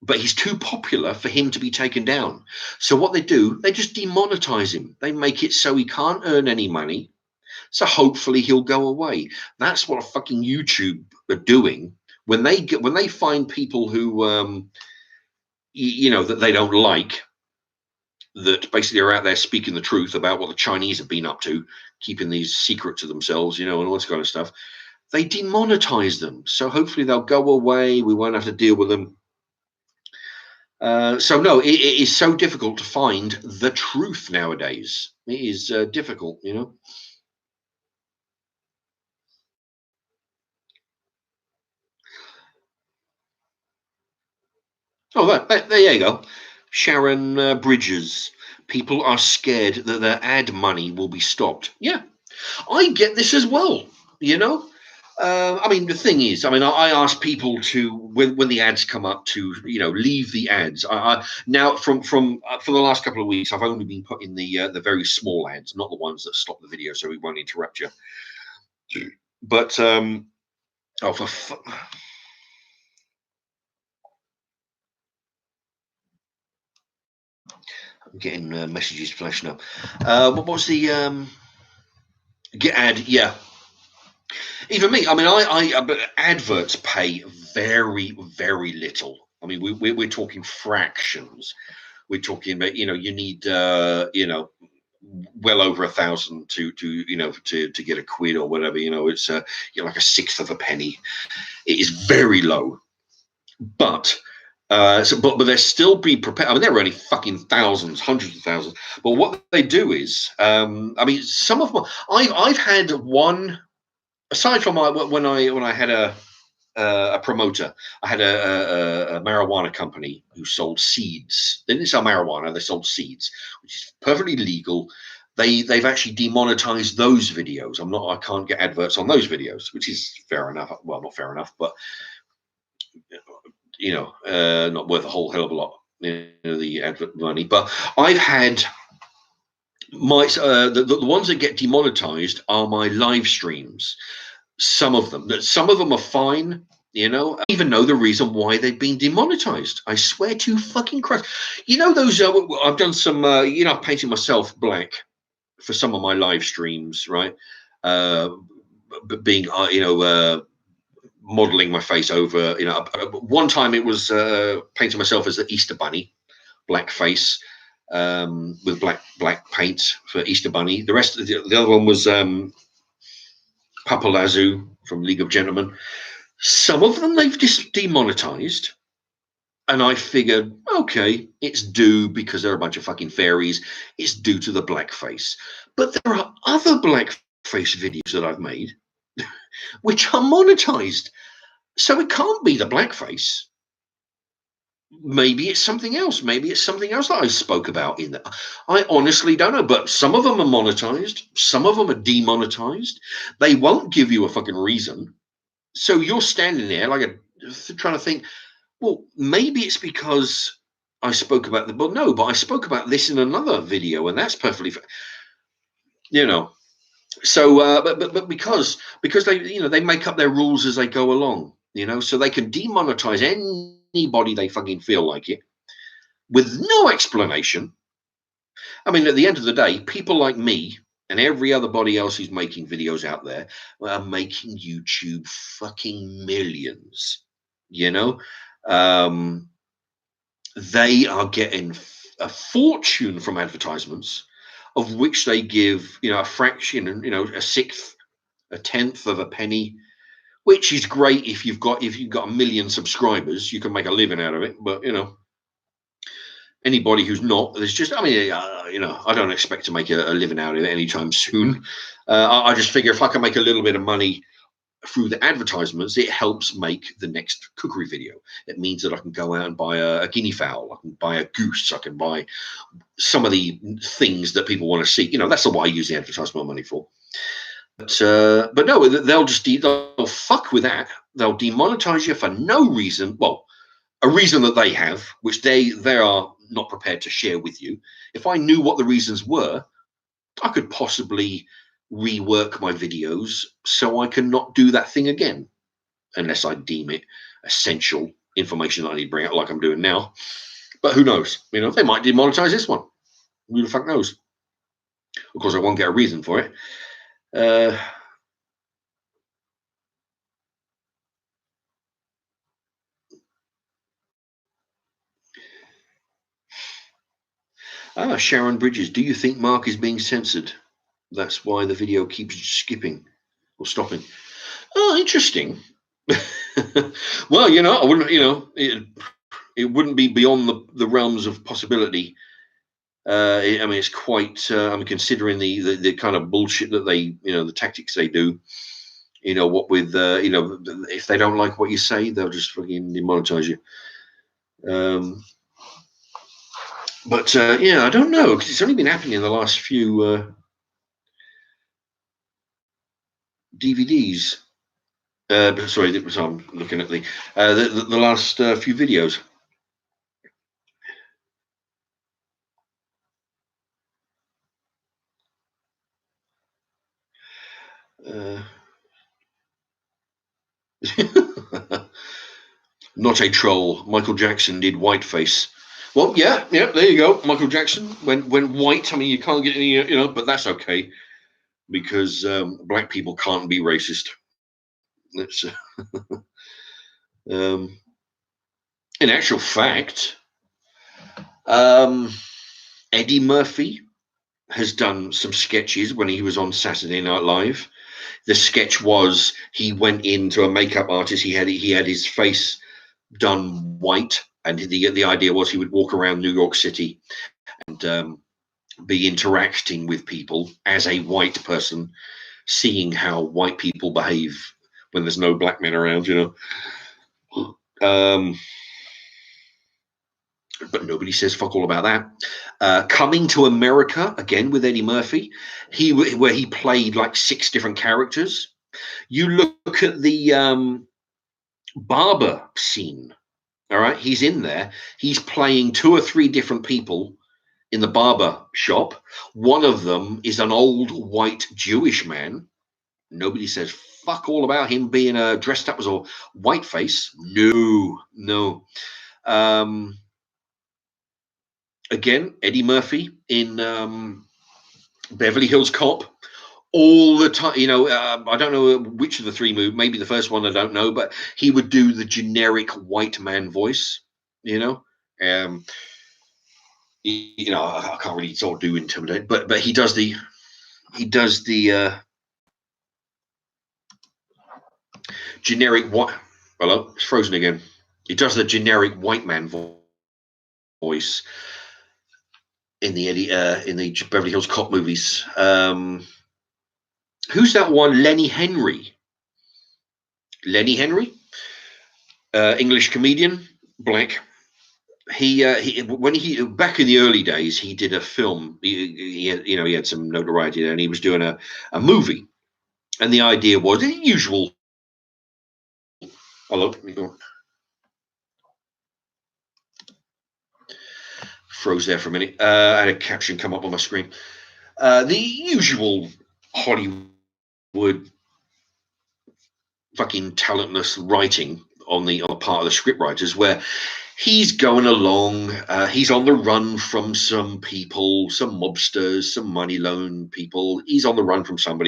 but he's too popular for him to be taken down. So what they do, they just demonetize him. They make it so he can't earn any money. So hopefully he'll go away. That's what a fucking YouTube are doing when they find people who that they don't like, that basically are out there speaking the truth about what the Chinese have been up to, keeping these secret to themselves, and all this kind of stuff. They demonetize them. So hopefully they'll go away. We won't have to deal with them. So no, it is so difficult to find the truth nowadays. It is difficult, Oh, there you go. Sharon Bridges. People are scared that their ad money will be stopped. Yeah, I get this as well. I mean, the thing is, I ask people to, when the ads come up, to leave the ads. Now from for the last couple of weeks, I've only been putting the very small ads, not the ones that stop the video, so we won't interrupt you. But I'm getting messages flashing up. What was the get ad? Yeah. Even me, but adverts pay very, very little. I mean, we're talking fractions. We're talking about, you need, well over 1,000 to get a quid or whatever. It's like a sixth of a penny. It is very low, but But they're still be prepared. I mean, there are only fucking thousands, hundreds of thousands. But what they do is, I mean, some of them. I've had one. Aside from when I had a promoter, I had a marijuana company who sold seeds. They didn't sell marijuana; they sold seeds, which is perfectly legal. They've actually demonetized those videos. I can't get adverts on those videos, which is fair enough. Well, not fair enough, but not worth a whole hell of a lot, the advert money. But I've had the ones that get demonetized are my live streams. Some of them are fine. I don't even know the reason why they've been demonetized. I swear to fucking Christ. Those I've done some I've painted myself black for some of my live streams, right? Being modeling my face over, one time it was painting myself as the Easter Bunny, black face, with black paint for Easter Bunny. The rest of the other one was Papa Lazu from League of Gentlemen. Some of them they've just demonetized, and I figured, okay, it's due because they're a bunch of fucking fairies. It's due to the blackface. But there are other blackface videos that I've made which are monetized. So it can't be the blackface. Maybe it's something else. Maybe it's something else that I spoke about in that. I honestly don't know. But some of them are monetized. Some of them are demonetized. They won't give you a fucking reason. So you're standing there trying to think, well, maybe it's because I spoke about but I spoke about this in another video, and that's perfectly, So, but because they make up their rules as they go along, so they can demonetize anybody they fucking feel like it with no explanation. I mean, at the end of the day, people like me and every other body else who's making videos out there are making YouTube fucking millions. They are getting a fortune from advertisements, of which they give, a fraction, a sixth, a tenth of a penny, which is great if you've got a million subscribers, you can make a living out of it. But anybody who's not, there's just, I don't expect to make a living out of it anytime soon. I just figure if I can make a little bit of money through the advertisements, it helps make the next cookery video. It means that I can go out and buy a guinea fowl, I can buy a goose, I can buy some of the things that people want to see. That's what I use the advertisement money for. But no, they'll fuck with that. They'll demonetize you for no reason. Well, a reason that they have, which they are not prepared to share with you. If I knew what the reasons were, I could possibly rework my videos so I can not do that thing again, unless I deem it essential information that I need to bring out, like I'm doing now. But who knows? They might demonetize this one. Who the fuck knows? Of course, I won't get a reason for it. Sharon Bridges, do you think Mark is being censored? That's why the video keeps skipping or stopping. Oh, interesting. Well, I wouldn't, it wouldn't be beyond the realms of possibility. It's quite, considering the kind of bullshit that they, the tactics they do, what with, if they don't like what you say, they'll just fucking demonetize you. But I don't know, because it's only been happening in the last few DVDs. Sorry, I'm looking at the last few videos. Not a troll. Michael Jackson did whiteface. Well, yeah, there you go. Michael Jackson went white. I mean, you can't get any, but that's okay, because black people can't be racist. That's in actual fact, Eddie Murphy has done some sketches when he was on Saturday Night Live. The sketch was he went into a makeup artist. He had his face done white, And the idea was he would walk around New York City and be interacting with people as a white person, seeing how white people behave when there's no black men around, but nobody says fuck all about that. Coming to America, again with Eddie Murphy, where he played like 6 different characters. You look at the barber scene, all right? He's in there. He's playing 2 or 3 different people in the barber shop. One of them is an old white Jewish man. Nobody says fuck all about him being dressed up as a whiteface. No. Again, Eddie Murphy in Beverly Hills Cop. All the time, I don't know which of the 3 movies, maybe the first one, I don't know, but he would do the generic white man voice, I can't really sort of do intimidate, but he does the generic white. Hello, it's frozen again. He does the generic white man voice in the Beverly Hills Cop movies. Who's that one? Lenny Henry, English comedian, black. He back in the early days, he did a film. He had some notoriety there, and he was doing a movie. And the idea was the usual. Hello, froze there for a minute. I had a caption come up on my screen. The usual Hollywood fucking talentless writing on the part of the script writers, where he's going along, he's on the run from some people, some mobsters, some money loan people. He's on the run from some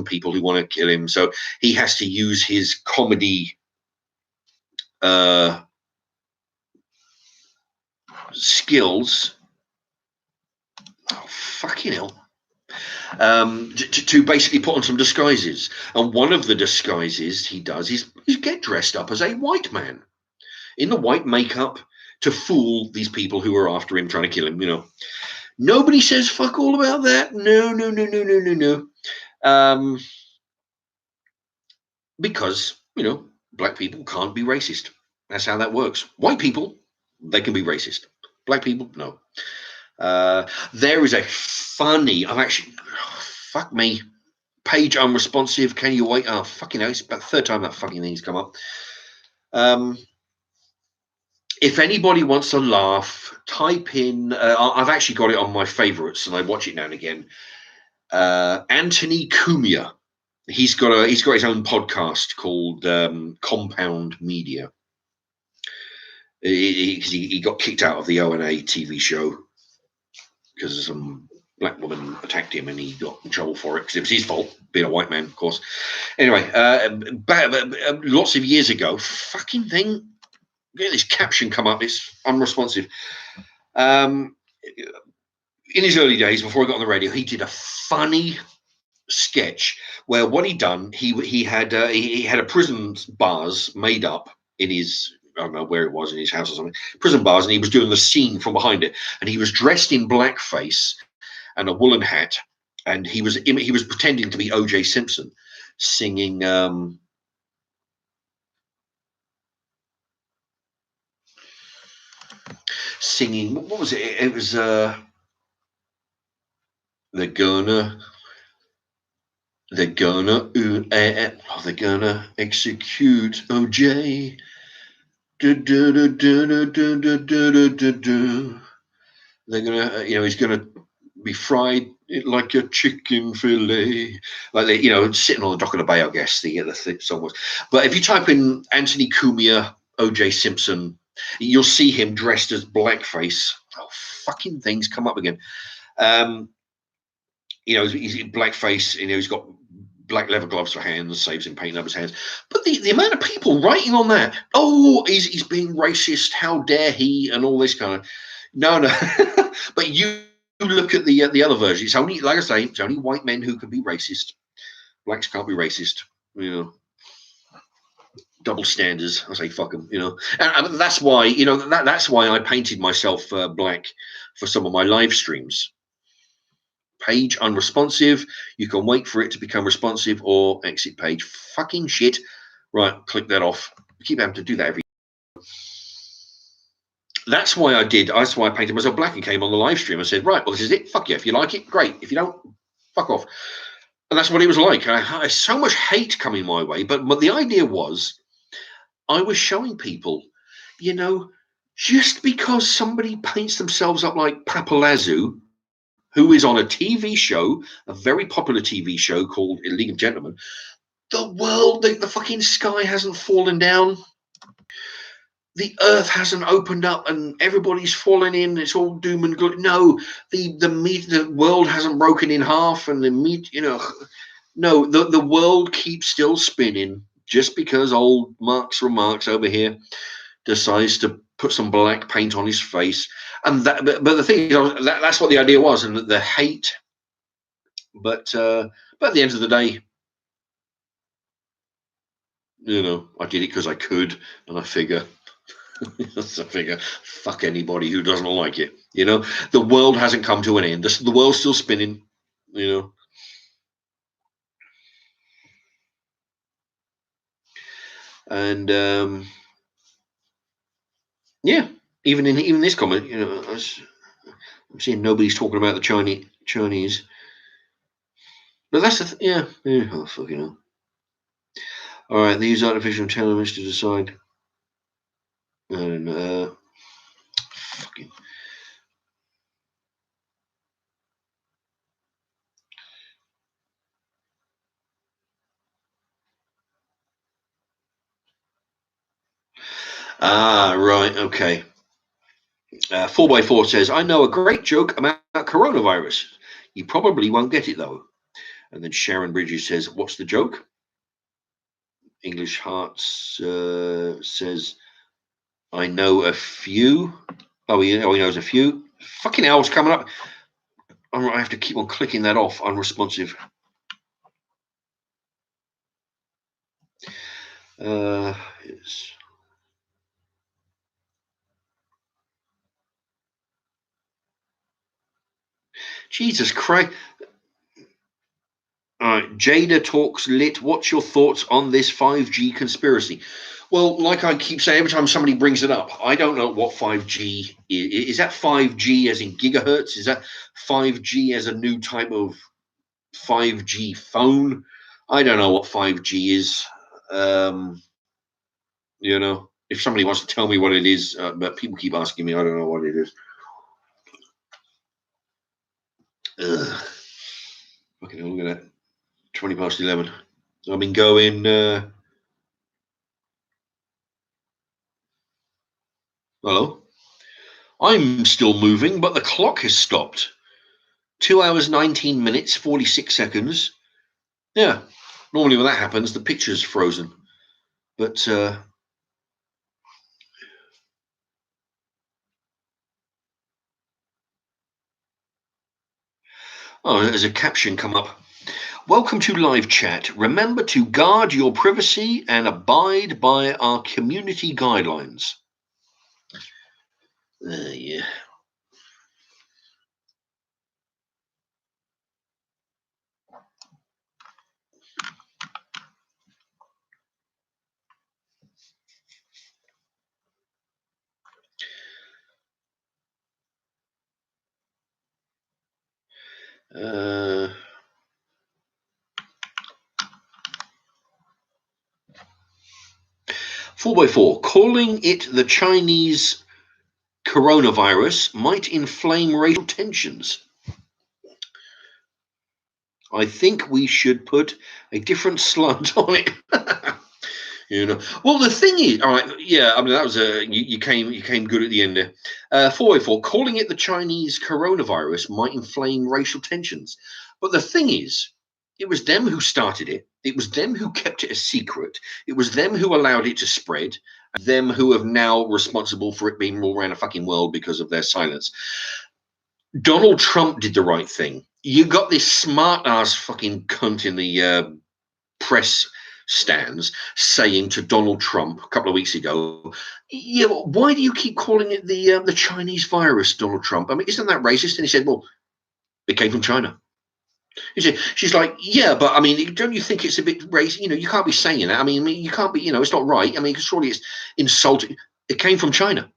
people who want to kill him. So he has to use his comedy skills. Oh, fucking hell. To basically put on some disguises. And one of the disguises he does is get dressed up as a white man in the white makeup to fool these people who are after him, trying to kill him. Nobody says fuck all about that. No. Because black people can't be racist. That's how that works. White people, they can be racist. Black people, no. There is a funny, fuck me, page unresponsive, can you wait? Oh, fucking hell, it's about the 3rd time that fucking thing's come up. If anybody wants to laugh, type in, I've actually got it on my favorites and I watch it now and again. Anthony Cumia. He's got his own podcast called Compound Media. He got kicked out of the O&A TV show because some black woman attacked him and he got in trouble for it because it was his fault, being a white man, of course. Anyway, lots of years ago, fucking thing, get this caption come up, it's unresponsive. In his early days, before he got on the radio, he did a funny sketch where what he'd done, he had a prison bars made up in his, I don't know where it was, in his house or something, prison bars, and he was doing the scene from behind it, and he was dressed in blackface and a woolen hat, and he was pretending to be O.J. Simpson, singing what was it? It was they're gonna execute O.J. They're gonna, he's gonna be fried like a chicken fillet, like sitting on the dock of the bay. I guess the song was. But if you type in Anthony Cumia, O.J. Simpson, you'll see him dressed as blackface. Oh, fucking things come up again. He's in blackface. He's got black leather gloves for hands, saves him painting up his hands. But the amount of people writing on that, he's being racist, how dare he, and all this kind of, no. But you look at the other version. It's only, like I say, it's only white men who can be racist. Blacks can't be racist. double standards. I say fuck them, and that's why that's why I painted myself black for some of my live streams. Page unresponsive. You can wait for it to become responsive or exit page. Fucking shit. Right, click that off. I keep having to do that every. That's why I did. That's why I painted myself black and came on the live stream and said, right, well, this is it. Fuck you. If you like it, great. If you don't, fuck off. And that's what it was like. I had so much hate coming my way. But the idea was, I was showing people, just because somebody paints themselves up like Papalazou, who is on a TV show, a very popular TV show called League of Gentlemen, the world, the fucking sky hasn't fallen down. The earth hasn't opened up and everybody's fallen in. It's all doom and gloom. No, the world hasn't broken in half, and no, the world keeps still spinning just because old Mark's remarks over here decides to put some black paint on his face. And but the thing is, that's what the idea was, and the hate. But at the end of the day, I did it because I could, and I figure. Fuck anybody who doesn't like it. The world hasn't come to an end. The world's still spinning. And yeah, even in this comment, I'm seeing nobody's talking about the Chinese. But that's oh fucking hell. All right, they use artificial intelligence to decide. And fucking. Right, okay. 4x4 says, I know a great joke about coronavirus. You probably won't get it, though. And then Sharon Bridges says, what's the joke? English Hearts says, I know a few. Oh, he knows a few. Fucking hell's coming up. I have to keep on clicking that off. Unresponsive. Yes. Jesus Christ. All right, Jada Talks Lit. What's your thoughts on this 5G conspiracy? Well, like I keep saying, every time somebody brings it up, I don't know what 5G is. Is that 5G as in gigahertz? Is that 5G as a new type of 5G phone? I don't know what 5G is. If somebody wants to tell me what it is, but people keep asking me, I don't know what it is. Ugh. Okay, look at that. 20 past 11. I've been going. Hello. I'm still moving, but the clock has stopped. 2 hours, 19 minutes, 46 seconds. Yeah. Normally when that happens, the picture's frozen. But there's a caption come up. Welcome to live chat. Remember to guard your privacy and abide by our community guidelines. Yeah. Uh, 4x4, calling it the Chinese coronavirus might inflame racial tensions. I think we should put a different slant on it. Well, the thing is, all right, yeah, I mean, that was you came good at the end there. 404, calling it the Chinese coronavirus might inflame racial tensions. But the thing is, it was them who started it. It was them who kept it a secret. It was them who allowed it to spread. And them who are now responsible for it being all around the fucking world because of their silence. Donald Trump did the right thing. You got this smart ass fucking cunt in the press stands saying to Donald Trump a couple of weeks ago, yeah, well, why do you keep calling it the Chinese virus, Donald Trump? I mean, isn't that racist? And he said, well, it came from China. She's like, yeah, but I mean, don't you think it's a bit racist? You know, you can't be saying that. I mean, you can't be, you know, it's not right. I mean, surely it's insulting. It came from China.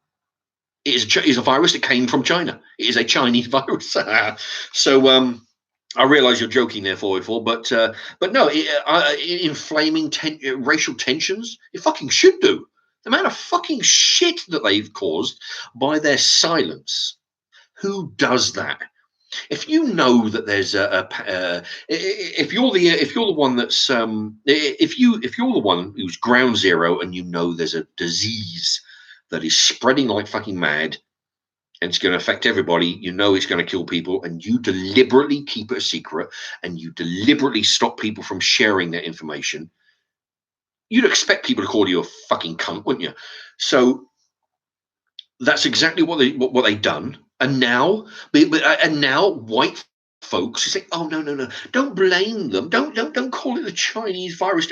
It is a virus that came from China. It is a Chinese virus. So I realise you're joking there, 404, but no, inflaming racial tensions. It fucking should do. The amount of fucking shit that they've caused by their silence. Who does that? If you know that there's if you're the one that's if you're the one who's ground zero and you know there's a disease that is spreading like fucking mad and it's going to affect everybody, you know it's going to kill people, and you deliberately keep it a secret and you deliberately stop people from sharing that information, you'd expect people to call you a fucking cunt, wouldn't you? So that's exactly what they've done. And now white folks say, oh no, don't blame them, don't call it the Chinese virus,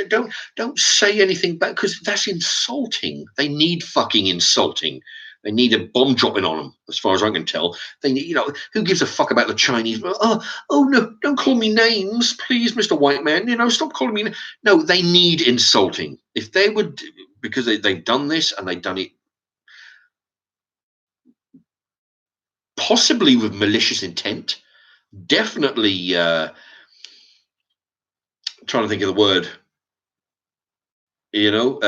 don't say anything back, because that's insulting. They need fucking insulting. They need a bomb dropping on them, as far as I can tell. They need, you know, who gives a fuck about the Chinese? Oh no, don't call me names, please, Mr. White Man. You know, stop calling me. No, they need insulting. If they would, because they've done this and they've done it possibly with malicious intent, definitely trying to think of the word, you know,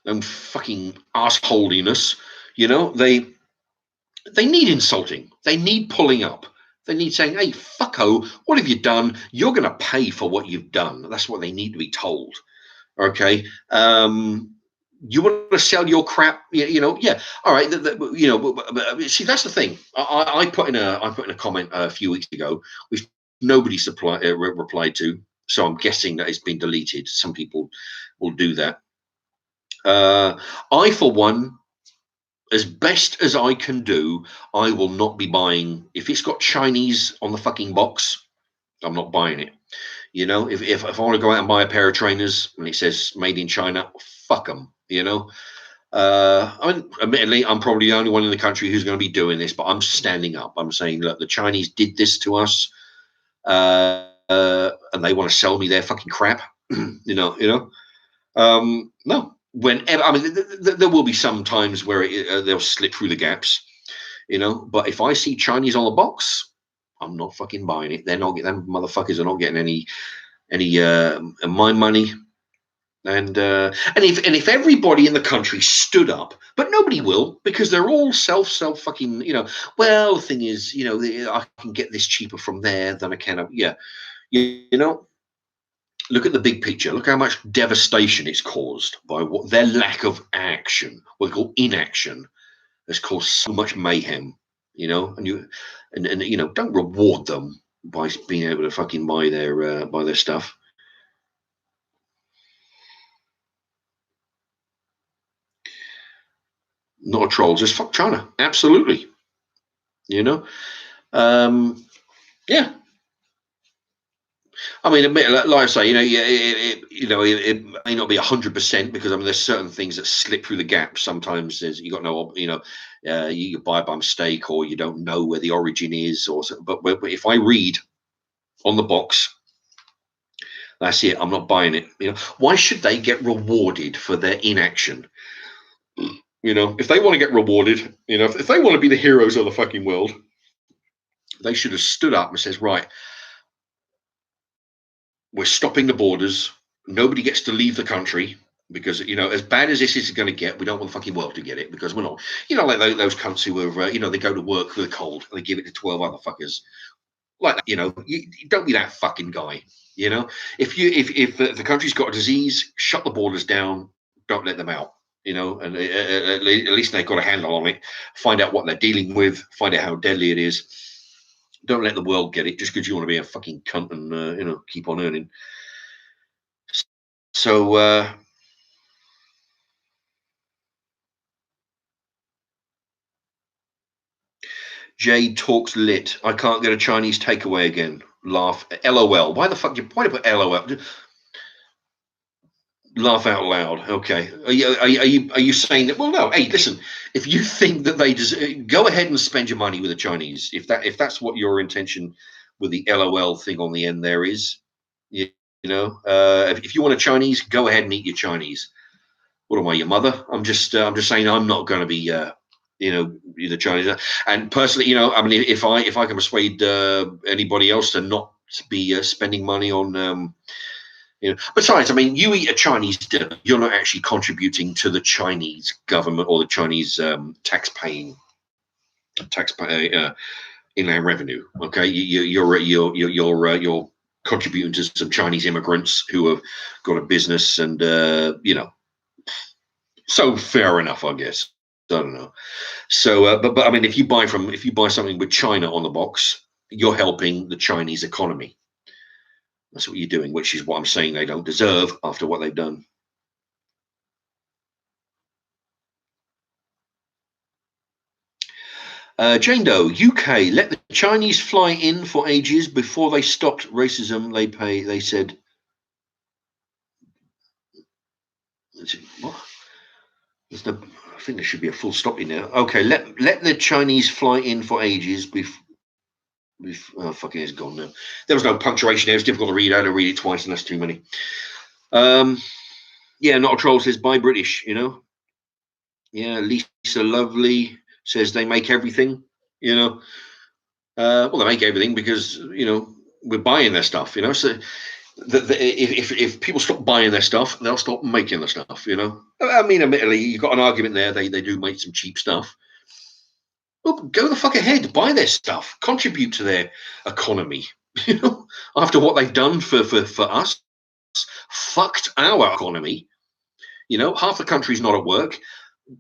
and fucking assholiness, you know, they need insulting, they need pulling up, they need saying, hey, fucko, what have you done? You're going to pay for what you've done. That's what they need to be told. Okay. You want to sell your crap, you know? Yeah, all right. You know, but see, that's the thing. I put in a comment a few weeks ago, which nobody replied to. So I'm guessing that it's been deleted. Some people will do that. I, for one, as best as I can do, I will not be buying. If it's got Chinese on the fucking box, I'm not buying it. You know, if I want to go out and buy a pair of trainers and it says made in China, fuck them. You know, I mean, admittedly, I'm probably the only one in the country who's going to be doing this, but I'm standing up. I'm saying, look, the Chinese did this to us, and they want to sell me their fucking crap. No. Whenever, I mean, there will be some times where they'll slip through the gaps, you know. But if I see Chinese on the box, I'm not fucking buying it. They're not getting, them motherfuckers are not getting any my money. And if everybody in the country stood up, but nobody will, because they're all self fucking, you know. Well, the thing is, you know, I can get this cheaper from there than I can. Yeah, you know. Look at the big picture. Look how much devastation it's caused by what their lack of action, what we call inaction, has caused so much mayhem. You know, and you know, don't reward them by being able to fucking buy their stuff. Not a troll, just fuck China. Absolutely. You know, yeah. I mean, like I say, you know, it may not be 100%, because I mean, there's certain things that slip through the gaps. Sometimes you got no, you know, you buy by mistake, or you don't know where the origin is, or so. But if I read on the box, that's it. I'm not buying it. You know, why should they get rewarded for their inaction? You know, if they want to get rewarded, you know, if they want to be the heroes of the fucking world, they should have stood up and says, right, we're stopping the borders. Nobody gets to leave the country, because, you know, as bad as this is going to get, we don't want the fucking world to get it, because we're not, you know, like those cunts who are, you know, they go to work for the cold and they give it to 12 other fuckers. Like, you know, you don't be that fucking guy. You know, if the country's got a disease, shut the borders down. Don't let them out. You know, and at least they've got a handle on it. Find out what they're dealing with. Find out how deadly it is. Don't let the world get it just because you want to be a fucking cunt and you know, keep on earning. So Jade talks lit. I can't get a Chinese takeaway again. laugh, LOL. Why the fuck do you put LOL? Laugh out loud. Okay. Are you saying that? Well, no. Hey, listen. If you think that they deserve, go ahead and spend your money with the Chinese. If that's what your intention with the LOL thing on the end there is, if you want a Chinese, go ahead and eat your Chinese. What am I, your mother? I'm just saying I'm not going to be the Chinese. And personally, I mean, if I can persuade anybody else to not be spending money on. Besides, I mean, you eat a Chinese dinner, you're not actually contributing to the Chinese government or the Chinese taxpayer inland revenue. Okay, you're contributing to some Chinese immigrants who have got a business, and so fair enough, I guess. I don't know. So, but I mean, if you buy something with China on the box, you're helping the Chinese economy. That's what you're doing, which is what I'm saying they don't deserve after what they've done. Jane Doe, UK, let the Chinese fly in for ages before they stopped racism. They said, what? I think there should be a full stop in there. Okay, let the Chinese fly in for ages before. Oh, fucking, it's gone now. There was no punctuation there. It's difficult to read. I had to read it twice, and that's too many. Yeah, not a troll says buy British. Yeah, Lisa Lovely says they make everything. Well, they make everything because we're buying their stuff. So if people stop buying their stuff, they'll stop making the stuff. I mean, admittedly, you've got an argument there. They do make some cheap stuff. Well, go the fuck ahead, buy their stuff, contribute to their economy. After what they've done for us, fucked our economy. Half the country's not at work.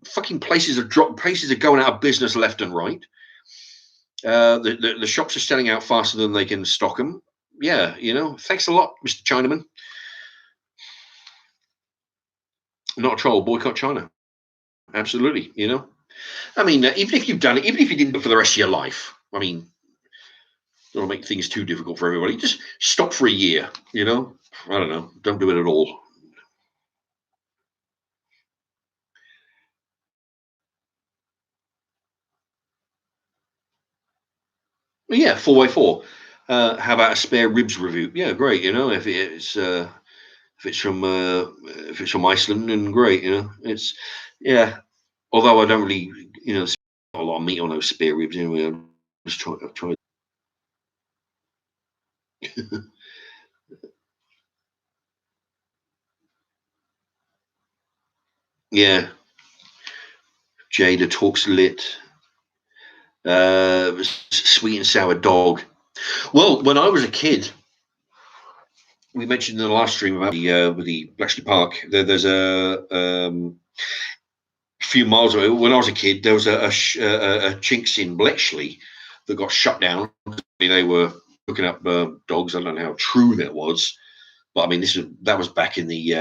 Fucking places are going out of business left and right. The shops are selling out faster than they can stock them. Yeah, thanks a lot, Mr. Chinaman. Not a troll, boycott China. Absolutely, I mean, even if you've done it, even if you didn't do it for the rest of your life, I mean, don't make things too difficult for everybody. Just stop for a year, I don't know. Don't do it at all. Yeah, 4x4. How about a spare ribs review? Yeah, great. If it's from Iceland, then great. It's yeah. Although I don't really, a lot of meat on those spare ribs anyway. I'm just trying. Yeah, Jada talks lit. Sweet and sour dog. Well, when I was a kid, we mentioned in the last stream about the Bletchley Park. There's a few miles away. When I was a kid, there was a Chinks in Bletchley that got shut down. They were hooking up dogs. I don't know how true that was, but I mean, that was back in the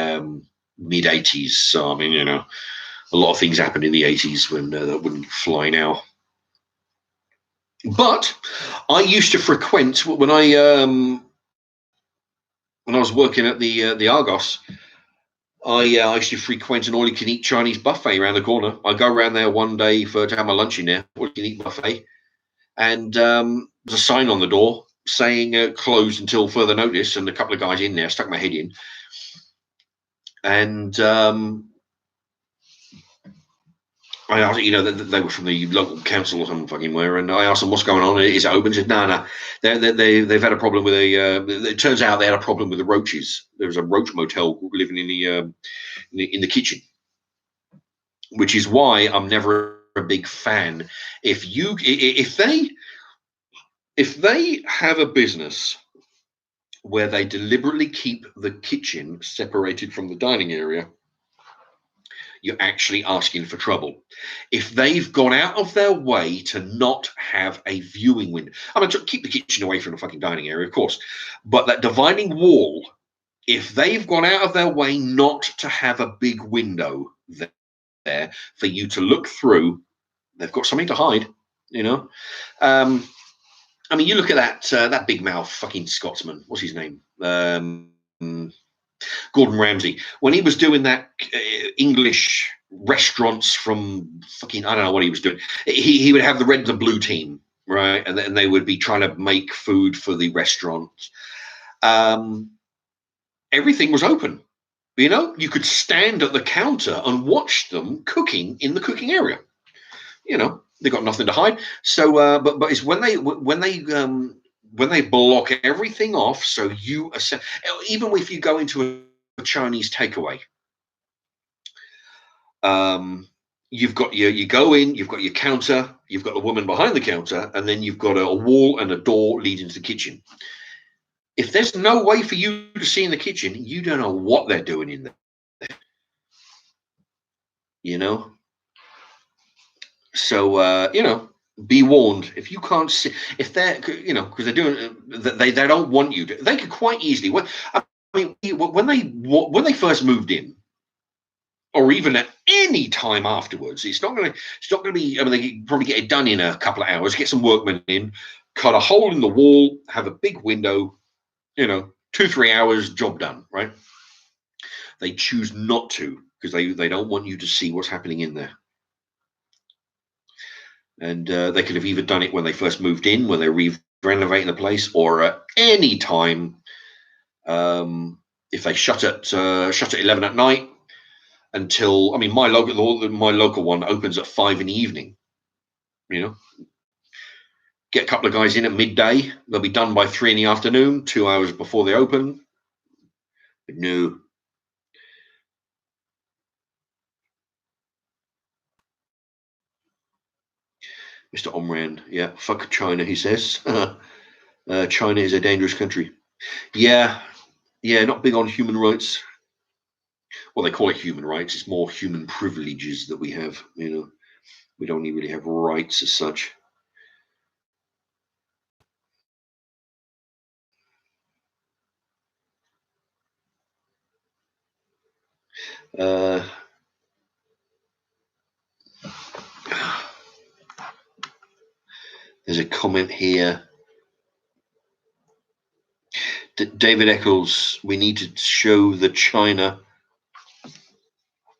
mid '80s. So I mean, a lot of things happened in the '80s when that wouldn't fly now. But I used to frequent when I was working at the Argos. I used to frequent an all-you-can-eat Chinese buffet around the corner. I go around there one day to have my lunch in there, all-you-can-eat buffet, and there's a sign on the door saying closed until further notice, and a couple of guys in there stuck my head in, and I asked, they were from the local council or something fucking where, and I asked them what's going on. Is it open? They said, no. They've had a problem with it turns out they had a problem with the roaches. There was a roach motel living in the kitchen, which is why I'm never a big fan. If they have a business where they deliberately keep the kitchen separated from the dining area, you're actually asking for trouble. If they've gone out of their way to not have a viewing window, I mean, keep the kitchen away from the fucking dining area, of course, but that dividing wall, if they've gone out of their way not to have a big window there for you to look through, they've got something to hide, I mean, you look at that big mouth fucking Scotsman. What's his name? Gordon Ramsay. When he was doing that English restaurants from fucking, I don't know what he was doing. He would have the red and the blue team, right? And then they would be trying to make food for the restaurant. Everything was open. You know, you could stand at the counter and watch them cooking in the cooking area. You know, they got nothing to hide. So, but it's when they block everything off. So even if you go into a Chinese takeaway, you've got you go in, you've got your counter, you've got the woman behind the counter, and then you've got a wall and a door leading to the kitchen. If there's no way for you to see in the kitchen, you don't know what they're doing in there. You know, so be warned. If you can't see, if they're because they're doing, they don't want you to. They could quite easily. I mean, when they first moved in, or even at any time afterwards, it's not going to be. I mean, they could probably get it done in a couple of hours. Get some workmen in, cut a hole in the wall, have a big window. 2-3 hours, job done. Right? They choose not to because they don't want you to see what's happening in there. And they could have either done it when they first moved in, when they're renovating the place, or at any time. If they shut at 11 at night until, I mean, my local one opens at 5 in the evening. Get a couple of guys in at midday. They'll be done by 3 in the afternoon, 2 hours before they open. But no. Mr. Omran, yeah, fuck China, he says. China is a dangerous country. Yeah, not big on human rights. Well, they call it human rights. It's more human privileges that we have. We don't really have rights as such. There's a comment here. David Eccles, we need to show the China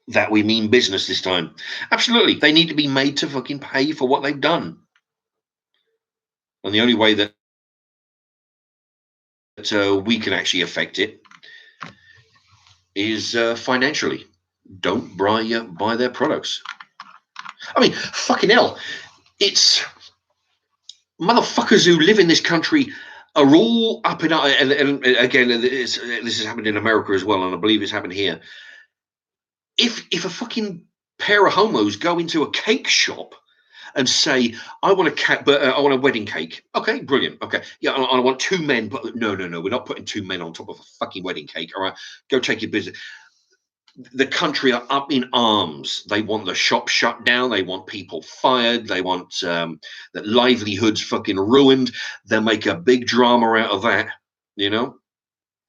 that we mean business this time. Absolutely. They need to be made to fucking pay for what they've done. And the only way that we can actually affect it is financially. Don't buy their products. I mean, fucking hell. It's motherfuckers who live in this country are all up and again, this has happened in America as well, and I believe it's happened here. If a fucking pair of homos go into a cake shop and say, I want I want a wedding cake. Okay, brilliant. Okay, yeah, I want 2 men, but no, we're not putting 2 men on top of a fucking wedding cake. All right, go take your business. The country are up in arms. They want the shop shut down. They want people fired. They want that livelihoods fucking ruined. They'll make a big drama out of that.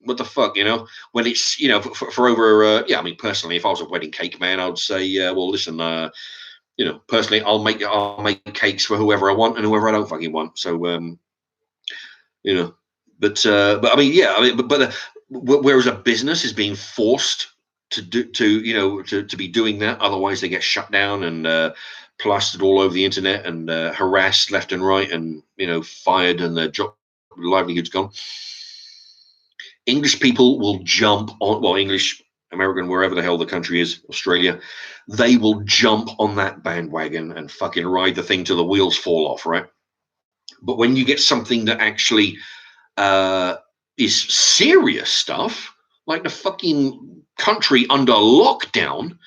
What the fuck, when it's, for over, I mean, personally, if I was a wedding cake man, I'd say, well, listen, personally, I'll make cakes for whoever I want and whoever I don't fucking want. So, but I mean, yeah, I mean, but whereas a business is being forced to be doing that, otherwise they get shut down and plastered all over the internet and harassed left and right and fired and their job livelihood's gone. English people will jump on, well, English, American, wherever the hell the country is, Australia, they will jump on that bandwagon and fucking ride the thing till the wheels fall off, right? But when you get something that actually is serious stuff, like the fucking country under lockdown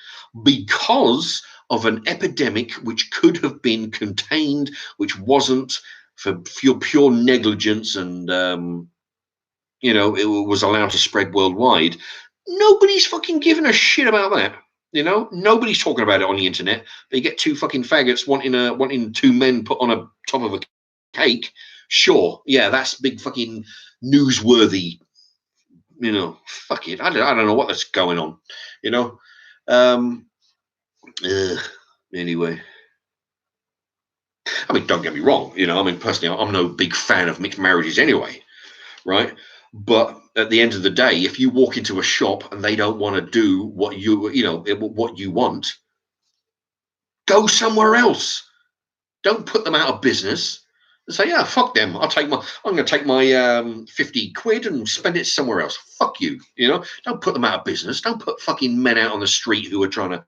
because of an epidemic which could have been contained, which wasn't, for pure negligence and it was allowed to spread worldwide. Nobody's fucking giving a shit about that. Nobody's talking about it on the internet. They get 2 fucking faggots wanting 2 men put on a top of a cake. Sure, yeah, that's big fucking newsworthy. Fuck it. I don't know what that's going on. Anyway. I mean, don't get me wrong, you know, I mean, personally, I'm no big fan of mixed marriages anyway, right? But at the end of the day, if you walk into a shop and they don't want to do what what you want, go somewhere else. Don't put them out of business and say, yeah, fuck them. I'm going to take my 50 quid and spend it somewhere else. Fuck you. You know, don't put them out of business. Don't put fucking men out on the street who are trying to,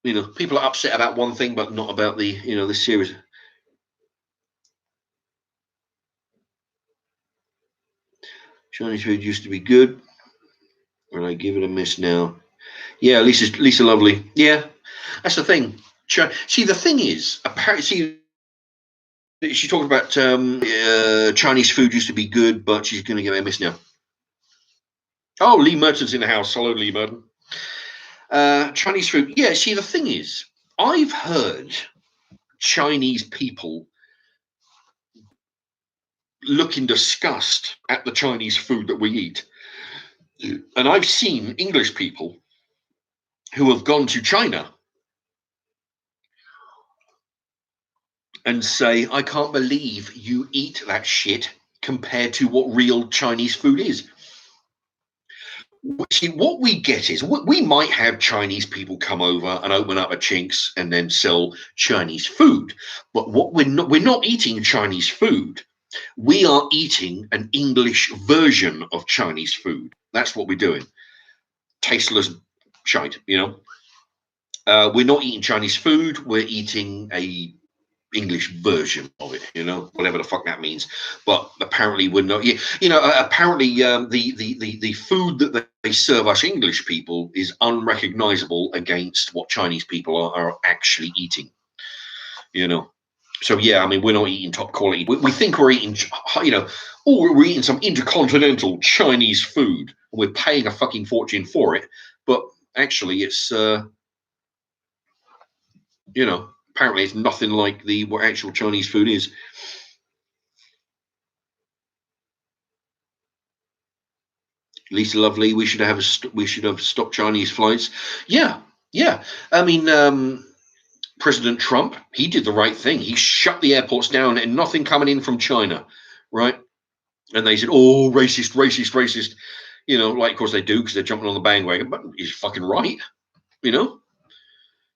you know, people are upset about one thing, but not about the, you know, the series. Chinese food used to be good. And I give it a miss now. Yeah, Lisa Lovely. Yeah, that's the thing. See, the thing is, apparently, she talked about Chinese food used to be good, but she's going to give it a miss now. Oh, Lee Merton's in the house. Hello, Lee Merton. Chinese food. Yeah, see, the thing is, I've heard Chinese people look in disgust at the Chinese food that we eat. And I've seen English people who have gone to China and say, I can't believe you eat that shit compared to what real Chinese food is. See, what we get is we might have Chinese people come over and open up a Chinks and then sell Chinese food. But what we're not eating Chinese food. We are eating an English version of Chinese food. That's what we're doing. Tasteless shite, you know. We're not eating Chinese food. We're eating a English version of it, you know, whatever the fuck that means. But apparently we're not. You know, apparently the food that they serve us English people is unrecognizable against what Chinese people are actually eating. You know. So yeah, I mean, we're not eating top quality. We think we're eating, you know, we're eating some intercontinental Chinese food, and we're paying a fucking fortune for it. But actually, it's you know, apparently it's nothing like what actual Chinese food is. Lisa Lovely, we should have stopped Chinese flights. Yeah, yeah. I mean, President Trump, he did the right thing. He shut the airports down and nothing coming in from China, right? And they said, "Oh, racist, racist, racist." You know, like of course they do because they're jumping on the bandwagon. But he's fucking right. You know,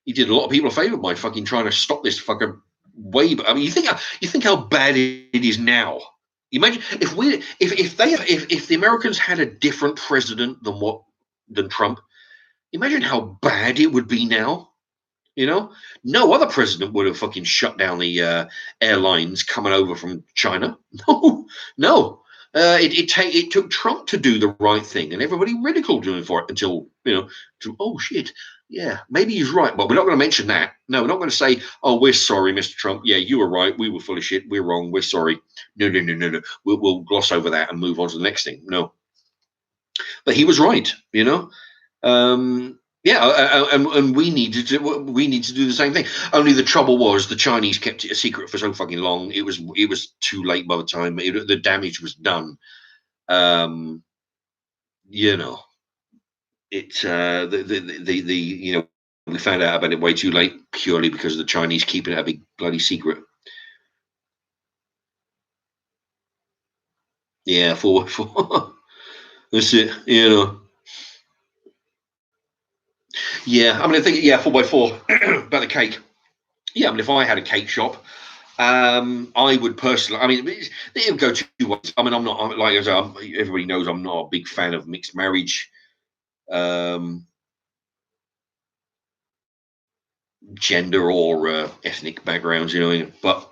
he did a lot of people a favor by fucking trying to stop this fucking wave. I mean, you think how bad it is now. Imagine if the Americans had a different president than Trump. Imagine how bad it would be now. You know, no other president would have fucking shut down the airlines coming over from China. No, no. It took Trump to do the right thing, and everybody ridiculed him for it until oh shit, yeah, maybe he's right, but we're not going to mention that. No, we're not going to say, oh, we're sorry, Mr. Trump. Yeah, you were right. We were full of shit. We're wrong. We're sorry. No, no, no, no, no. We'll gloss over that and move on to the next thing. No, but he was right. You know. Yeah, and we need to do the same thing. Only the trouble was the Chinese kept it a secret for so fucking long. It was too late by the time the damage was done. You know, the you know, we found out about it way too late purely because of the Chinese keeping it a big bloody secret. Yeah, for that's it. You know. Yeah, I mean, I think 4x4 about the cake. Yeah, I mean, if I had a cake shop, I would personally. I mean, it would go two ways. I mean, like as everybody knows, I'm not a big fan of mixed marriage, um, gender or ethnic backgrounds. You know, but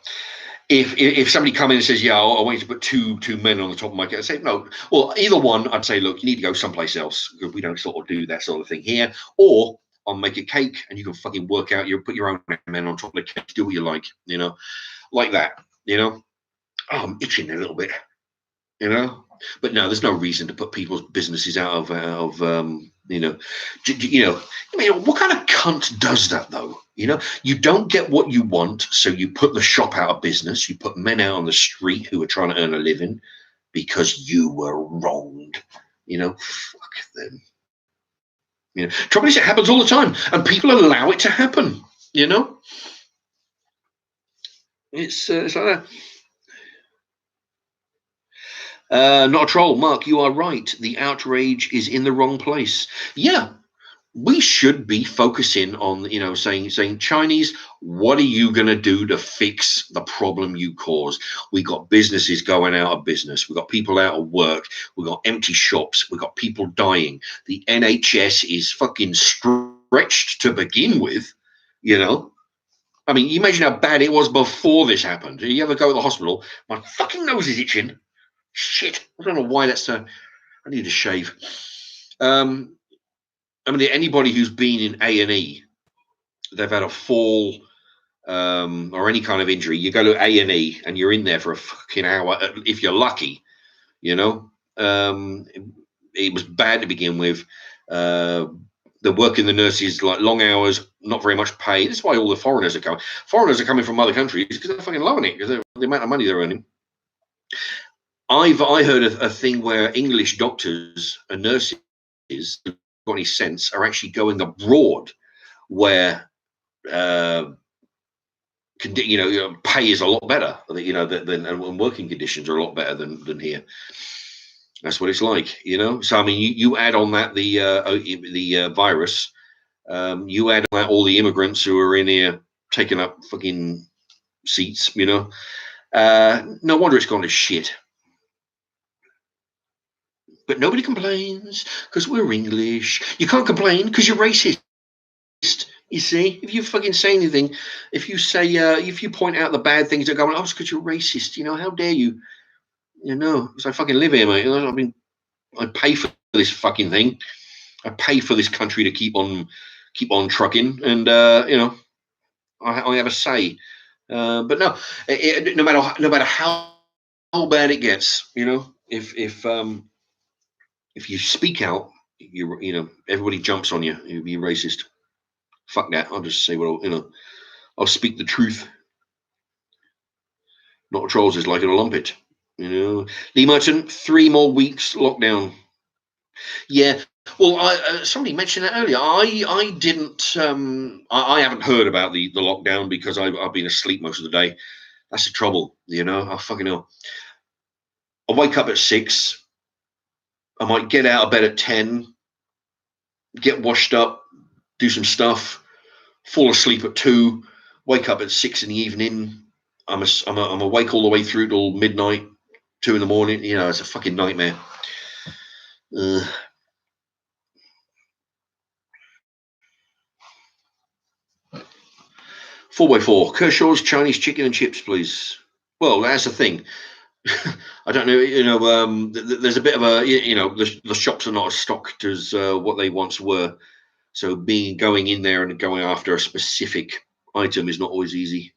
if somebody come in and says, "Yeah, I want you to put two men on the top of my cake," I say, "No." Well, either one, I'd say, "Look, you need to go someplace else because we don't sort of do that sort of thing here." Or I'll make a cake and you can fucking work out. You put your own men on top of the cake, do what you like. You know, like that. You know. Oh, I'm itching a little bit. You know, but no, there's no reason to put people's businesses you know, I mean, what kind of cunt does that though? You know, you don't get what you want, so you put the shop out of business. You put men out on the street who are trying to earn a living because you were wronged. You know, fuck them. You know, trouble is it happens all the time, and people allow it to happen. You know. It's like that. Not a troll, Mark. You are right. The outrage is in the wrong place. Yeah, we should be focusing on, saying Chinese, what are you going to do to fix the problem you caused? We got businesses going out of business, we got people out of work, we got empty shops, we got people dying, the NHS is fucking stretched to begin with. I mean, you imagine how bad it was before this happened. Do you ever go to the hospital? My fucking nose is itching. Shit, I don't know why that's I need to shave. I mean, anybody who's been in A&E, they've had a fall, or any kind of injury. You go to A&E and you're in there for a fucking hour, if you're lucky. You know, it was bad to begin with. The working the nurses, like long hours, not very much pay. That's why all the foreigners are coming. Foreigners are coming from other countries because they're fucking loving it, because the amount of money they're earning. I heard a thing where English doctors and nurses, got any sense, are actually going abroad where pay is a lot better, and working conditions are a lot better than here. That's what it's like, So I mean, you add on that the virus, you add on that all the immigrants who are in here taking up fucking seats, no wonder it's gone to shit. But nobody complains because we're English. You can't complain because you're racist. You see, if you fucking say anything, if you point out the bad things that are going on, it's because you're racist. How dare you? Because I fucking live here, mate. I mean, I pay for this fucking thing. I pay for this country to keep on trucking, and I have a say. But no, no matter how bad it gets, if you speak out, everybody jumps on you. You'll be racist. Fuck that. I'll just say I'll speak the truth. Not trolls is like a lumpet. Lee Merton, 3 more weeks lockdown. Yeah. Well, somebody mentioned that earlier. I didn't. I haven't heard about the lockdown because I've been asleep most of the day. That's the trouble, I fucking know. I wake up at 6. I might get out of bed at 10, get washed up, do some stuff, fall asleep at 2, wake up at 6 in the evening. I'm awake all the way through till midnight, 2 in the morning. It's a fucking nightmare. 4x4, Kershaw's Chinese chicken and chips, please. Well, that's the thing. I don't know. There's a bit of a, the shops are not as stocked as what they once were. So going in there and going after a specific item is not always easy.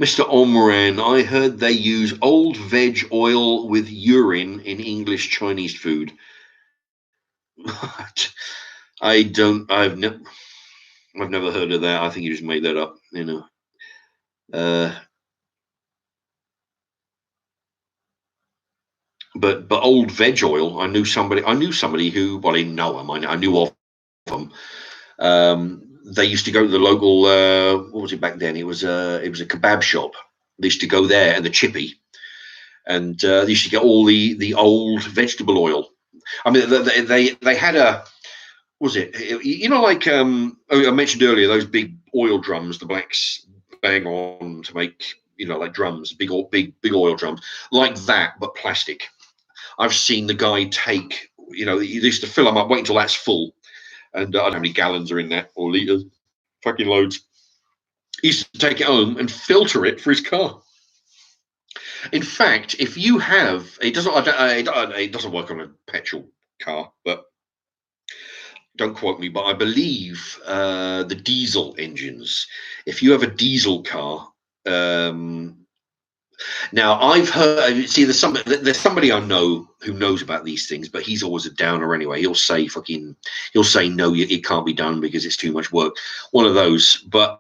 Mr. Omran, I heard they use old veg oil with urine in English Chinese food. I've never heard of that. I think you just made that up, But old veg oil, I knew somebody who, well, I didn't know him, I knew of them. They used to go to the local, what was it back then? It was a kebab shop. They used to go there, and the chippy, and they used to get all the old vegetable oil. I mean, they had a, was it, like I mentioned earlier, those big oil drums the blacks bang on to make, like drums, big oil drums like that, but plastic. I've seen the guy take, he used to fill them up, wait until that's full, and I don't know how many gallons are in that, or liters, fucking loads. He used to take it home and filter it for his car. In fact, if you have, it doesn't work on a petrol car, but don't quote me, but I believe the diesel engines. If you have a diesel car, now I've heard. See, there's somebody I know who knows about these things, but he's always a downer anyway. He'll say no, it can't be done because it's too much work. One of those, but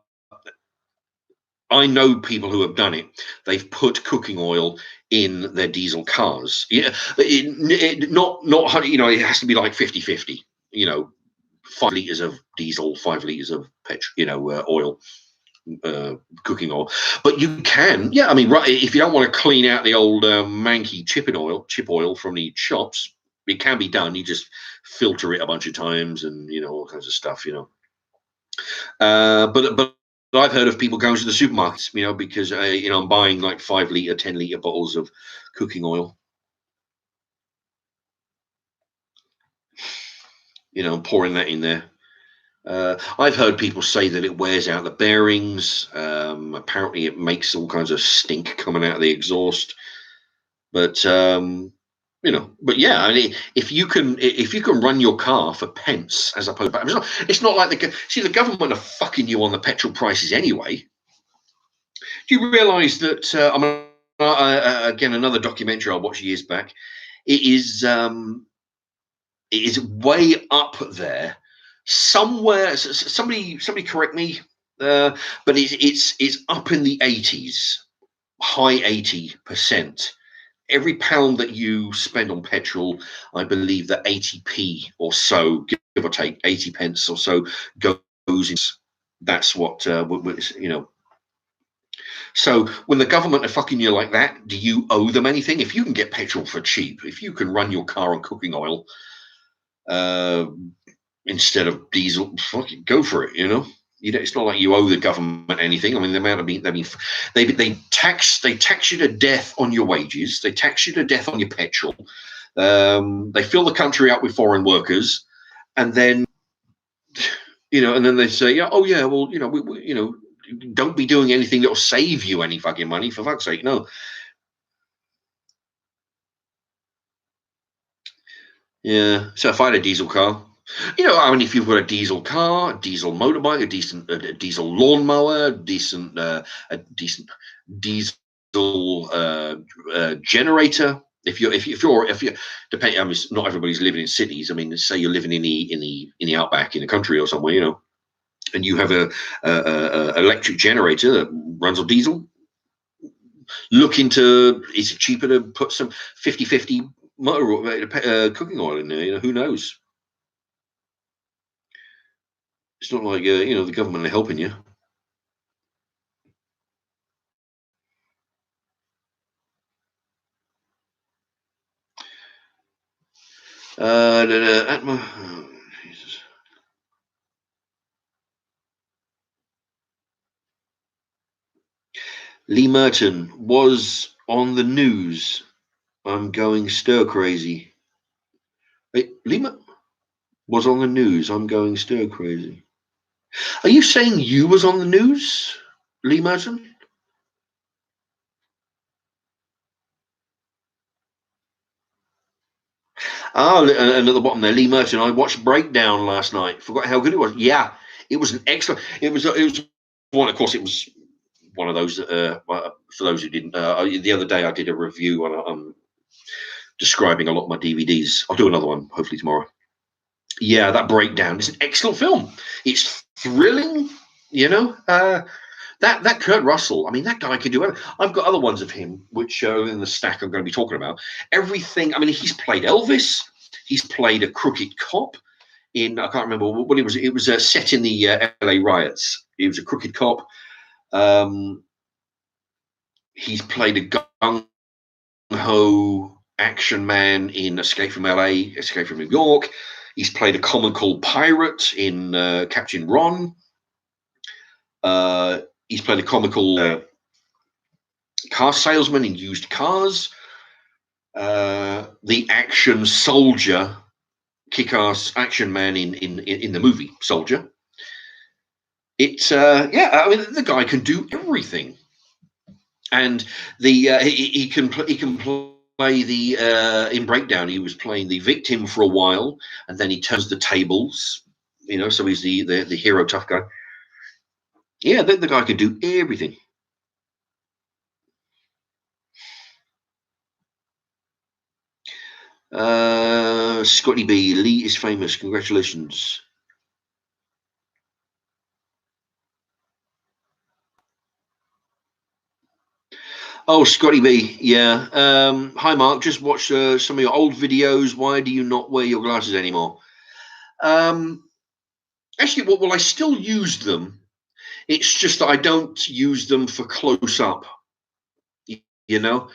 I know people who have done it. They've put cooking oil in their diesel cars. Yeah, not it has to be like 50-50. 5 litres of diesel, 5 litres of petrol, oil, cooking oil. But you can, yeah, I mean, right, if you don't want to clean out the old manky chip oil from the shops, it can be done. You just filter it a bunch of times and, all kinds of stuff, But I've heard of people going to the supermarkets, because, I'm buying like 5 litre, 10 litre bottles of cooking oil, pouring that in there. I've heard people say that it wears out the bearings. Apparently, it makes all kinds of stink coming out of the exhaust. But but yeah, I mean, if you can run your car for pence as opposed to, it's not like the government are fucking you on the petrol prices anyway. Do you realise that? Again, another documentary I watched years back. It is way up there somewhere. Somebody correct me, but it's up in the 80s, high 80%. Every pound that you spend on petrol, I believe that 80p or so, give or take 80 pence or so, goes in. That's what So when the government are fucking you like that, do you owe them anything? If you can get petrol for cheap, if you can run your car on cooking oil instead of diesel, fucking go for it. It's not like you owe the government anything. I mean, the amount of they tax you to death on your wages. They tax you to death on your petrol. They fill the country up with foreign workers, and then they say, yeah, oh yeah, well, don't be doing anything that will save you any fucking money, for fuck's sake. No. Yeah. So if I had a diesel car, I mean, if you've got a diesel car, a diesel motorbike, a diesel lawnmower, a decent diesel generator. If you're depending, I mean, not everybody's living in cities. I mean, say you're living in the outback in the country or somewhere, and you have a electric generator that runs on diesel. Look into, is it cheaper to put some 50/50 motor cooking oil in there? Who knows? It's not like the government are helping you. Jesus. Lee Merton was on the news. I'm going stir crazy. Hey, Lee was on the news. I'm going stir crazy. Are you saying you was on the news, Lee Merton? Oh, and at the bottom there, Lee Merton. I watched Breakdown last night. Forgot how good it was. Yeah, it was an excellent. It was one. Of course, it was one of those. For those who didn't, the other day I did a review on describing a lot of my DVDs. I'll do another one hopefully tomorrow. Yeah, that Breakdown is an excellent film. It's thrilling. That Kurt Russell, I mean, that guy can do it. I've got other ones of him, which are in the stack I'm going to be talking about. Everything, I mean, he's played Elvis. He's played a crooked cop in, I can't remember what it was. It was set in the LA riots. He was a crooked cop. He's played a gung-ho action man in Escape from LA, Escape from New York. He's played a comical pirate in Captain Ron. He's played a comical car salesman in Used Cars. The action soldier, kick-ass action man in the movie Soldier. It's I mean, the guy can do everything, and he can play the in Breakdown. He was playing the victim for a while, and then he turns the tables. So he's the hero, tough guy. Yeah, the guy can do everything. Scotty B, Lee is famous. Congratulations. Oh, Scotty B, yeah. Hi, Mark. Just watched some of your old videos. Why do you not wear your glasses anymore? Actually, well, I still use them. It's just that I don't use them for close up. You know,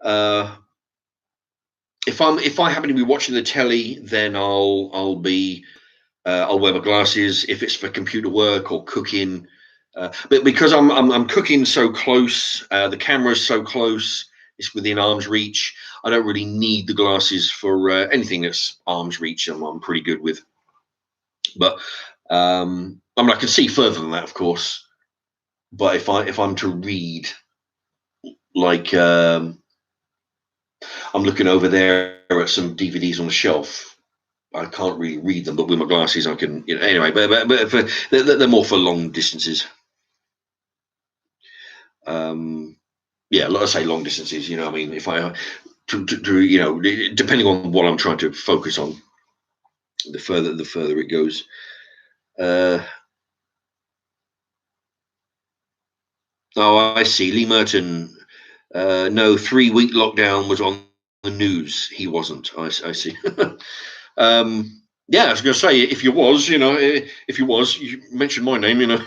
uh, if I happen to be watching the telly, then I'll wear my glasses if it's for computer work or cooking. But because I'm cooking so close, the camera's so close, it's within arm's reach. I don't really need the glasses for anything that's arm's reach. I'm pretty good with. But I mean, I can see further than that, of course. But if I'm to read, like I'm looking over there at some DVDs on the shelf. I can't really read them, but with my glasses, I can. Anyway, but they're more for long distances. Yeah, like I say, long distances. I mean, if I depending on what I'm trying to focus on, the further it goes. Oh, I see. Lee Merton. No, 3-week lockdown was on the news. He wasn't. I see. Yeah, I was going to say, if you was, you mentioned my name, as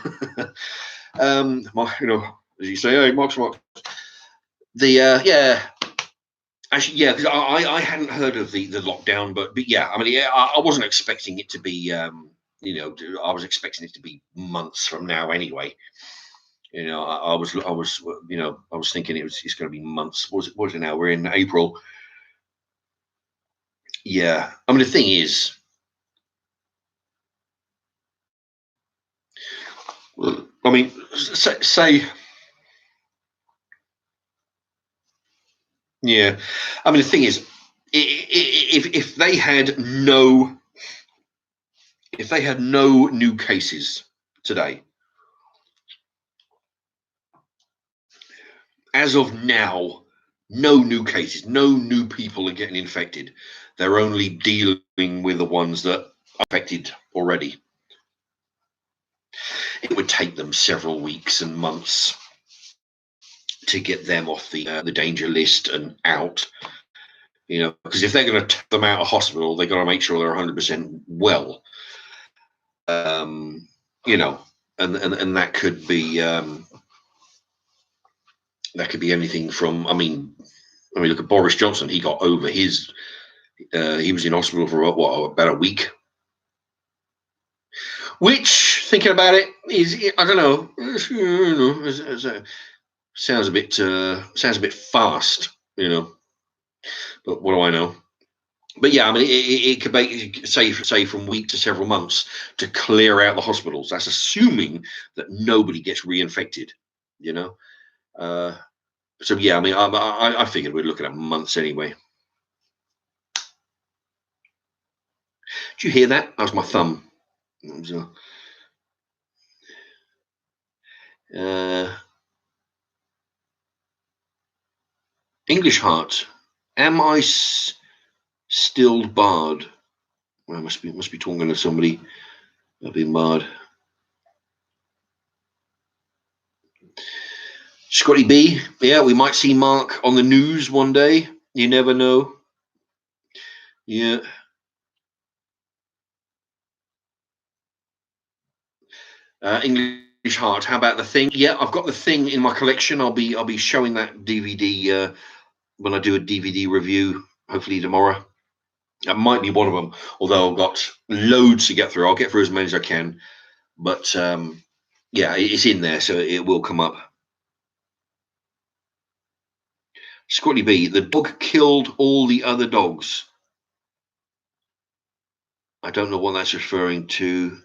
you say, hey, Mark's. Yeah, actually, yeah, because I hadn't heard of the lockdown, but yeah, I mean, yeah, I wasn't expecting it to be, I was expecting it to be months from now anyway. I was, I was thinking it's going to be months. What was it now? We're in April. Yeah, I mean, the thing is, I mean, say yeah, I mean, the thing is, if they had no new cases today, as of now, no new cases, no new people are getting infected. They're only dealing with the ones that are affected already. It would take them several weeks and months to get them off the danger list and out. Because if they're going to take them out of hospital, they've got to make sure they're 100% well. Um, and that could be anything from. I mean, look at Boris Johnson. He got over his. He was in hospital for about a week. Which, thinking about it, is, I don't know. Sounds a bit fast, But what do I know? But yeah, I mean, it could be say from week to several months to clear out the hospitals. That's assuming that nobody gets reinfected. So yeah, I mean, I figured we're looking at months anyway. Did you hear that? That was my thumb. English Heart. Am I still barred? Well, I must be talking to somebody. I've been barred. Scotty B. Yeah, we might see Mark on the news one day. You never know. Yeah. English Heart. How about The Thing? Yeah, I've got The Thing in my collection. I'll be showing that DVD when I do a DVD review, hopefully tomorrow. That might be one of them. Although I've got loads to get through. I'll get through as many as I can. But yeah, it's in there, so it will come up. Scotty B. The dog killed all the other dogs. I don't know what that's referring to.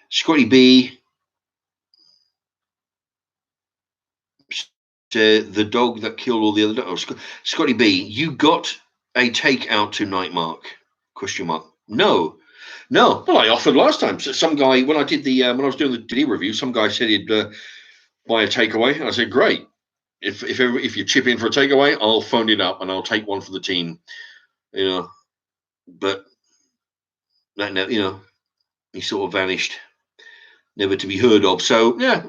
Scotty B. The dog that killed all the other dogs. Scotty B. You got a takeout tonight, Mark? Question mark. No. Well, I offered last time. So some guy, when I did when I was doing the DVD review, some guy said he'd buy a takeaway, and I said, great. If you chip in for a takeaway, I'll phone it up and I'll take one for the team. But that he sort of vanished, never to be heard of. So yeah,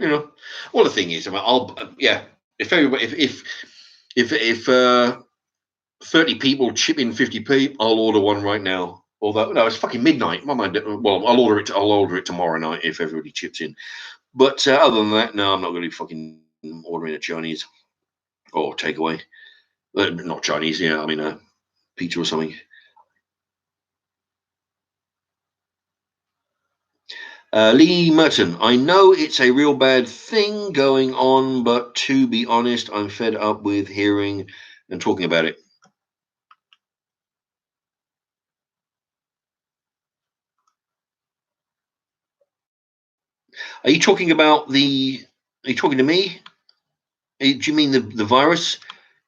well, the thing is, I mean, if everybody, if 30 people chip in 50p, I'll order one right now. Although no, it's fucking midnight. My mind. Well, I'll order it tomorrow night if everybody chips in. But other than that, no, I'm not going to be fucking ordering a Chinese or takeaway. Not Chinese, yeah. I mean, pizza or something. Lee Merton, I know it's a real bad thing going on, but to be honest, I'm fed up with hearing and talking about it. Are you talking about the? Are you talking to me? Do you mean the virus?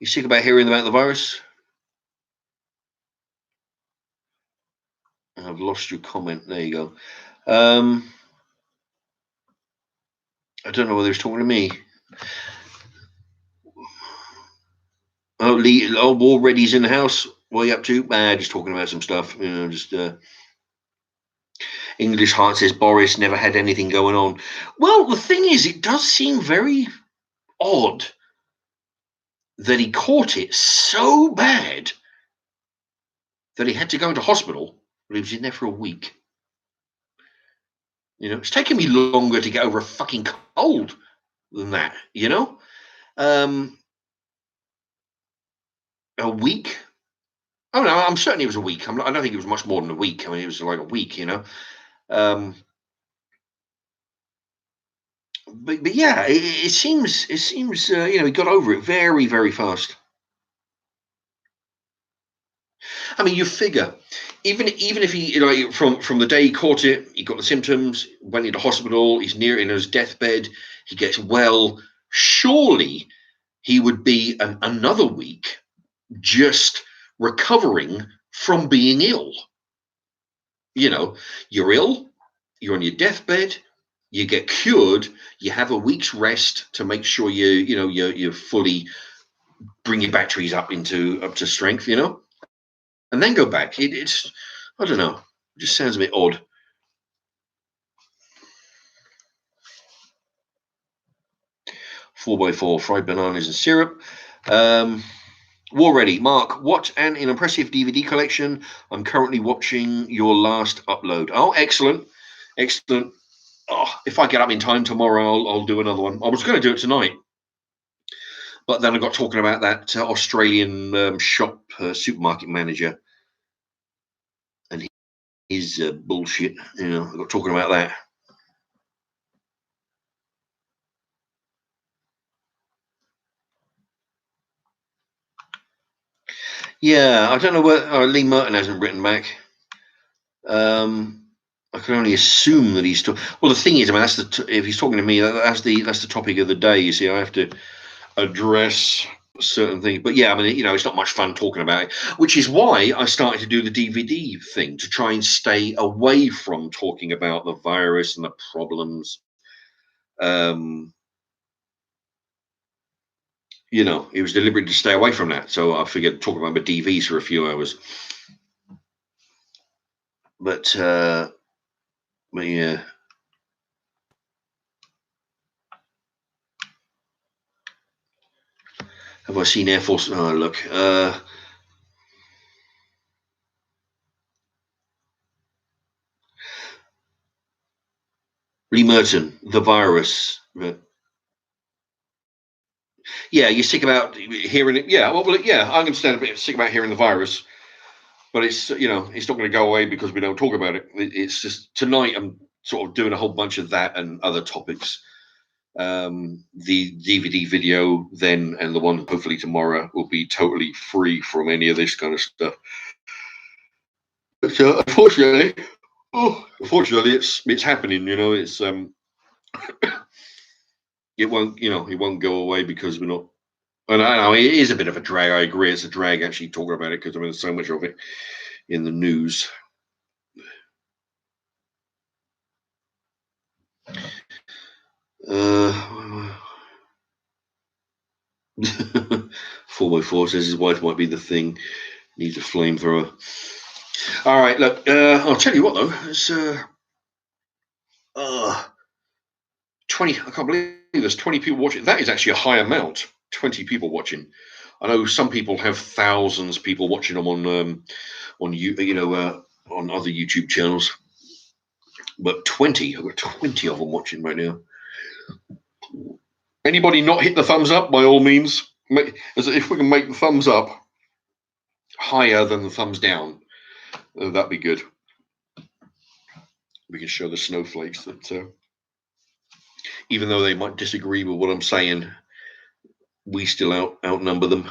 You sick about hearing about the virus? I've lost your comment. There you go. I don't know whether he's talking to me. Oh, Lee. Oh, already's in the house. What are you up to? Just talking about some stuff. Just. English Heart says Boris never had anything going on. Well, the thing is, it does seem very odd that he caught it so bad that he had to go into hospital, but he was in there for a week. It's taken me longer to get over a fucking cold than that, a week. Oh no, I'm certain it was a week. I don't think it was much more than a week. I mean, it was like a week, But yeah, it seems he got over it very, very fast. I mean, you figure, even if he, from the day he caught it, he got the symptoms, went into hospital, he's near in his deathbed, he gets well. Surely he would be another week just recovering from being ill. You're ill, you're on your deathbed, you get cured, you have a week's rest to make sure you fully bring your batteries up to strength, and then go back. It's I don't know. It just sounds a bit odd. Four by four fried bananas and syrup. War ready, Mark. What an impressive DVD collection! I'm currently watching your last upload. Oh, excellent, excellent. Oh, if I get up in time tomorrow, I'll do another one. I was going to do it tonight, but then I got talking about that Australian shop supermarket manager and his bullshit. I got talking about that. Yeah, I don't know where Lee Merton hasn't written back. I can only assume that he's talking. Well, the thing is, I mean, if he's talking to me, that's the topic of the day. You see, I have to address certain things. But yeah, I mean, it's not much fun talking about it, which is why I started to do the DVD thing to try and stay away from talking about the virus and the problems. It was deliberate to stay away from that. So I figured talking about my DVs for a few hours. But yeah. Have I seen Air Force? Oh, look. Lee Merton, the virus. Yeah, you're sick about hearing it. Yeah, well, yeah, I understand a bit sick about hearing the virus, but it's it's not going to go away because we don't talk about it. It's just tonight I'm sort of doing a whole bunch of that and other topics. The DVD video then and the one hopefully tomorrow will be totally free from any of this kind of stuff. But unfortunately, it's happening. It's it won't go away because we're not. And I know it is a bit of a drag. I agree, it's a drag actually talking about it because there's so much of it in the news. Uh, 4x4 says his wife might be the thing. Needs a flamethrower. All right, look. I'll tell you what though. It's 20. I can't believe there's 20 people watching. That is actually a high amount. 20 people watching. I know some people have thousands of people watching them on on other YouTube channels. But 20, I've got 20 of them watching right now. Anybody not hit the thumbs up, by all means. If we can make the thumbs up higher than the thumbs down, that'd be good. We can show the snowflakes that even though they might disagree with what I'm saying, we still outnumber them.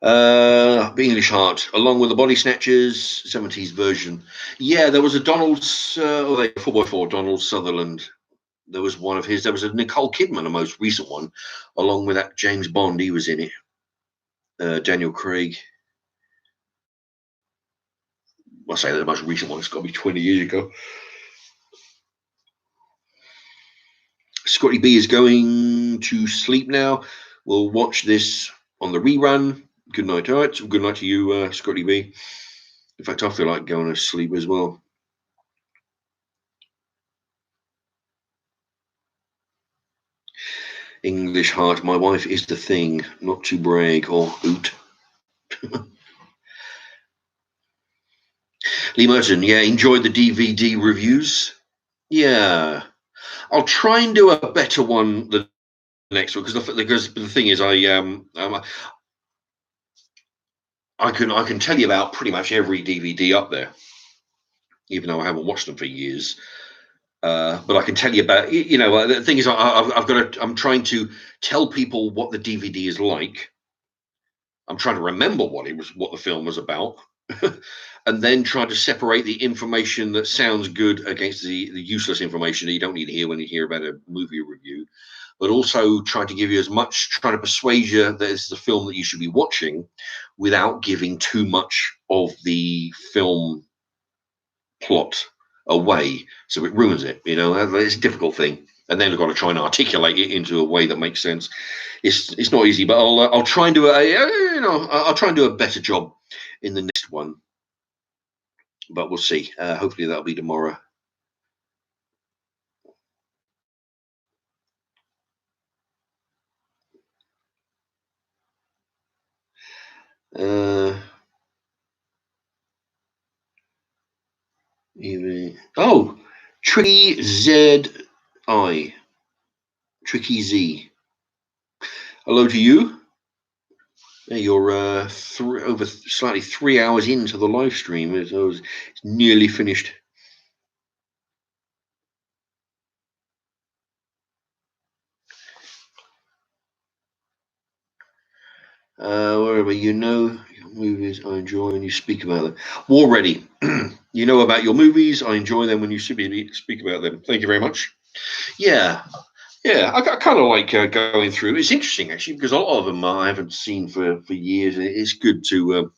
The English Heart, along with the Body Snatchers, 70s version. Yeah, there was a Donald's, 4x4, Donald Sutherland. There was one of his. There was a Nicole Kidman, the most recent one, along with that James Bond. He was in it. Daniel Craig. I'll say the most recent one. It's got to be 20 years ago. Scotty B is going to sleep now. We'll watch this on the rerun. Good night. All right. Good night to you, Scotty B. In fact, I feel like going to sleep as well. English Heart, my wife is the thing, not to brag or hoot. Lee Merton, yeah, enjoyed the DVD reviews. Yeah, I'll try and do a better one the next one because the thing is, I can tell you about pretty much every DVD up there, even though I haven't watched them for years. But I can tell you about, the thing is, I'm trying to tell people what the DVD is like. I'm trying to remember what the film was about, and then try to separate the information that sounds good against the useless information that you don't need to hear when you hear about a movie review. But also try to give you trying to persuade you that it's the film that you should be watching, without giving too much of the film plot away, so it ruins it. It's a difficult thing, and then I've got to try and articulate it into a way that makes sense. It's not easy, but I'll try and do I'll try and do a better job in the next one. But we'll see. Hopefully that'll be tomorrow. Tricky Z Tricky Z. Hello to you. You're slightly 3 hours into the live stream. It's nearly finished. Wherever your movies I enjoy when you speak about them. War Ready. You know about your movies. I enjoy them when you speak about them. Thank you very much. Yeah. I kind of like going through. It's interesting actually because a lot of them I haven't seen for years. It's good to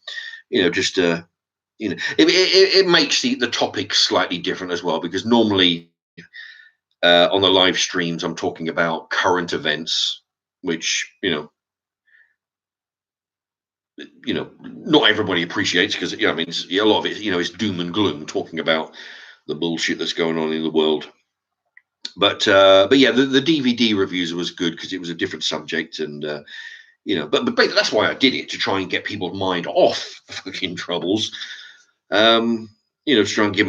it makes the topic slightly different as well, because normally on the live streams I'm talking about current events, which not everybody appreciates, because a lot of it is doom and gloom, talking about the bullshit that's going on in the world. But yeah, the DVD reviews was good because it was a different subject, and but that's why I did it, to try and get people's mind off fucking troubles. To try and give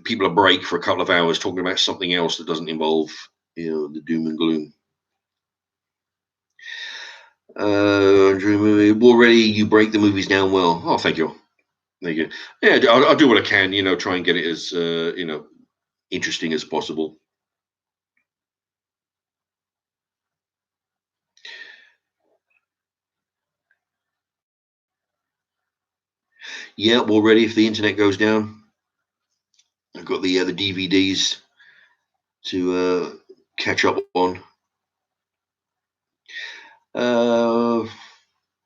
people a break for a couple of hours talking about something else that doesn't involve the doom and gloom. Already you break the movies down well. Oh, thank you. Thank you. Yeah, I'll do what I can. Try and get it as interesting as possible. Yeah, already if the internet goes down, I've got the DVDs to catch up on.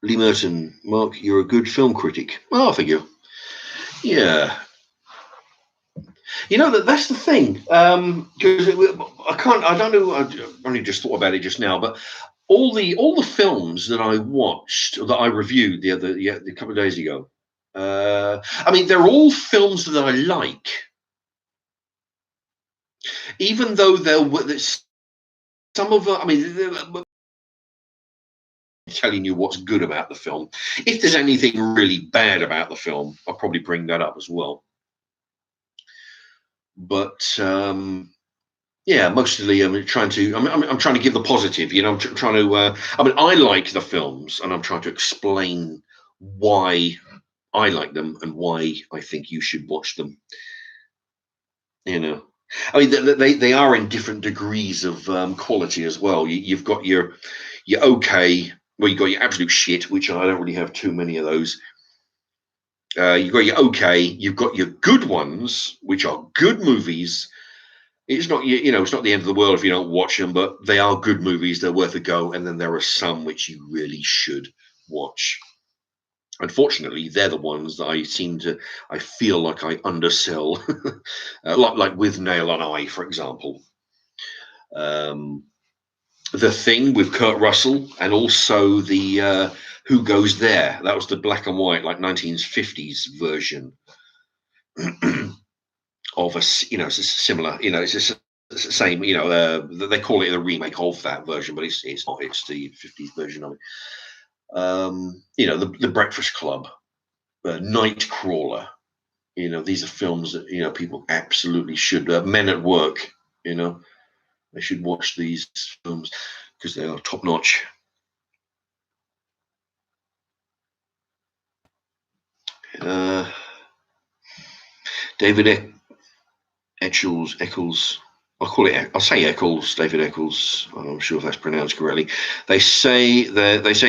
Lee Merton, Mark, you're a good film critic. Oh, thank you. Yeah. That's the thing. Because I don't know. I only just thought about it just now, but all the films that I watched, that I reviewed a couple of days ago. They're all films that I like, even though some of them. telling you what's good about the film. If there's anything really bad about the film, I'll probably bring that up as well. But yeah, mostly I'm trying to give the positive. You know, I'm trying to. I mean, I like the films, and I'm trying to explain why I like them and why I think you should watch them. You know, I mean, they are in different degrees of quality as well. You've got your okay, well, you've got your absolute shit, which I don't really have too many of those. You've got your okay, you've got your good ones, which are good movies. It's not it's not the end of the world if you don't watch them, but they are good movies. They're worth a go. And then there are some which you really should watch. Unfortunately, they're the ones that I feel like I undersell, like with Nail on Eye, for example. Um, the Thing with Kurt Russell, and also the Who Goes There. That was the black and white, like 1950s version of it's a similar, it's just the same, they call it a remake of that version, but it's not. It's the 50s version of it. The Breakfast Club, Nightcrawler. These are films that people absolutely should. Men at Work. They should watch these films because they are top notch. David Eccles. I'll say Eccles, David Eccles. I'm not sure if that's pronounced correctly. They say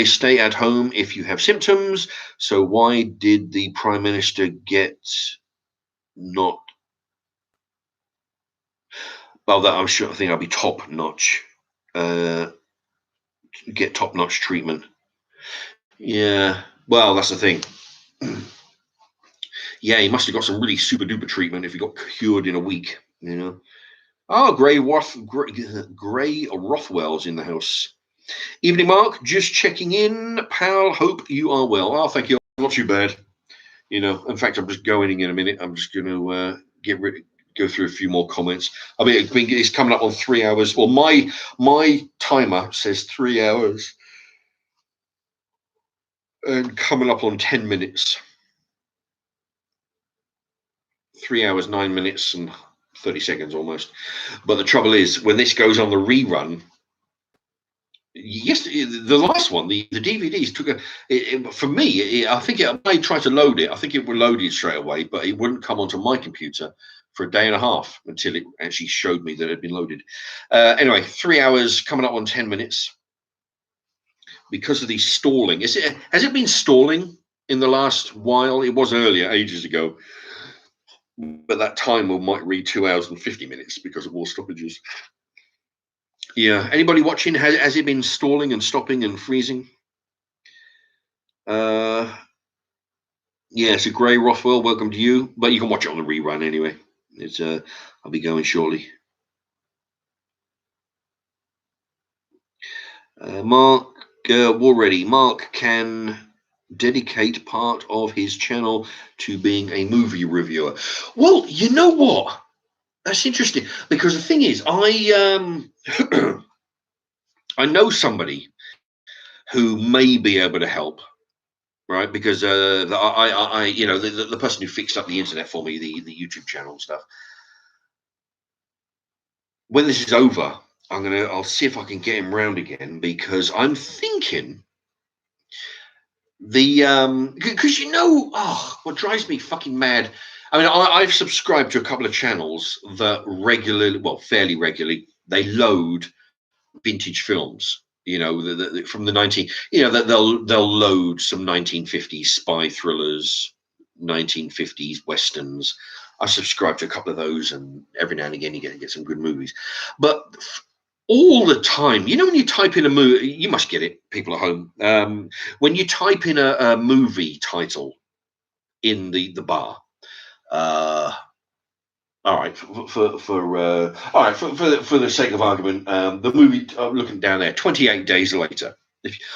stay at home if you have symptoms. So why did the Prime Minister get not? Well, that I'm sure. I think I'll be top notch. Get top notch treatment. Yeah. Well, that's the thing. Yeah, he must have got some really super duper treatment if he got cured in a week. Oh, Gray Rothwell's in the house. Evening, Mark. Just checking in, pal. Hope you are well. Oh, thank you. Not too bad. In fact, I'm just going in a minute. I'm just going to go through a few more comments. I mean, it's coming up on 3 hours. Well, my timer says 3 hours, and coming up on 10 minutes. 3 hours, 9 minutes, and 30 seconds almost. But the trouble is, when this goes on the rerun. Yes, the last one, the DVDs took for me. I think I tried to load it. I think it would load it straight away, but it wouldn't come onto my computer for a day and a half until it actually showed me that it had been loaded. Anyway, 3 hours coming up on 10 minutes because of the stalling. Has it been stalling in the last while? It was earlier, ages ago, but that timer might read 2 hours and 50 minutes because of all stoppages. Yeah. Anybody watching? Has it been stalling and stopping and freezing? Yeah, so Gray Rothwell, welcome to you. But you can watch it on the rerun anyway. I'll be going shortly. Mark already. Mark can dedicate part of his channel to being a movie reviewer. Well, you know what? That's interesting because the thing is, I I know somebody who may be able to help, right? Because the person who fixed up the internet for me, the YouTube channel and stuff. When this is over, I'll see if I can get him round again because I'm thinking because what drives me fucking mad. I mean, I've subscribed to a couple of channels that fairly regularly, they load vintage films. From the 19. That they'll load some 1950s spy thrillers, 1950s westerns. I subscribe to a couple of those, and every now and again you get some good movies. But all the time, when you type in a movie, you must get it, people at home. When you type in a movie title in the bar, all right, for the sake of argument, the movie, looking down there, 28 Days Later.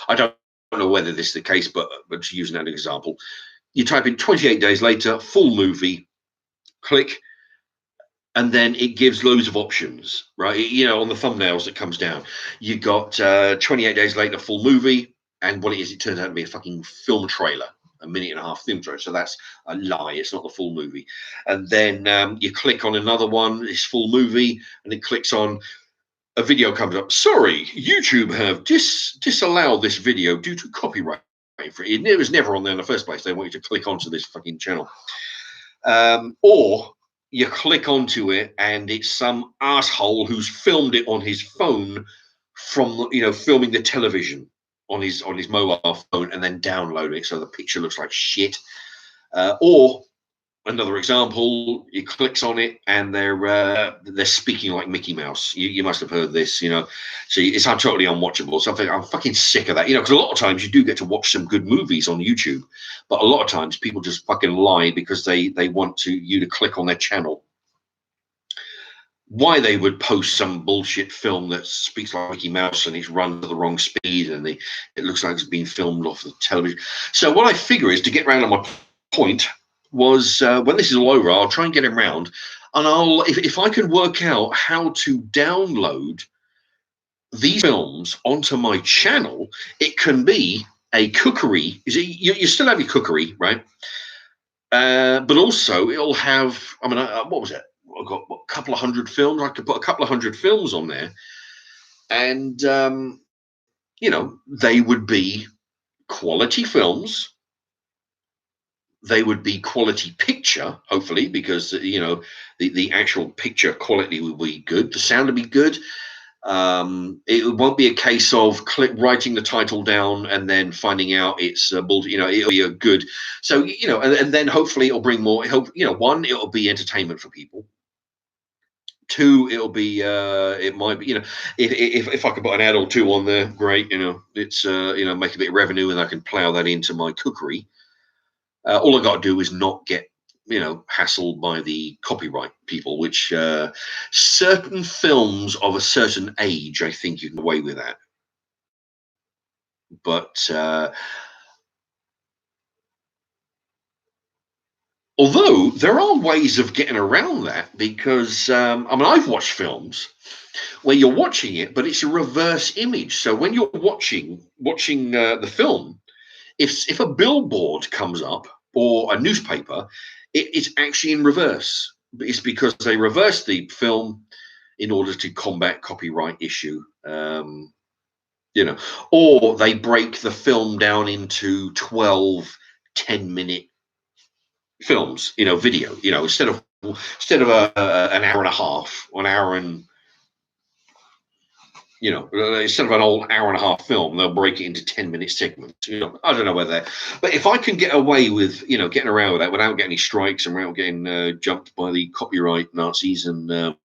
I don't know whether this is the case, but just using that example, you type in 28 Days Later, full movie, click, and then it gives loads of options, right? On the thumbnails that comes down, you got 28 Days Later, full movie, and what it is, it turns out to be a fucking film trailer, a minute and a half film trailer. So that's a lie. It's not the full movie. And then you click on another one, it's full movie, and it clicks on a video comes up. Sorry, YouTube have disallowed this video due to copyright. It was never on there in the first place. They want you to click onto this fucking channel. Or you click onto it and it's some asshole who's filmed it on his phone from, filming the television on his mobile phone and then downloading it so the picture looks like shit. Or another example, he clicks on it and they're speaking like Mickey Mouse. You must have heard this, so it's totally unwatchable. So I'm fucking sick of that, because a lot of times you do get to watch some good movies on YouTube, but a lot of times people just fucking lie because they want you to click on their channel. Why they would post some bullshit film that speaks like Mickey Mouse and it's run at the wrong speed and it looks like it's been filmed off the television. So what I figure is, to get around on my point, was when this is all over, I'll try and get around, and if I can work out how to download these films onto my channel, it can be a cookery. You still have your cookery, right? But also it'll have, what was it? I've got a couple of hundred films. I could put a couple of hundred films on there, and they would be quality films. They would be quality picture, hopefully, because the actual picture quality will be good. The sound will be good. It won't be a case of writing the title down and then finding out it's it'll be a good. So and then hopefully it'll bring more. One, it'll be entertainment for people. Two, it'll be it might be if I could put an ad or two on there, great. It's make a bit of revenue and I can plow that into my cookery. All I got to do is not get, hassled by the copyright people, which certain films of a certain age, I think you can get away with that. But although there are ways of getting around that, because I've watched films where you're watching it, but it's a reverse image. So when you're watching the film, if a billboard comes up or a newspaper, it's actually in reverse. It's because they reverse the film in order to combat copyright issue, or they break the film down into 12 10-minute films, video, instead of an hour and a half, an hour and instead of an old hour and a half film, they'll break it into 10-minute segments. I don't know whether, but if I can get away with, getting around with that without getting any strikes and without getting jumped by the copyright Nazis, and I'll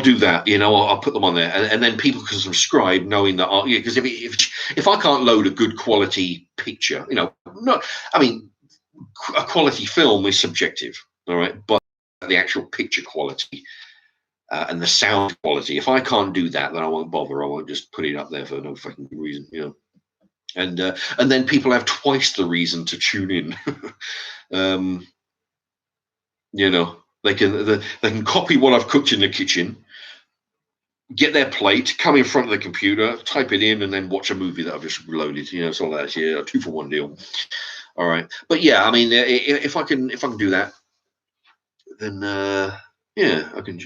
do that. I'll put them on there, and then people can subscribe, knowing that. Because if I can't load a good quality picture, a quality film is subjective, all right, but the actual picture quality. And the sound quality. If I can't do that, then I won't bother. I won't just put it up there for no fucking reason, And then people have twice the reason to tune in. They can copy what I've cooked in the kitchen, get their plate, come in front of the computer, type it in, and then watch a movie that I've just loaded. So that's a 2-for-1 deal. All right, but yeah, if I can do that, then I can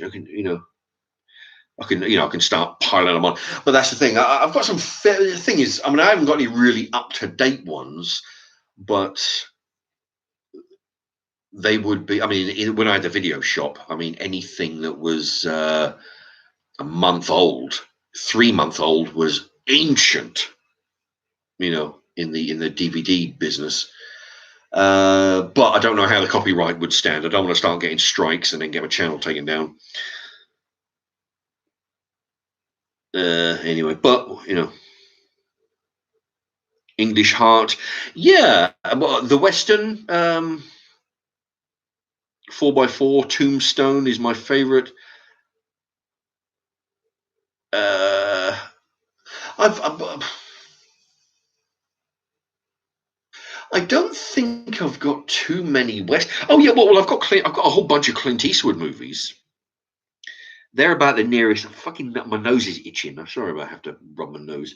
start piling them on. But that's the thing. I've got some. The thing is, I haven't got any really up-to-date ones, but they would be. When I had the video shop, anything that was a month old, 3-month old was ancient. In the DVD business. But I don't know how the copyright would stand. I don't want to start getting strikes and then get my channel taken down. Anyway, but English Heart, yeah. The Western 4x4 Tombstone is my favorite. I don't think I've got too many West. Oh yeah, well I've got a whole bunch of Clint Eastwood movies They're about the nearest. Fucking my nose is itching. I'm sorry, I have to rub my nose.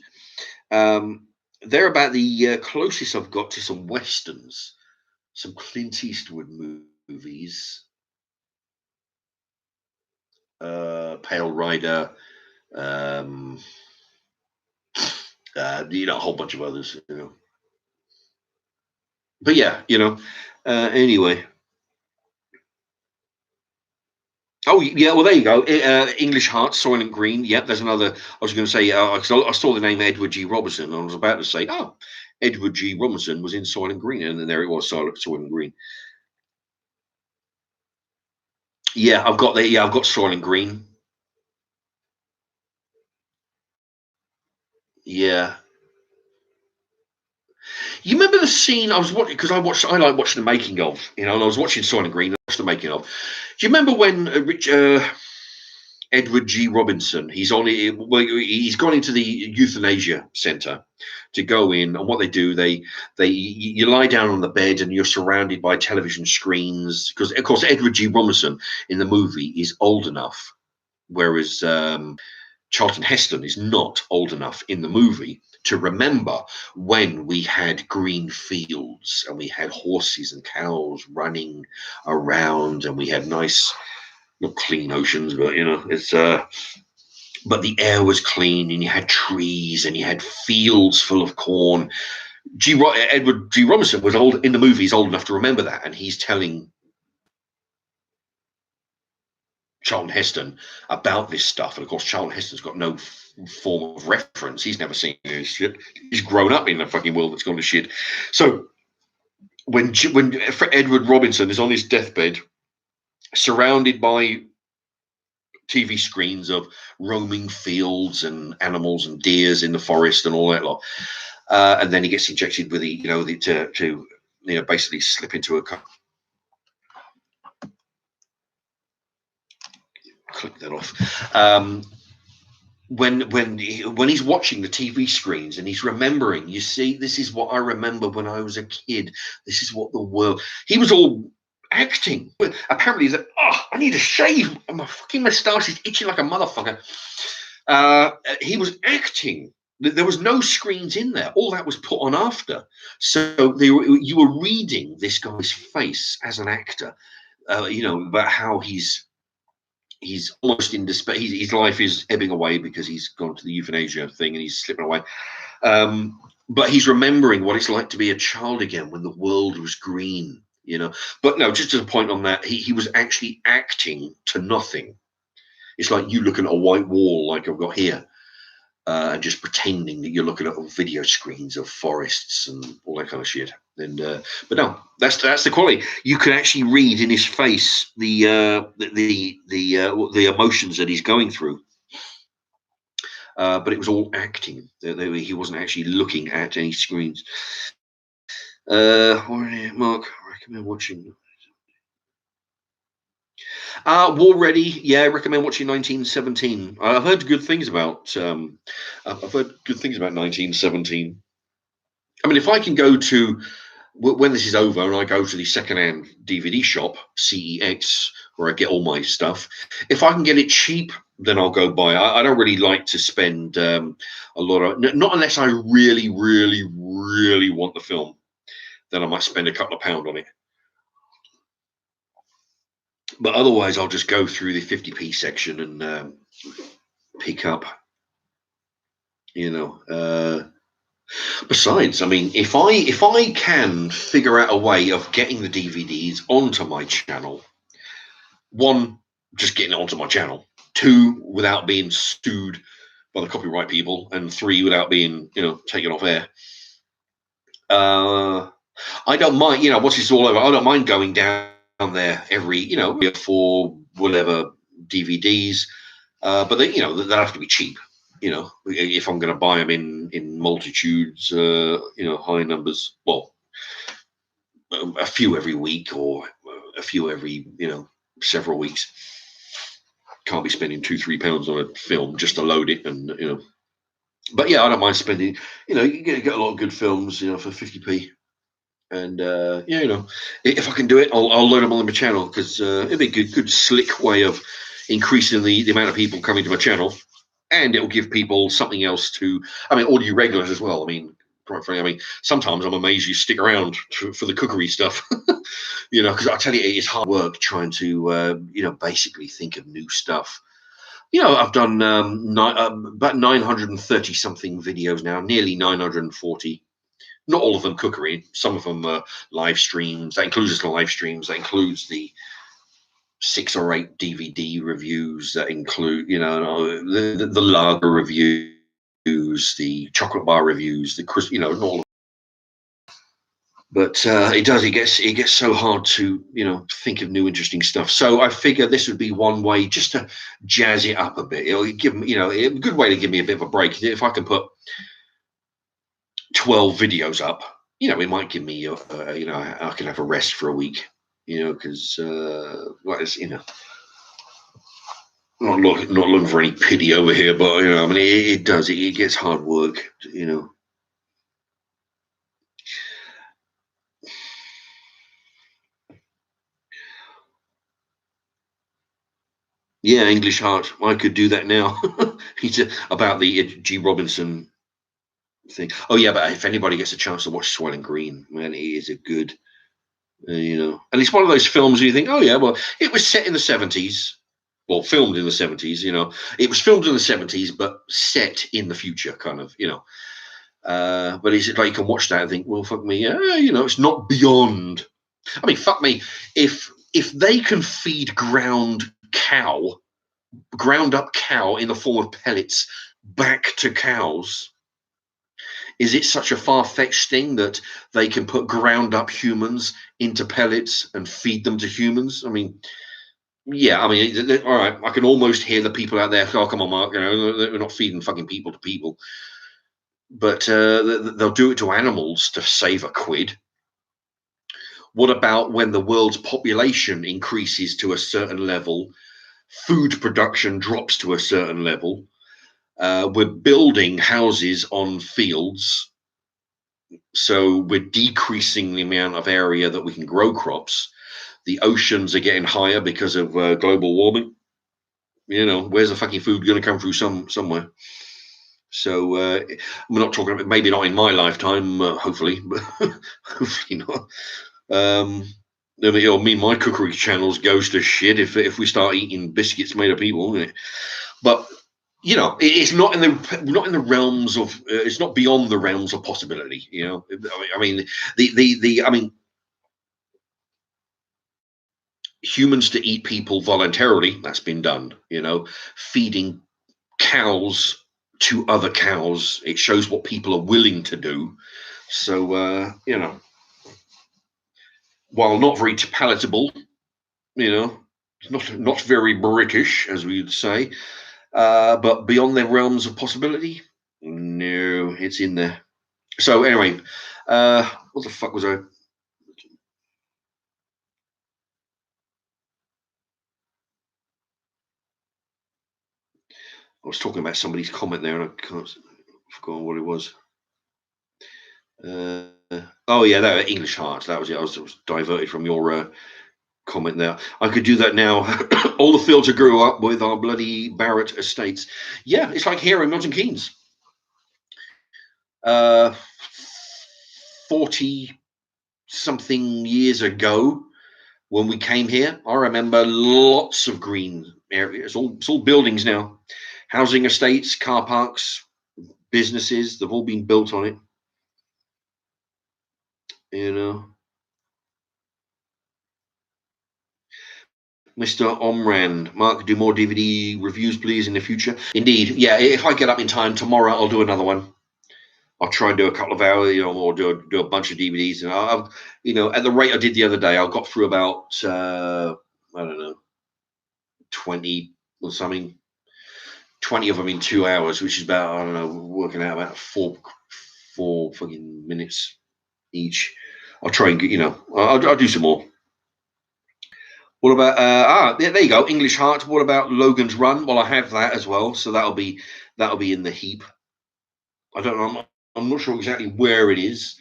They're about the closest I've got to some westerns, some Clint Eastwood movies, Pale Rider, um, a whole bunch of others, But yeah, anyway. Oh yeah, well there you go. English Heart, Soylent Green. Yep, there's another. I was going to say, 'cause I saw the name Edward G. Robinson, and I was about to say, oh, Edward G. Robinson was in Soylent Green, and then there it was, Soylent Green. Yeah, I've got I've got Soylent Green. Yeah. You remember the scene I was watching, because I like watching the making of, and I was watching Soylent Green. I watched the making of. Do you remember when Edward G. Robinson, he's gone into the euthanasia center to go in, and what they do, you lie down on the bed and you're surrounded by television screens, because of course Edward G. Robinson in the movie is old enough, whereas Charlton Heston is not old enough in the movie to remember when we had green fields and we had horses and cows running around, and we had nice, not clean oceans, but it's but the air was clean, and you had trees and you had fields full of corn. Edward G. Robinson was old in the movie. He's old enough to remember that, and he's telling Charlton Heston about this stuff. And of course, Charlton Heston's got no form of reference. He's never seen this shit. He's grown up in a fucking world that's gone to shit. So when Edward Robinson is on his deathbed, surrounded by TV screens of roaming fields and animals and deers in the forest and all that lot, and then he gets injected with to basically slip into a cup. Click that off. When he's watching the TV screens and he's remembering, you see, this is what I remember when I was a kid. This is what the world. He was all acting. Apparently, he's like, oh, I need a shave. My fucking moustache is itching like a motherfucker. He was acting. There was no screens in there. All that was put on after. So you were reading this guy's face as an actor. About how he's almost in despair. His life is ebbing away because he's gone to the euthanasia thing and he's slipping away. But he's remembering what it's like to be a child again when the world was green, But no, just as a point on that, he was actually acting to nothing. It's like you looking at a white wall like I've got here, and just pretending that you're looking at video screens of forests and all that kind of shit. And but no, that's the quality. You can actually read in his face the emotions that he's going through. But it was all acting. He wasn't actually looking at any screens. Mark, I recommend watching. War Ready, yeah, I recommend watching 1917. I've heard good things about. I've heard good things about 1917. I mean, if I can go to when this is over and I go to the secondhand DVD shop, CEX, where I get all my stuff, if I can get it cheap, then I'll go buy. I don't really like to spend a lot of, not unless I really, really, really want the film, then I might spend a couple of pounds on it. But otherwise, I'll just go through the 50p section and pick up, Besides, I mean, if I can figure out a way of getting the DVDs onto my channel, one, just getting it onto my channel, two, without being sued by the copyright people, and three, without being, taken off air. I don't mind, once it's all over, I don't mind going down there every, for whatever DVDs, but they, they'll have to be cheap. If I'm going to buy them in multitudes, high numbers, well, a few every week or a few every, several weeks. Can't be spending £2-3 on a film just to load it, and But yeah, I don't mind spending. You get a lot of good films, for 50p, and if I can do it, I'll load them on my channel, because it'd be a good slick way of. increasing the amount of people coming to my channel, and it'll give people something else to. I mean, all you regulars as well. I mean, quite frankly, I mean, sometimes I'm amazed you stick around for the cookery stuff. You know, because I tell you, it is hard work trying to, you know, basically think of new stuff. You know, I've done about 930 something videos now, nearly 940. Not all of them cookery. Some of them are live streams. That includes the live streams. That includes the 6 or 8 DVD reviews. That include, you know, the lager reviews, the chocolate bar reviews, you know, and all of. But it gets so hard to, you know, think of new interesting stuff. So I figure this would be one way just to jazz it up a bit. It'll give me, you know, a good way to give me a bit of a break. If I can put 12 videos up, you know, it might give me, you know, I can have a rest for a week, you know, because, you know, not looking for any pity over here, but, you know, I mean, it does, it gets hard work, you know. Yeah, English Heart. I could do that now. About the G. Robinson thing. Oh yeah, but if anybody gets a chance to watch Swelling Green, man, it is a good, you know, and it's one of those films where you think, oh yeah, well, it was set in the 70s, well, filmed in the 70s. You know, it was filmed in the 70s, but set in the future, kind of, you know. But it's like you can watch that and think, well, fuck me, yeah, you know, it's not beyond. I mean, fuck me, if they can feed ground up cow in the form of pellets back to cows, is it such a far-fetched thing that they can put ground up humans into pellets and feed them to humans? I mean, yeah, I mean, all right, I can almost hear the people out there, oh, come on, Mark, you know, we're not feeding fucking people to people. But they'll do it to animals to save a quid. What about when the world's population increases to a certain level, food production drops to a certain level, we're building houses on fields, so we're decreasing the amount of area that we can grow crops. The oceans are getting higher because of global warming. You know, where's the fucking food going to come through somewhere? So we're not talking about, maybe not in my lifetime, hopefully, but hopefully not. I mean, my cookery channels goes to shit if we start eating biscuits made of people. But you know, it's not in the realms of, it's not beyond the realms of possibility. You know, I mean, I mean, humans to eat people voluntarily, that's been done. You know, feeding cows to other cows, it shows what people are willing to do. So you know, while not very palatable, you know, not very British, as we would say, but beyond the realms of possibility, no, it's in there. So anyway, what the fuck was I? I was talking about somebody's comment there, and I can't forgot what it was. Oh yeah, that English Hearts. That was it. I was diverted from your comment there. I could do that now. All the fields I grew up with are bloody Barrett estates. Yeah, it's like here in Milton Keynes. 40 something years ago, when we came here, I remember lots of green areas. It's all buildings now, housing estates, car parks, businesses. They've all been built on it. You know, Mr. Omran, Mark, do more DVD reviews, please, in the future. Indeed, yeah. If I get up in time tomorrow, I'll do another one. I'll try and do a couple of hours, you know, or do a bunch of DVDs. And I'll, you know, at the rate I did the other day, I got through about I don't know, 20 or something. 20 of them in 2 hours, which is about, I don't know, working out about four fucking minutes each. I'll try and get, you know, I'll do some more. What about there you go, English Heart. What about Logan's Run? Well, I have that as well, so that'll be in the heap. I don't know. I'm not sure exactly where it is,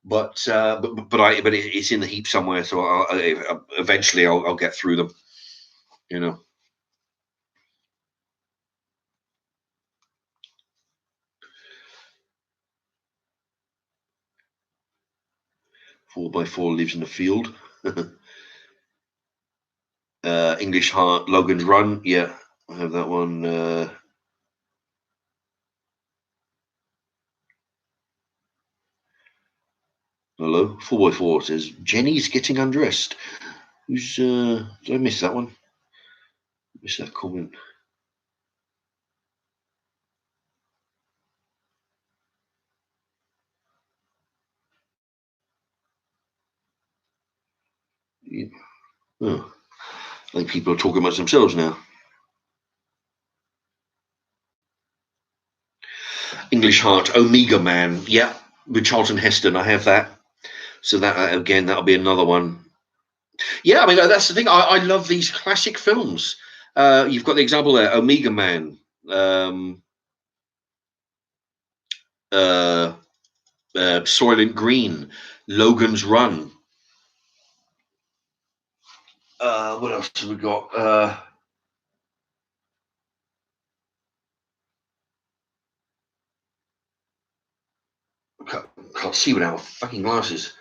but it's in the heap somewhere. So eventually I'll get through them. You know. 4x4 lives in the field. English Heart, Logan's Run. Yeah, I have that one. Hello, 4x4 says Jenny's getting undressed. Who's did I miss that one? Miss that comment. Yeah. Oh, I think people are talking amongst themselves now. English Heart, Omega Man. Yeah, with Charlton Heston. I have that. So that again, that'll be another one. Yeah, I mean that's the thing. I love these classic films. You've got the example there, Omega Man, uh, Soylent Green, Logan's Run. What else have we got? Can't see without fucking glasses.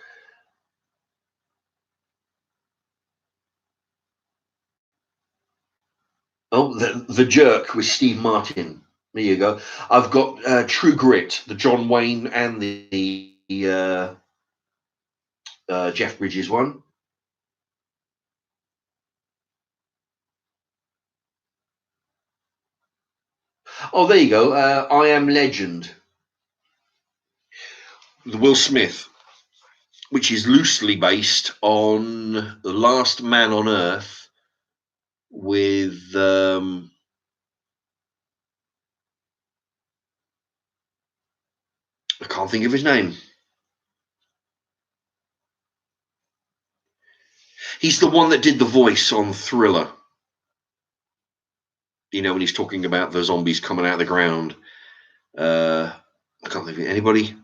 Oh, the Jerk with Steve Martin. There you go. I've got True Grit, the John Wayne and the Jeff Bridges one. Oh, there you go. I Am Legend, the Will Smith, which is loosely based on The Last Man on Earth with I can't think of his name. He's the one that did the voice on Thriller. You know, when he's talking about the zombies coming out of the ground. I can't think of it. Anybody?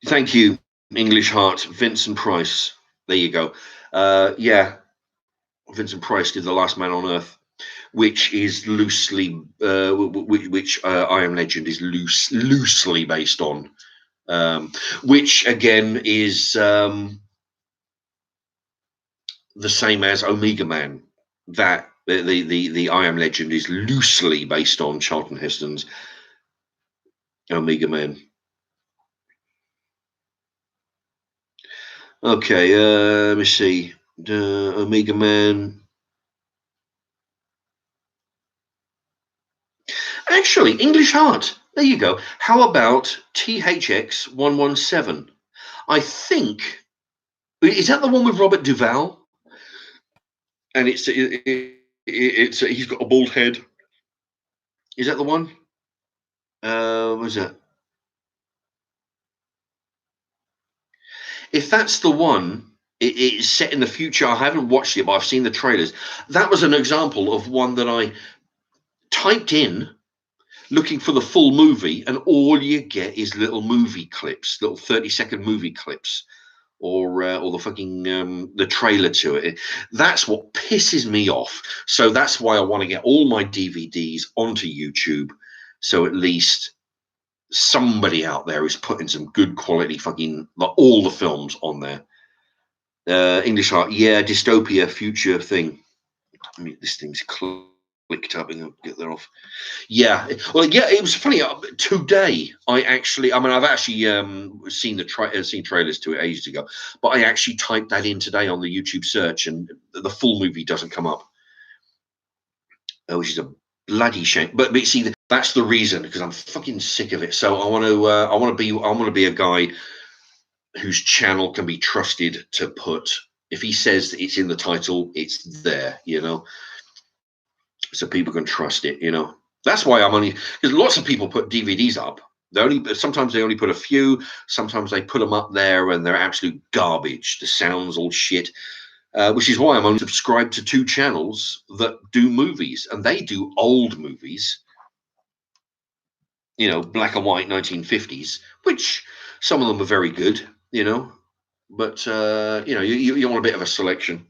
Thank you, English Heart, Vincent Price. There you go. Yeah, Vincent Price did The Last Man on Earth, which is loosely, which I Am Legend is loosely based on, which again is the same as Omega Man. That the I Am Legend is loosely based on Charlton Heston's Omega Man. Okay, let me see. Omega Man. Actually, English Heart. There you go. How about THX 117? I think is that the one with Robert Duvall? And it's he's got a bald head. Is that the one? What is it? If that's the one, it's set in the future. I haven't watched it, but I've seen the trailers. That was an example of one that I typed in looking for the full movie, and all you get is little movie clips, little 30-second movie clips, or the fucking the trailer to it. That's what pisses me off. So that's why I want to get all my DVDs onto YouTube, so at least somebody out there is putting some good quality fucking all the films on there. English Heart, yeah, dystopia, future thing. I mean, this thing's clicked up and I'll get that off. Yeah, well, yeah, it was funny. Today, I mean, I've actually seen seen trailers to it ages ago, but I actually typed that in today on the YouTube search, and the full movie doesn't come up, which is a bloody shame. But see, that's the reason, because I'm fucking sick of it. So I want to be a guy whose channel can be trusted to put. If he says that it's in the title, it's there, so people can trust it. That's why I'm only, because lots of people put DVDs up. Sometimes they only put a few. Sometimes they put them up there and they're absolute garbage. The sound's all shit. Which is why I'm only subscribed to 2 channels that do movies, and they do old movies. Black and white 1950s, which some of them are very good. But you want a bit of a selection.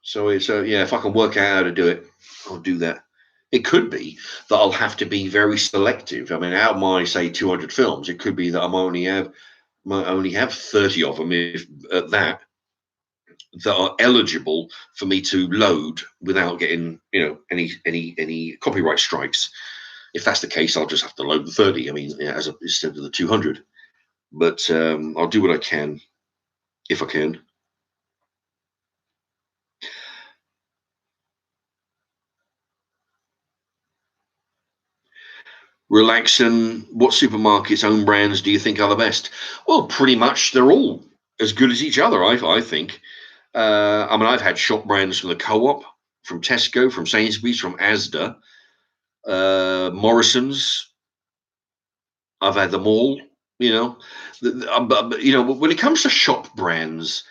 So it's yeah, if I can work out how to do it, I'll do that. It could be that I'll have to be very selective. I mean, out of my say 200 films, it could be that might only have 30 of them, if at that, that are eligible for me to load without getting any copyright strikes. If that's the case, I'll just have to load the 30. I mean, instead of the 200. But I'll do what I can if I can. Relaxing. What supermarkets' own brands do you think are the best? Well, pretty much they're all as good as each other. I think. I mean, I've had shop brands from the Co-op, from Tesco, from Sainsbury's, from Asda, Morrison's. I've had them all. You know, but, when it comes to shop brands,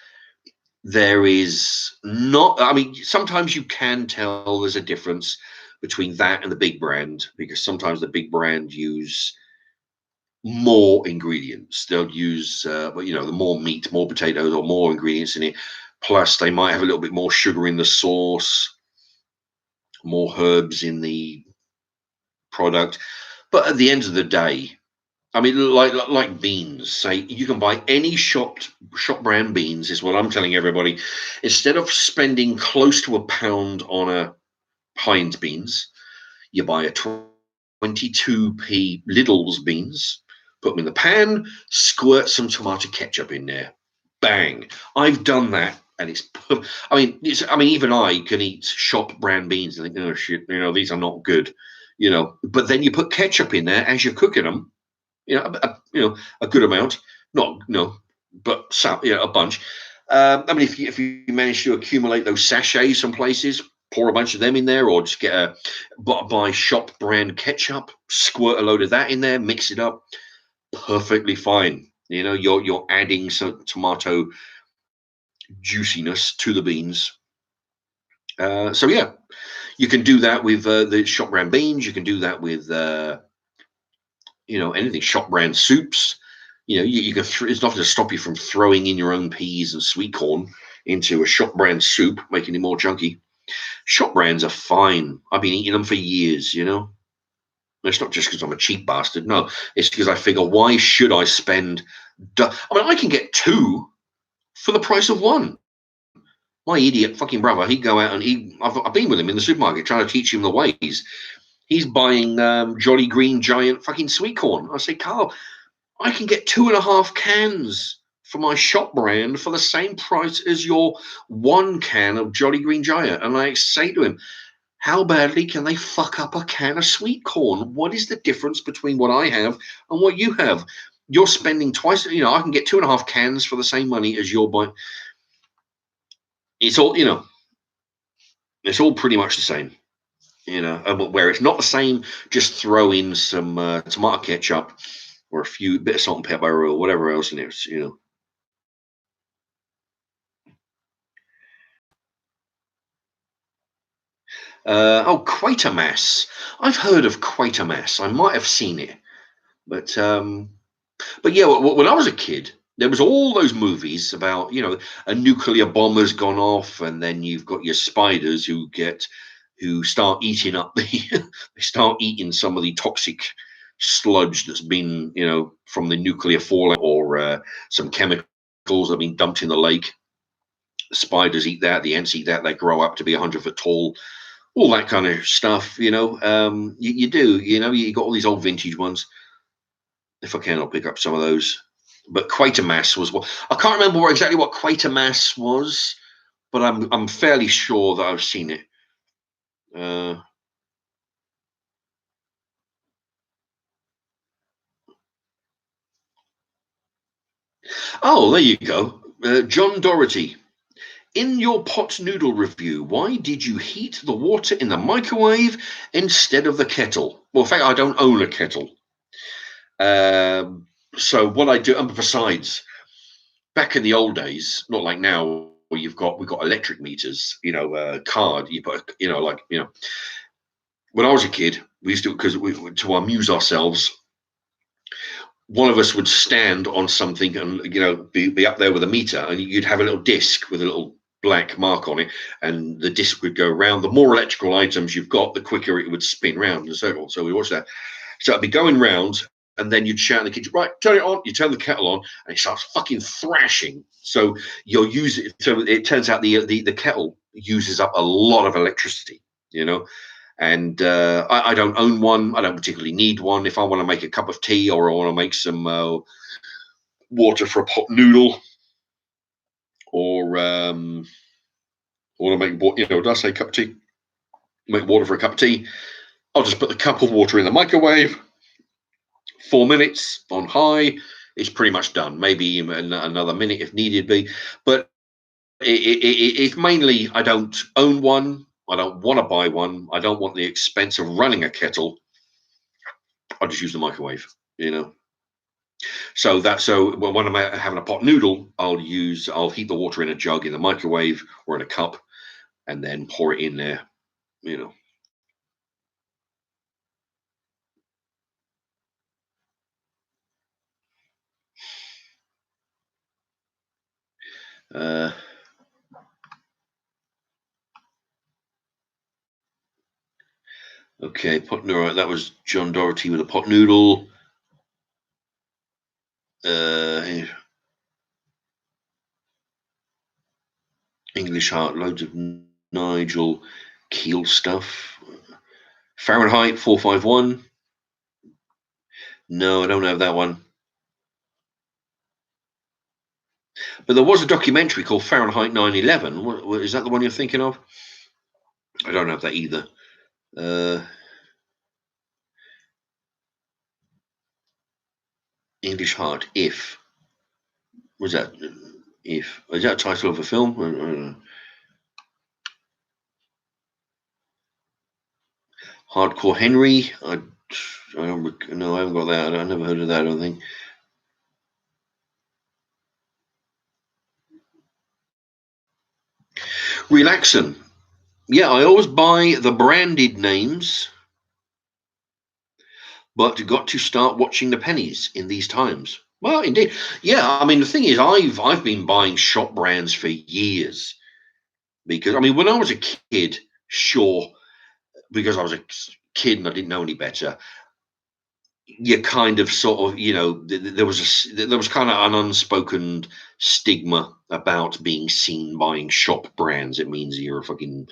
there is not. I mean, sometimes you can tell there's a difference between that and the big brand, because sometimes the big brand use more ingredients. They'll use, the more meat, more potatoes, or more ingredients in it. Plus, they might have a little bit more sugar in the sauce, more herbs in the product. But at the end of the day, I mean, like beans. Say you can buy any shop brand beans. Is what I'm telling everybody. Instead of spending close to £1 on a Heinz beans, you buy a 22p Lidl's beans, put them in the pan, squirt some tomato ketchup in there, bang. I've done that, and I mean, even I can eat shop brand beans and think, oh shit, these are not good, But then you put ketchup in there as you're cooking them, a good amount, not but some, a bunch. I mean, if you manage to accumulate those sachets some places, pour a bunch of them in there, or just buy shop brand ketchup, squirt a load of that in there, mix it up, perfectly fine. You're adding some tomato juiciness to the beans. So yeah, you can do that with the shop brand beans. You can do that with anything shop brand soups. You can. It's nothing to stop you from throwing in your own peas and sweet corn into a shop brand soup, making it more chunky. Shop brands are fine. I've been eating them for years. It's not just because I'm a cheap bastard. No, it's because I figure, why should I spend? I mean, I can get two for the price of one. My idiot fucking brother, he'd go out and I've been with him in the supermarket trying to teach him the ways. He's buying Jolly Green Giant fucking sweet corn. I say, Carl, I can get 2.5 cans for my shop brand for the same price as your 1 can of Jolly Green Giant. And I say to him, how badly can they fuck up a can of sweet corn? What is the difference between what I have and what you have? You're spending twice. I can get 2.5 cans for the same money as you're buying. It's all, it's all pretty much the same. Where it's not the same, just throw in some tomato ketchup or a bit of salt and pepper or whatever else in it. Quatermass. I've heard of Quatermass. I might have seen it, but yeah. When I was a kid, there was all those movies about a nuclear bomber's gone off, and then you've got your spiders who start eating up they start eating some of the toxic sludge that's been from the nuclear fallout, or some chemicals that have been dumped in the lake. The spiders eat that, the ants eat that, they grow up to be 100 foot tall, all that kind of stuff. You do, you got all these old vintage ones. If I can, I'll pick up some of those. But Quatermass was what I can't remember exactly what Quatermass was, but I'm fairly sure that I've seen it. Oh, there you go. John Doherty. In your pot noodle review, why did you heat the water in the microwave instead of the kettle? Well, in fact, I don't own a kettle. So what I do, and besides, back in the old days, not like now, where we've got electric meters, card, you put, when I was a kid, we used to, to amuse ourselves, one of us would stand on something and be up there with a meter, and you'd have a little disc with a little black mark on it, and the disc would go around. The more electrical items you've got, the quicker it would spin round and so on. So we watched that. So it'd be going round, and then you'd shout in the kitchen, right, turn it on. You turn the kettle on, and it starts fucking thrashing. So you'll use it. So it turns out the kettle uses up a lot of electricity, you know. And I don't own one. I don't particularly need one. If I want to make a cup of tea or I want to make some water for a pot noodle, or I want to make, did I say cup of tea? Make water for a cup of tea. I'll just put the cup of water in the microwave. 4 minutes on high. It's pretty much done. Maybe another minute if needed be. But it's mainly I don't own one. I don't want to buy one. I don't want the expense of running a kettle. I'll just use the microwave, you know. So when I'm having a pot noodle, I'll heat the water in a jug in the microwave or in a cup, and then pour it in there, you know. Okay, pot noodle. Right, that was John Doherty with a pot noodle. English Heart, loads of Nigel Keel stuff. Fahrenheit 451. No, I don't have that one. But there was a documentary called Fahrenheit 9/11. Is that the one you're thinking of? I don't have that either. English Heart, If. Was that If? Is that a title of a film? Hardcore Henry. I don't. No, I haven't got that. I never heard of that. I don't think. Relaxin. Yeah, I always buy the branded names, but got to start watching the pennies in these times. Well, indeed. Yeah, I mean, the thing is, I've been buying shop brands for years because, I mean, when I was a kid, sure, because I was a kid and I didn't know any better, you kind of sort of, there was kind of an unspoken stigma about being seen buying shop brands. It means you're a fucking,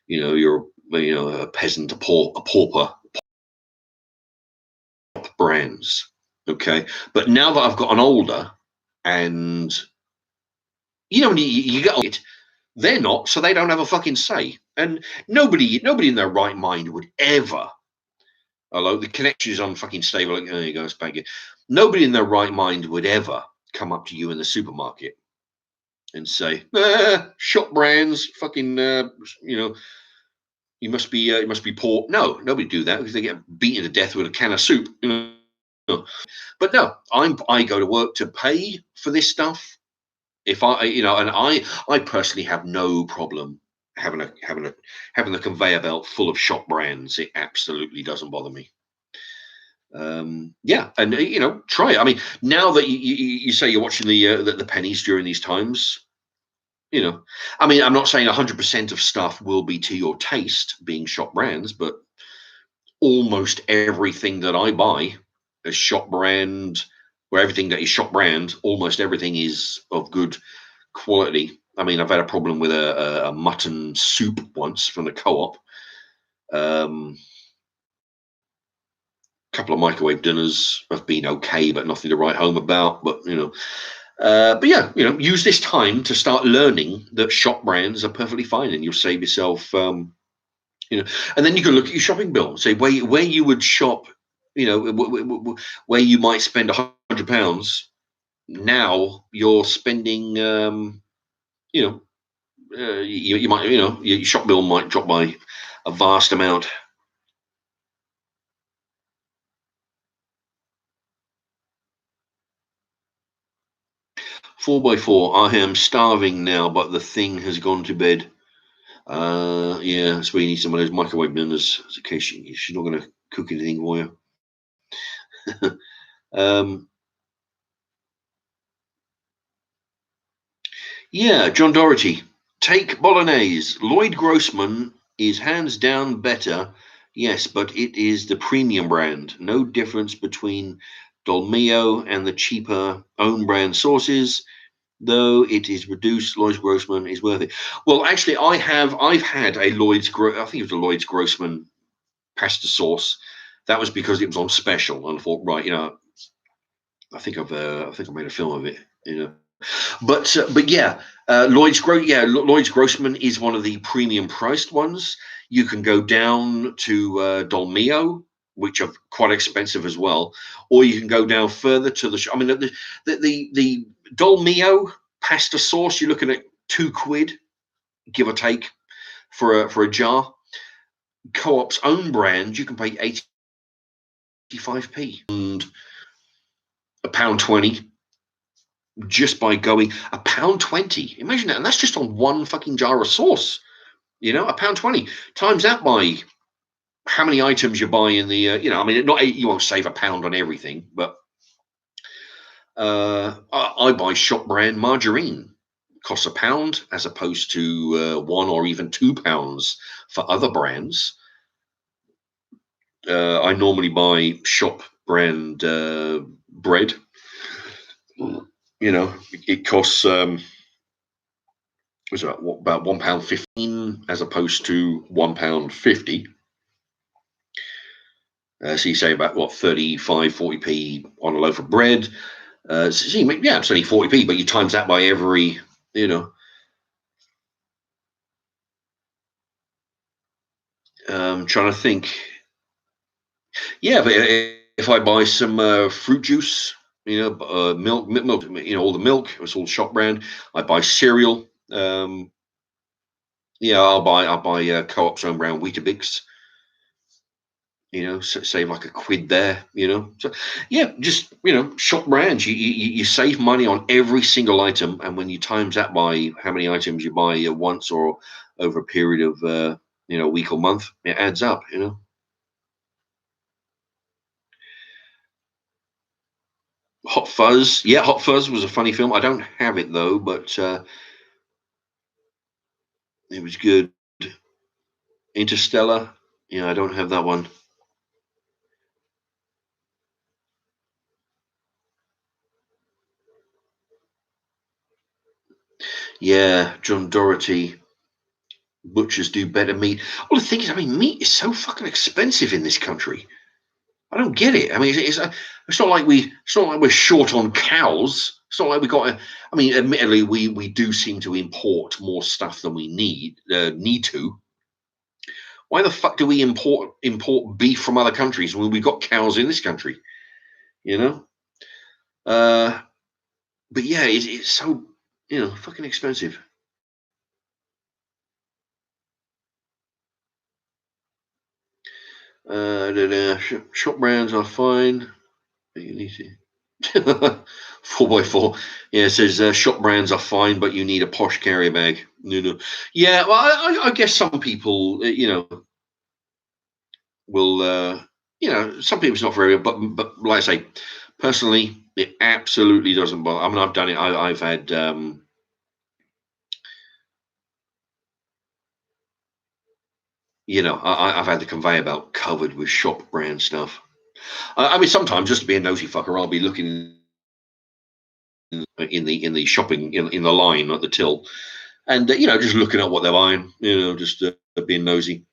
you're a peasant, a pauper. Brands, okay. But now that I've gotten older, and when you get it, they're not, so they don't have a fucking say. And nobody in their right mind would ever. Although the connection is unfucking stable. There you go, spank it. Nobody in their right mind would ever come up to you in the supermarket and say, shop brands, fucking, you must be poor. No, nobody do that because they get beaten to death with a can of soup. But no, I go to work to pay for this stuff. If and I personally have no problem having a conveyor belt full of shop brands. It absolutely doesn't bother me. Yeah, and try it. I mean, now that you say you're watching the pennies during these times, I mean, I'm not saying 100% of stuff will be to your taste, being shop brands, but almost everything that I buy is shop brand, where everything that is shop brand, almost everything is of good quality. I mean, I've had a problem with a mutton soup once from the co-op. Couple of microwave dinners have been okay, but nothing to write home about. But yeah, use this time to start learning that shop brands are perfectly fine, and you'll save yourself. And then you can look at your shopping bill and say where you would shop, where you might spend £100. Now you're spending, you might, your shop bill might drop by a vast amount. Four by four. I am starving now, but the thing has gone to bed. Yeah, that's where you need some of those microwave dinners, in case she's not going to cook anything for you. Yeah, John Doherty. Take Bolognese. Lloyd Grossman is hands down better. Yes, but it is the premium brand. No difference between Dolmio and the cheaper own brand sauces. Though it is reduced, Lloyd's Grossman is worth it. Well, actually, I've had a I think it was a Lloyd's Grossman pasta sauce. That was because it was on special, and I thought, right, I think I made a film of it, but yeah, Lloyd's Grossman is one of the premium priced ones. You can go down to Dolmio, which are quite expensive as well, or you can go down further to the. I mean, the Dolmio pasta sauce, you're looking at £2, give or take, for a jar. Co-op's own brand, you can pay 85p and £1.20 just by going £1.20. Imagine that, and that's just on one fucking jar of sauce. £1.20 times that by how many items you buy in the. I mean, not you won't save £1 on everything, but I buy shop brand margarine. Costs £1 as opposed to £1 or even £2 for other brands. I normally buy shop brand bread. It costs was about £1.15 as opposed to £1.50. So you say about 35, 40p on a loaf of bread. So yeah, it's only 40p, but you times that by every, trying to think. Yeah, but if I buy some fruit juice, milk, all the milk, it's all shop brand. I buy cereal. I'll buy Co-op's own brand Weetabix. Save like £1 there. So yeah, just shop brands. You save money on every single item, and when you times that by how many items you buy once or over a period of a week or month, it adds up. Hot Fuzz. Yeah, Hot Fuzz was a funny film. I don't have it though, but it was good. Interstellar. Yeah, I don't have that one. Yeah, John Doherty. Butchers do better meat. Well, the thing is, I mean, meat is so fucking expensive in this country. I don't get it. I mean, it's not like we're short on cows. It's not like we got. I mean, admittedly, we do seem to import more stuff than we need to. Why the fuck do we import beef from other countries when we've got cows in this country? You know. Uh, but yeah, it's so fucking expensive. Shop brands are fine. You need to 4x4. Yeah, it says shop brands are fine, but you need a posh carrier bag. No. Yeah, well, I guess some people, will, some people it's not very, but like I say, personally, it absolutely doesn't bother. I mean, I've done it. I've had, I've had the conveyor belt covered with shop brand stuff. I mean, sometimes just to be a nosy fucker, I'll be looking in the shopping in the line at the till, and just looking at what they're buying, just being nosy,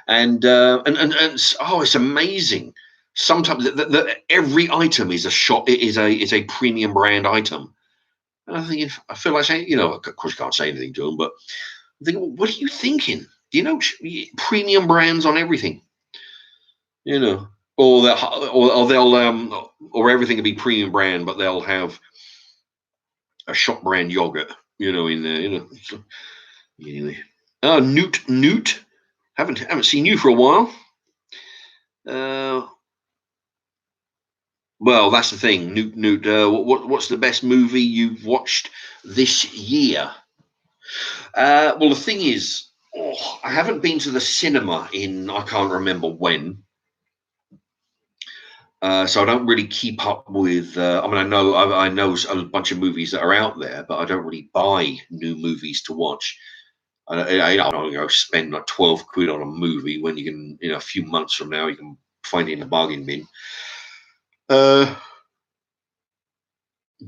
and it's amazing. Sometimes every item is a shop, is a premium brand item, and I feel like saying, of course, you can't say anything to them, but I think, what are you thinking? Premium brands on everything, or they'll or everything will be premium brand, but they'll have a shop brand yogurt, in there, So, anyway, Newt, haven't seen you for a while. Uh, well, that's the thing, Newt. What's the best movie you've watched this year? Well, the thing is, I haven't been to the cinema in I can't remember when. So I don't really keep up with. I mean, I know a bunch of movies that are out there, but I don't really buy new movies to watch. I don't know, spend like 12 quid on a movie when you can, a few months from now, you can find it in a bargain bin.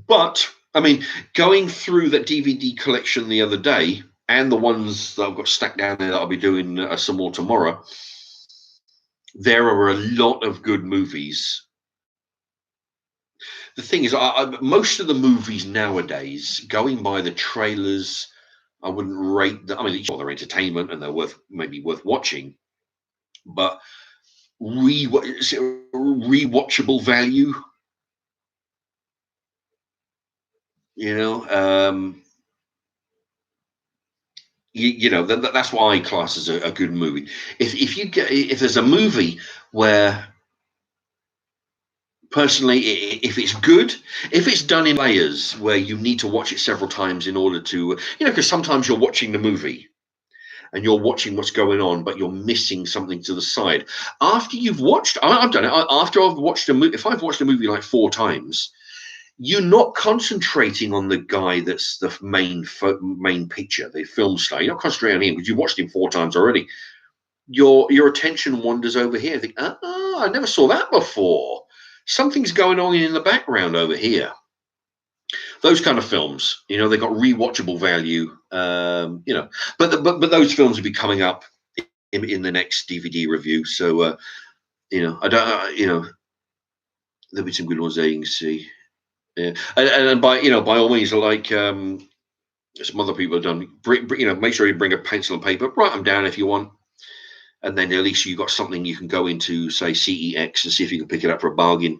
But I mean, going through that DVD collection the other day, and the ones that I've got stacked down there that I'll be doing some more tomorrow, there are a lot of good movies. The thing is, most of the movies nowadays, going by the trailers, I wouldn't rate them. I mean, they're entertainment and they're maybe worth watching, but rewatchable value, you know. That's why I class as a good movie. If there's a movie where, personally, if it's good, if it's done in layers where you need to watch it several times in order to, because sometimes you're watching the movie and you're watching what's going on, but you're missing something to the side. After you've watched, I've done it. After I've watched a movie, if I've watched a movie like 4 times, you're not concentrating on the guy that's the main picture, the film star. You're not concentrating on him because you watched him 4 times already. Your attention wanders over here. Think, I never saw that before. Something's going on in the background over here. Those kind of films, they've got rewatchable value. But those films will be coming up in the next DVD review. So I don't, there'll be some good ones there you can see. Yeah, and by all means, like some other people have done, make sure you bring a pencil and paper, write them down if you want, and then at least you've got something you can go into, say CEX, and see if you can pick it up for a bargain.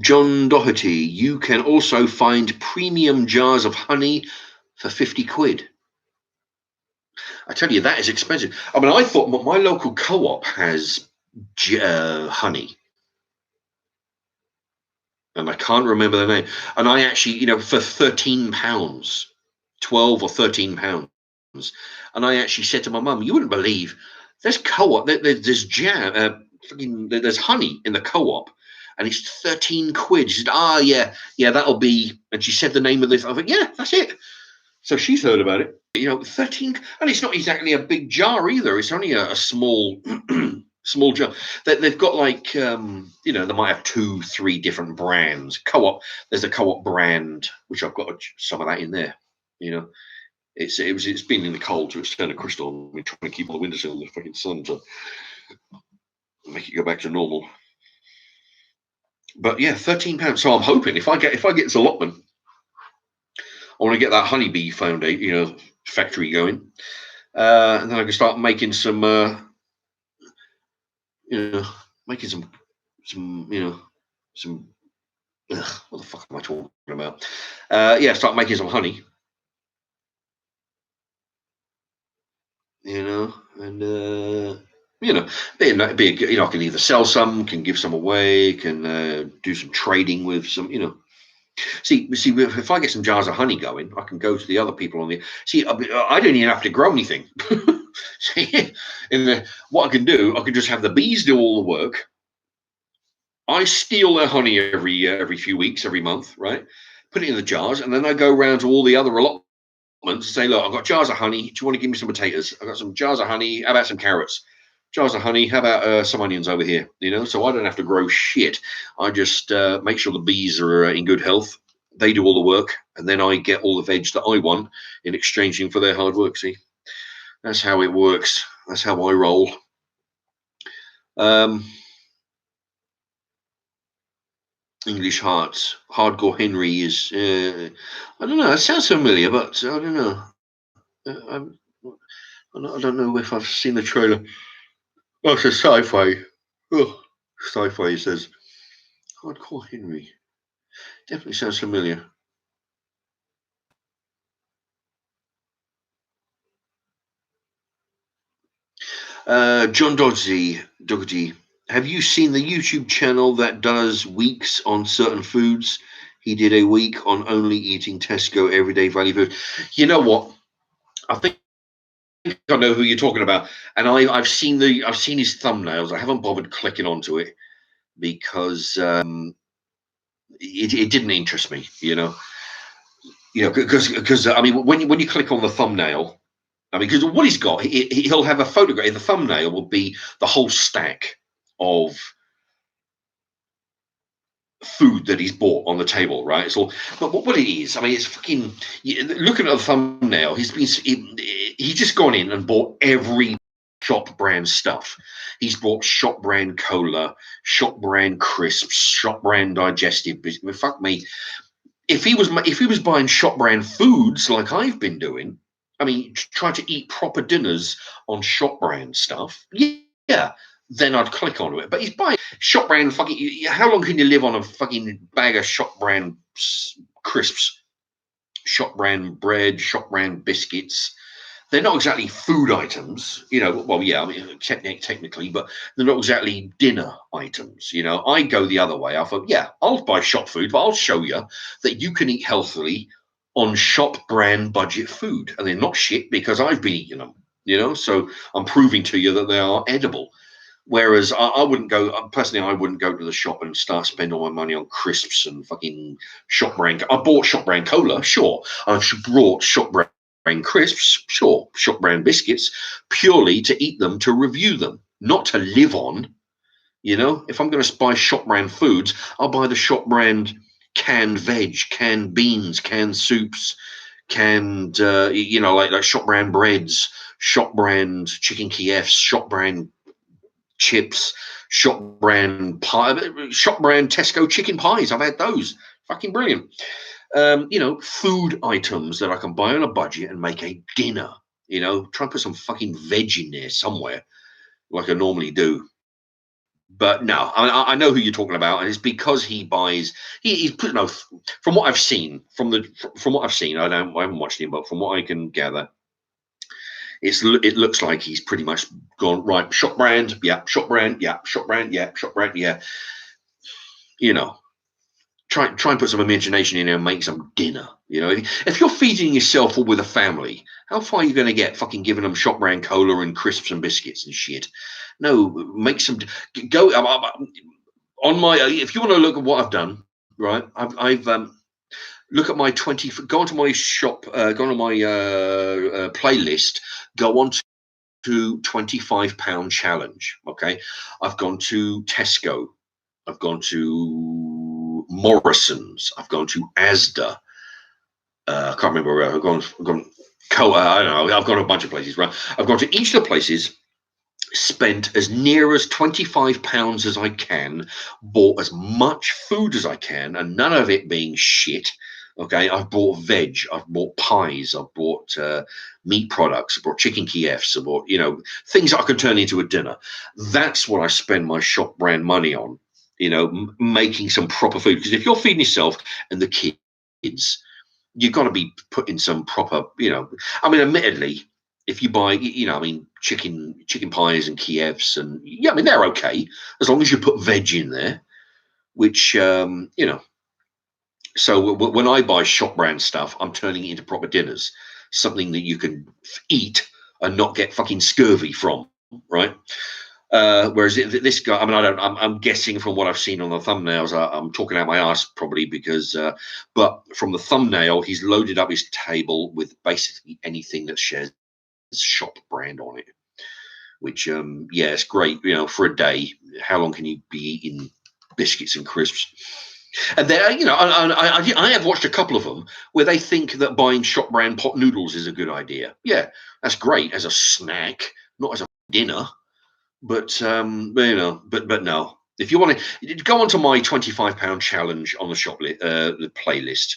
John Doherty, you can also find premium jars of honey for 50 quid. I tell you, that is expensive. I mean, I thought my local co-op has honey, and I can't remember the name. And I actually, for £13, 12 or £13, and I actually said to my mum, "You wouldn't believe there's co-op, there's jam, there's honey in the co-op, and it's 13 quid." She said, yeah, that'll be." And she said the name of this. I think, yeah, that's it. So she's heard about it. 13, and it's not exactly a big jar either. It's only a small small jar. They've got like they might have 2-3 different brands. Co-op, there's a co-op brand which I've got some of that in there. It's been in the cold, so it's turned to crystal. We're trying to keep on the windowsill in the fucking sun to make it go back to normal. But yeah, £13. So I'm hoping if I get this allotment, I want to get that honeybee foundation, factory going, and then I can start making some, making some, some. What the fuck am I talking about? Start making some honey. And I can either sell some, can give some away, can do some trading with some, See, if I get some jars of honey going, I can go to the other people on the. See, I don't even have to grow anything. See, what I can do, I can just have the bees do all the work. I steal their honey every few weeks, every month, right? Put it in the jars, and then I go around to all the other allotments and say, "Look, I've got jars of honey. Do you want to give me some potatoes? I've got some jars of honey. How about some carrots? Jars of honey. How about some onions over here? So I don't have to grow shit. I just make sure the bees are in good health. They do all the work, and then I get all the veg that I want in exchanging for their hard work." See, that's how it works. That's how I roll. English Hearts, Hardcore Henry is. I don't know. It sounds familiar, but I don't know. I don't know if I've seen the trailer. Oh, it's a sci-fi. Oh, sci-fi. It says Hardcore Henry. Definitely sounds familiar. John Doherty, have you seen the YouTube channel that does weeks on certain foods? He did a week on only eating Tesco everyday value food. You know what? I think I know who you're talking about, and I've seen his thumbnails. I haven't bothered clicking onto it because it didn't interest me, because I mean, when you click on the thumbnail, I mean, because what he's got, he'll have a photograph. The thumbnail will be the whole stack of food that he's bought on the table, right? So, but what it is, I mean, it's fucking. Looking at the thumbnail, he's just gone in and bought every shop brand stuff. He's bought shop brand cola, shop brand crisps, shop brand digestive biscuits. Fuck me, if he was buying shop brand foods like I've been doing, I mean, try to eat proper dinners on shop brand stuff. Yeah, then I'd click onto it. But he's buying shop brand fucking. How long can you live on a fucking bag of shop brand crisps, shop brand bread, shop brand biscuits? They're not exactly food items, Well, yeah, I mean, technically, but they're not exactly dinner items. I go the other way. I thought, yeah, I'll buy shop food, but I'll show you that you can eat healthily on shop brand budget food, and they're not shit because I've been eating them. So I'm proving to you that they are edible. Whereas I wouldn't go personally. I wouldn't go to the shop and start spending all my money on crisps and fucking shop brand. I bought shop brand cola, sure. I've brought shop brand crisps, sure. Shop brand biscuits, purely to eat them, to review them, not to live on. If I'm going to buy shop brand foods, I'll buy the shop brand canned veg, canned beans, canned soups, canned, like shop brand breads, shop brand chicken Kiefs, shop brand chips, shop brand pie, shop brand Tesco chicken pies. I've had those. Fucking brilliant. Food items that I can buy on a budget and make a dinner. Try and put some fucking veg in there somewhere, like I normally do. But no, I know who you're talking about, and it's because he buys. He's put no. From what I've seen, from what I've seen, I haven't watched him, but from what I can gather, it looks like he's pretty much gone right. Shop brand, yeah. Shop brand, yeah. Shop brand, yeah. Shop brand, yeah. Try and put some imagination in there and make some dinner. If you're feeding yourself or with a family, how far are you going to get? Fucking giving them shop brand cola and crisps and biscuits and shit. No, make some. Go on my. If you want to look at what I've done, right? I've look at my 20. Go onto my shop. Go onto my playlist. Go on to £25 challenge. Okay, I've gone to Tesco. I've gone to Morrison's. I've gone to Asda. I can't remember where I've gone. I don't know. I've gone to a bunch of places, right? I've gone to each of the places, spent as near as £25 as I can, bought as much food as I can, and none of it being shit. Okay, I've bought veg, I've bought pies, I've bought meat products, I bought chicken Kiefs, I bought things that I can turn into a dinner. That's what I spend my shop brand money on. Making some proper food, because if you're feeding yourself and the kids, you've got to be putting some proper. I mean, admittedly, if you buy, chicken pies and Kievs, and yeah, I mean they're okay as long as you put veg in there, which So when I buy shop brand stuff, I'm turning it into proper dinners, something that you can eat and not get fucking scurvy from, right? Whereas this guy, I mean, I'm guessing from what I've seen on the thumbnails, I'm talking out my ass probably because, but from the thumbnail, he's loaded up his table with basically anything that shares shop brand on it, which, yeah, it's great. For a day, how long can you be eating biscuits and crisps? And there, I have watched a couple of them where they think that buying shop brand pot noodles is a good idea. Yeah, that's great as a snack, not as a dinner. But but no. If you want to go onto my £25 challenge on the the playlist,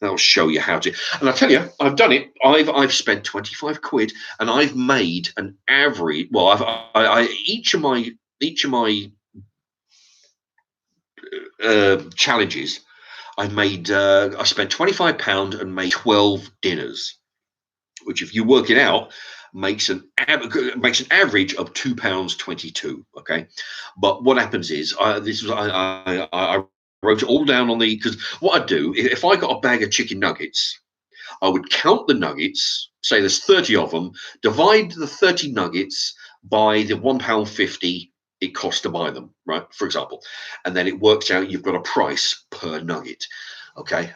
that'll show you how to. And I tell you, I've done it. I've spent 25 quid, and I've made an average. Well, each of my challenges, I spent £25 and made 12 dinners, which, if you work it out, makes an average of £2.22. Okay, but what happens is I wrote it all down on because what I do if I got a bag of chicken nuggets, I would count the nuggets, say there's 30 of them, divide the 30 nuggets by the £1.50 it costs to buy them, right? For example, and then it works out you've got a price per nugget. Okay,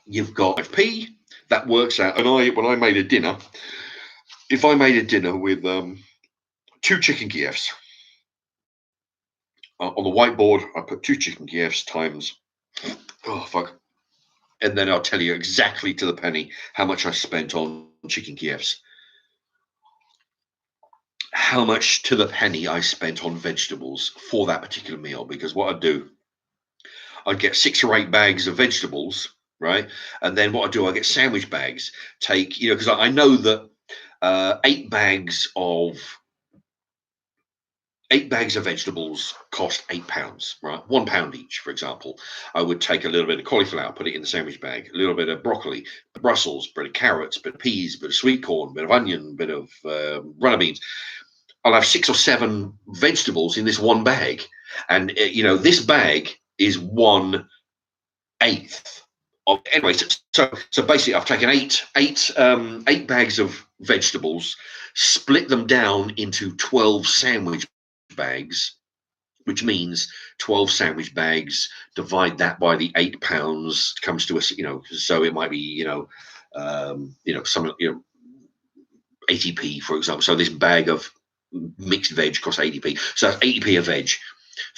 you've got 5p. That works out. And when I made a dinner, if I made a dinner with 2 chicken Kievs on the whiteboard, I put 2 chicken Kievs times, oh fuck, and then I'll tell you exactly to the penny how much I spent on chicken Kievs. How much to the penny I spent on vegetables for that particular meal, because what I'd do, I'd get 6 or 8 bags of vegetables, right? And then what I do, I get sandwich bags. Take, because I know that 8 bags of vegetables cost £8, right? £1 each, for example. I would take a little bit of cauliflower, put it in the sandwich bag, a little bit of broccoli, Brussels, bit of carrots, bit of peas, bit of sweet corn, bit of onion, bit of runner beans. I'll have 6 or 7 vegetables in this one bag. And, this bag is 1/8 of, anyway. So basically I've taken eight bags of vegetables, split them down into 12 sandwich bags, which means 12 sandwich bags, divide that by the £8, comes to us, so it might be, some, 80p, for example. So this bag of mixed veg costs 80p. So that's 80p a veg,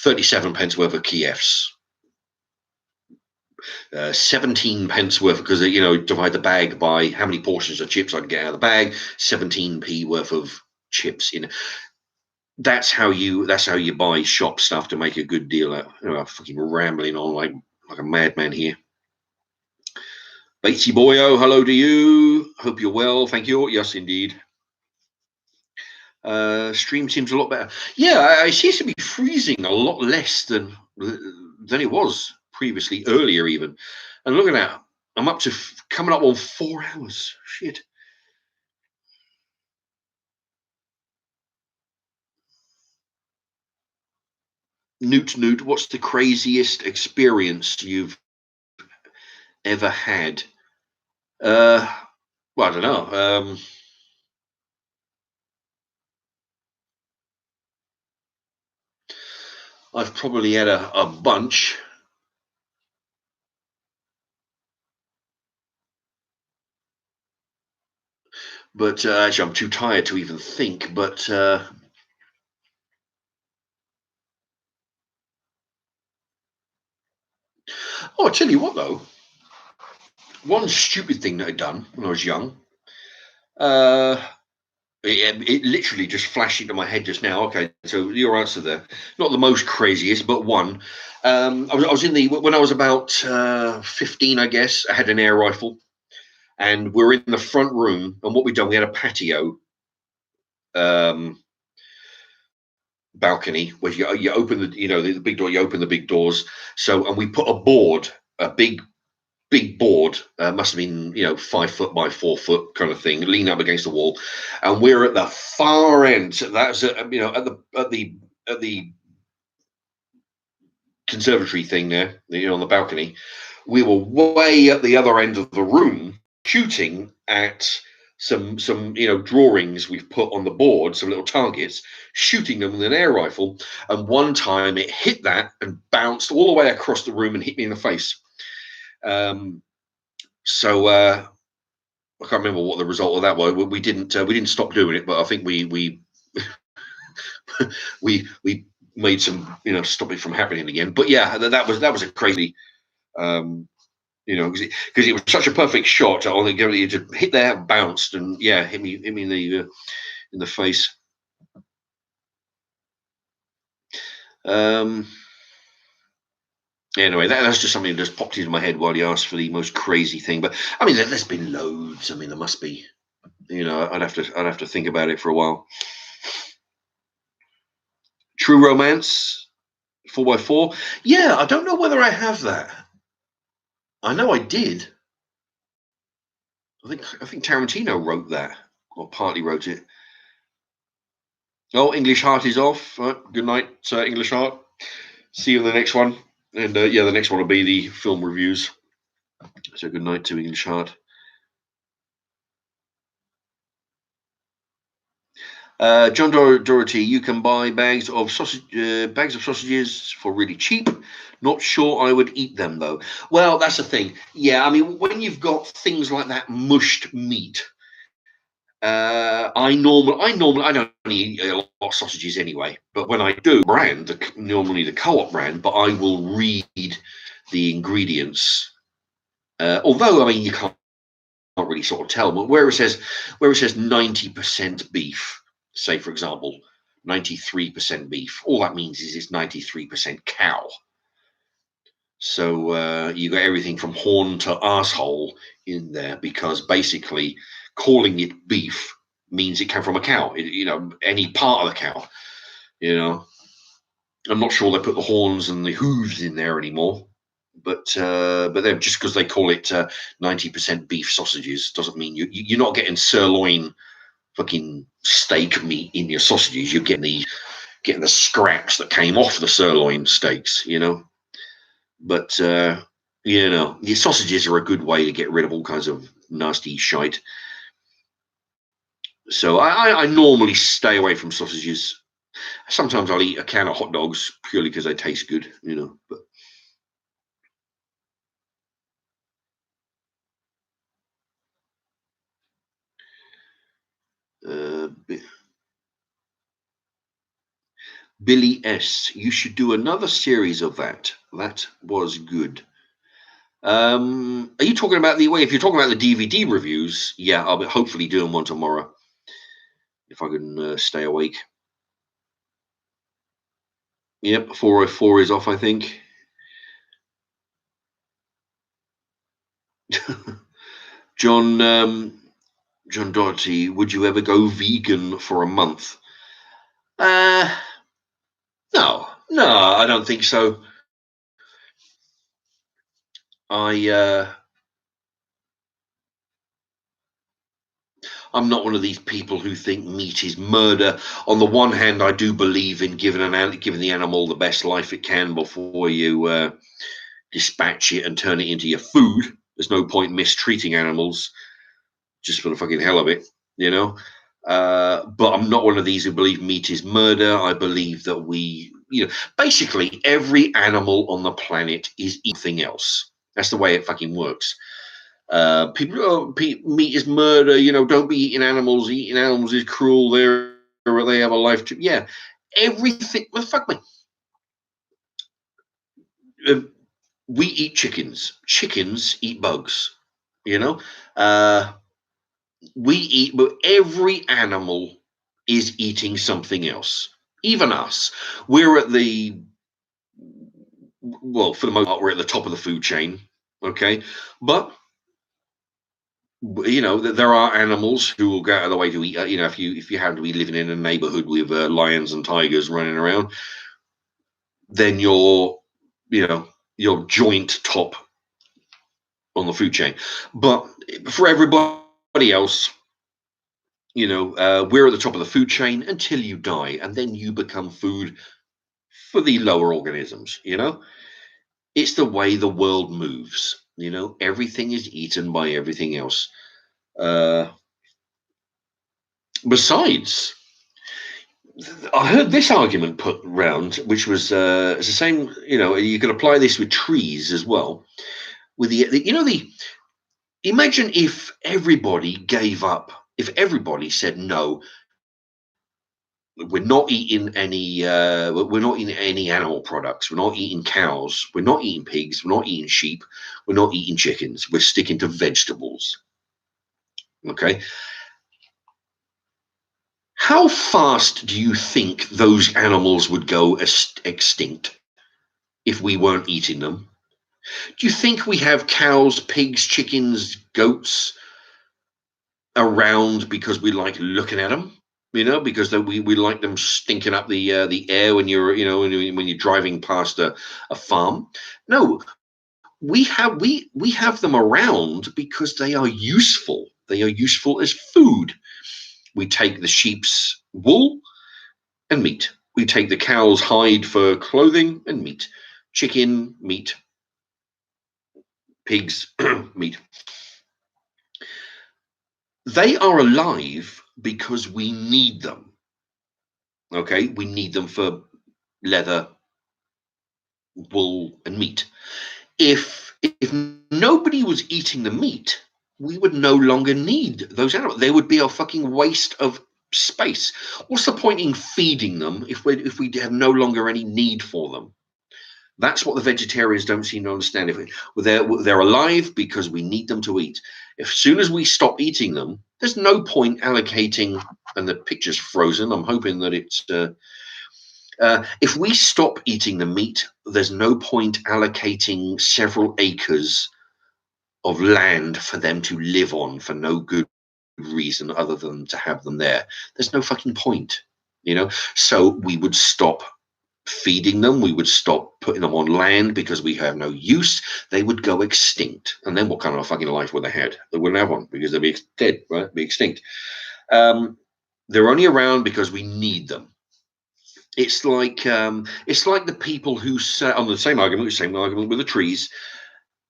37 pence worth of Kievs, 17 pence worth, because divide the bag by how many portions of chips I'd get out of the bag, 17p worth of chips in. That's how you buy shop stuff to make a good deal. I'm fucking rambling on like a madman here. Batesy Boyo, hello to you. Hope you're well. Thank you. Yes, indeed. Stream seems a lot better. Yeah, it seems to be freezing a lot less than it was previously, earlier even. And look at that, I'm up to coming up on 4 hours. Shit. Newt, what's the craziest experience you've ever had? Well, I don't know. I've probably had a bunch. But actually, I'm too tired to even think. But oh, I tell you what, though, one stupid thing that I'd done when I was young, it literally just flashed into my head just now. Okay, so your answer there, not the most craziest, but one. I was when I was about 15, I guess. I had an air rifle, and we're in the front room. And what we'd done, we had a patio. Balcony where you open the big door, you open the big doors. So, and we put a big board, must have been 5 foot by 4 foot kind of thing, lean up against the wall, and we're at the far end. That's at the conservatory thing there, on the balcony. We were way at the other end of the room shooting at some drawings we've put on the board, some little targets, shooting them with an air rifle. And one time it hit that and bounced all the way across the room and hit me in the face. So I can't remember what the result of that was. We didn't stop doing it, but I think we we made some stop it from happening again. But yeah, that was a crazy. Because it was such a perfect shot. I think it just hit there, bounced, and yeah, hit me in the face. Anyway, that's just something that just popped into my head while you asked for the most crazy thing. But I mean, there's been loads. I mean, there must be. I'd have to think about it for a while. True Romance, 4x4. Yeah, I don't know whether I have that. I know I did. I think Tarantino wrote that, or partly wrote it. Oh, English Heart is off. Good night, English Heart. See you in the next one. And yeah, the next one will be the film reviews. So good night to English Heart. John Doherty, you can buy bags of sausages for really cheap. Not sure I would eat them though. Well, that's the thing. Yeah, I mean, when you've got things like that mushed meat, I don't eat a lot of sausages anyway. But when I do, normally the co-op brand, but I will read the ingredients. Although I mean, you can't really sort of tell, but where it says 90% beef, say for example 93% beef, all that means is it's 93% cow. So you got everything from horn to asshole in there, because basically calling it beef means it came from a cow. Any part of the cow. You know, I'm not sure they put the horns and the hooves in there anymore. But then just because they call it 90% beef sausages doesn't mean you're not getting sirloin fucking steak meat in your sausages. You're getting the scraps that came off the sirloin steaks. But your sausages are a good way to get rid of all kinds of nasty shite. So I normally stay away from sausages. Sometimes I'll eat a can of hot dogs purely because they taste good. But uh, Billy S, you should do another series of that. That was good. Are you talking about if you're talking about the DVD reviews? Yeah, I'll be hopefully doing one tomorrow if I can stay awake. Yep, 404 is off, I think. John Doherty, would you ever go vegan for a month? Uh, no, I don't think so. I'm not one of these people who think meat is murder. On the one hand, I do believe in giving the animal the best life it can before you dispatch it and turn it into your food. There's no point mistreating animals just for the fucking hell of it. But I'm not one of these who believe meat is murder. I believe that basically every animal on the planet is something else. That's the way it fucking works. Meat is murder. Don't be eating animals. Eating animals is cruel. They have a life too. Yeah, everything. Well, fuck me. We eat chickens. Chickens eat bugs. You know, uh, we eat, but every animal is eating something else. Even us. We're at the well, for the most part, we're at the top of the food chain. Okay, but there are animals who will go out of the way to eat. If you happen to be living in a neighborhood with lions and tigers running around, then you're joint top on the food chain. But for everybody else, we're at the top of the food chain until you die, and then you become food for the lower organisms. It's the way the world moves. Everything is eaten by everything else. Uh, Besides, I heard this argument put round, which was it's the same. You can apply this with trees as well. With the imagine if everybody gave up. If everybody said no, we're not eating any. We're not eating any animal products. We're not eating cows. We're not eating pigs. We're not eating sheep. We're not eating chickens. We're sticking to vegetables. Okay. How fast do you think those animals would go extinct if we weren't eating them? Do you think we have cows, pigs, chickens, goats around because we like looking at them? Because we like them stinking up the air when when you're driving past a farm. No, we have them around because they are useful. They are useful as food. We take the sheep's wool and meat. We take the cow's hide for clothing and meat. Chicken, meat. Pigs, meat. They are alive because we need them. Okay, we need them for leather, wool, and meat. If nobody was eating the meat, we would no longer need those animals. They would be a fucking waste of space. What's the point in feeding them if we have no longer any need for them? That's what the vegetarians don't seem to understand. If they're alive because we need them to eat. As soon as we stop eating them, there's no point allocating. And the picture's frozen. I'm hoping that it's. If we stop eating the meat, there's no point allocating several acres of land for them to live on for no good reason other than to have them there. There's no fucking point, you know. So we would stop feeding them, we would stop putting them on land because we have no use. They would go extinct, and then what kind of a fucking life would they have? They wouldn't have one because they'd be dead, right? Be extinct. They're only around because we need them. It's like the people who say on the same argument with the trees.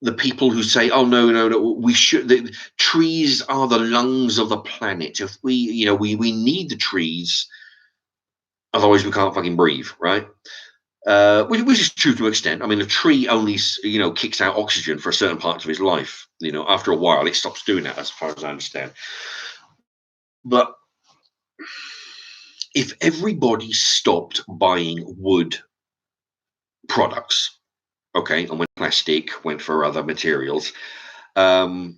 The people who say, "Oh no, we should." The trees are the lungs of the planet. If we need the trees, otherwise we can't fucking breathe, right? Which is true to an extent. I mean, a tree only kicks out oxygen for a certain part of its life. After a while, it stops doing that, as far as I understand. But if everybody stopped buying wood products, okay, and when plastic went for other materials, and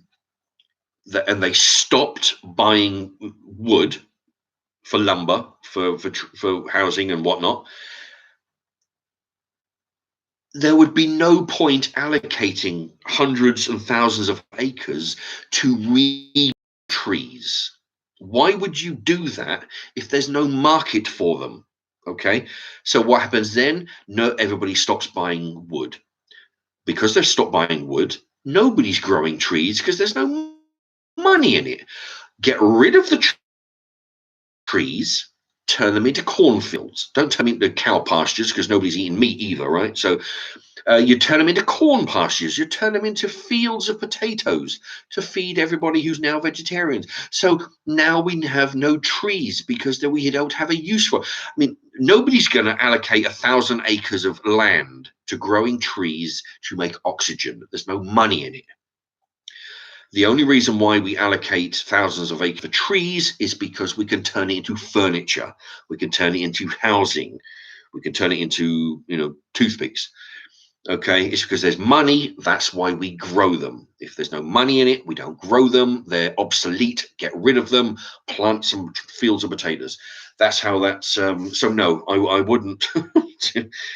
they stopped buying wood for lumber, for housing and whatnot, there would be no point allocating hundreds and thousands of acres to trees. Why would you do that if there's no market for them? Okay, so what happens then? No, everybody stops buying wood. Because they've stopped buying wood, nobody's growing trees because there's no money in it. Get rid of the trees, turn them into cornfields. Don't turn them into cow pastures because nobody's eating meat either, right? So you turn them into corn pastures. You turn them into fields of potatoes to feed everybody who's now vegetarians. So now we have no trees because we don't have a use for. I mean, nobody's going to allocate 1,000 acres of land to growing trees to make oxygen. There's no money in it. The only reason why we allocate thousands of acres for trees is because we can turn it into furniture. We can turn it into housing. We can turn it into, toothpicks. Okay, it's because there's money. That's why we grow them. If there's no money in it, we don't grow them. They're obsolete. Get rid of them. Plant some fields of potatoes. That's how that's. So no, I wouldn't.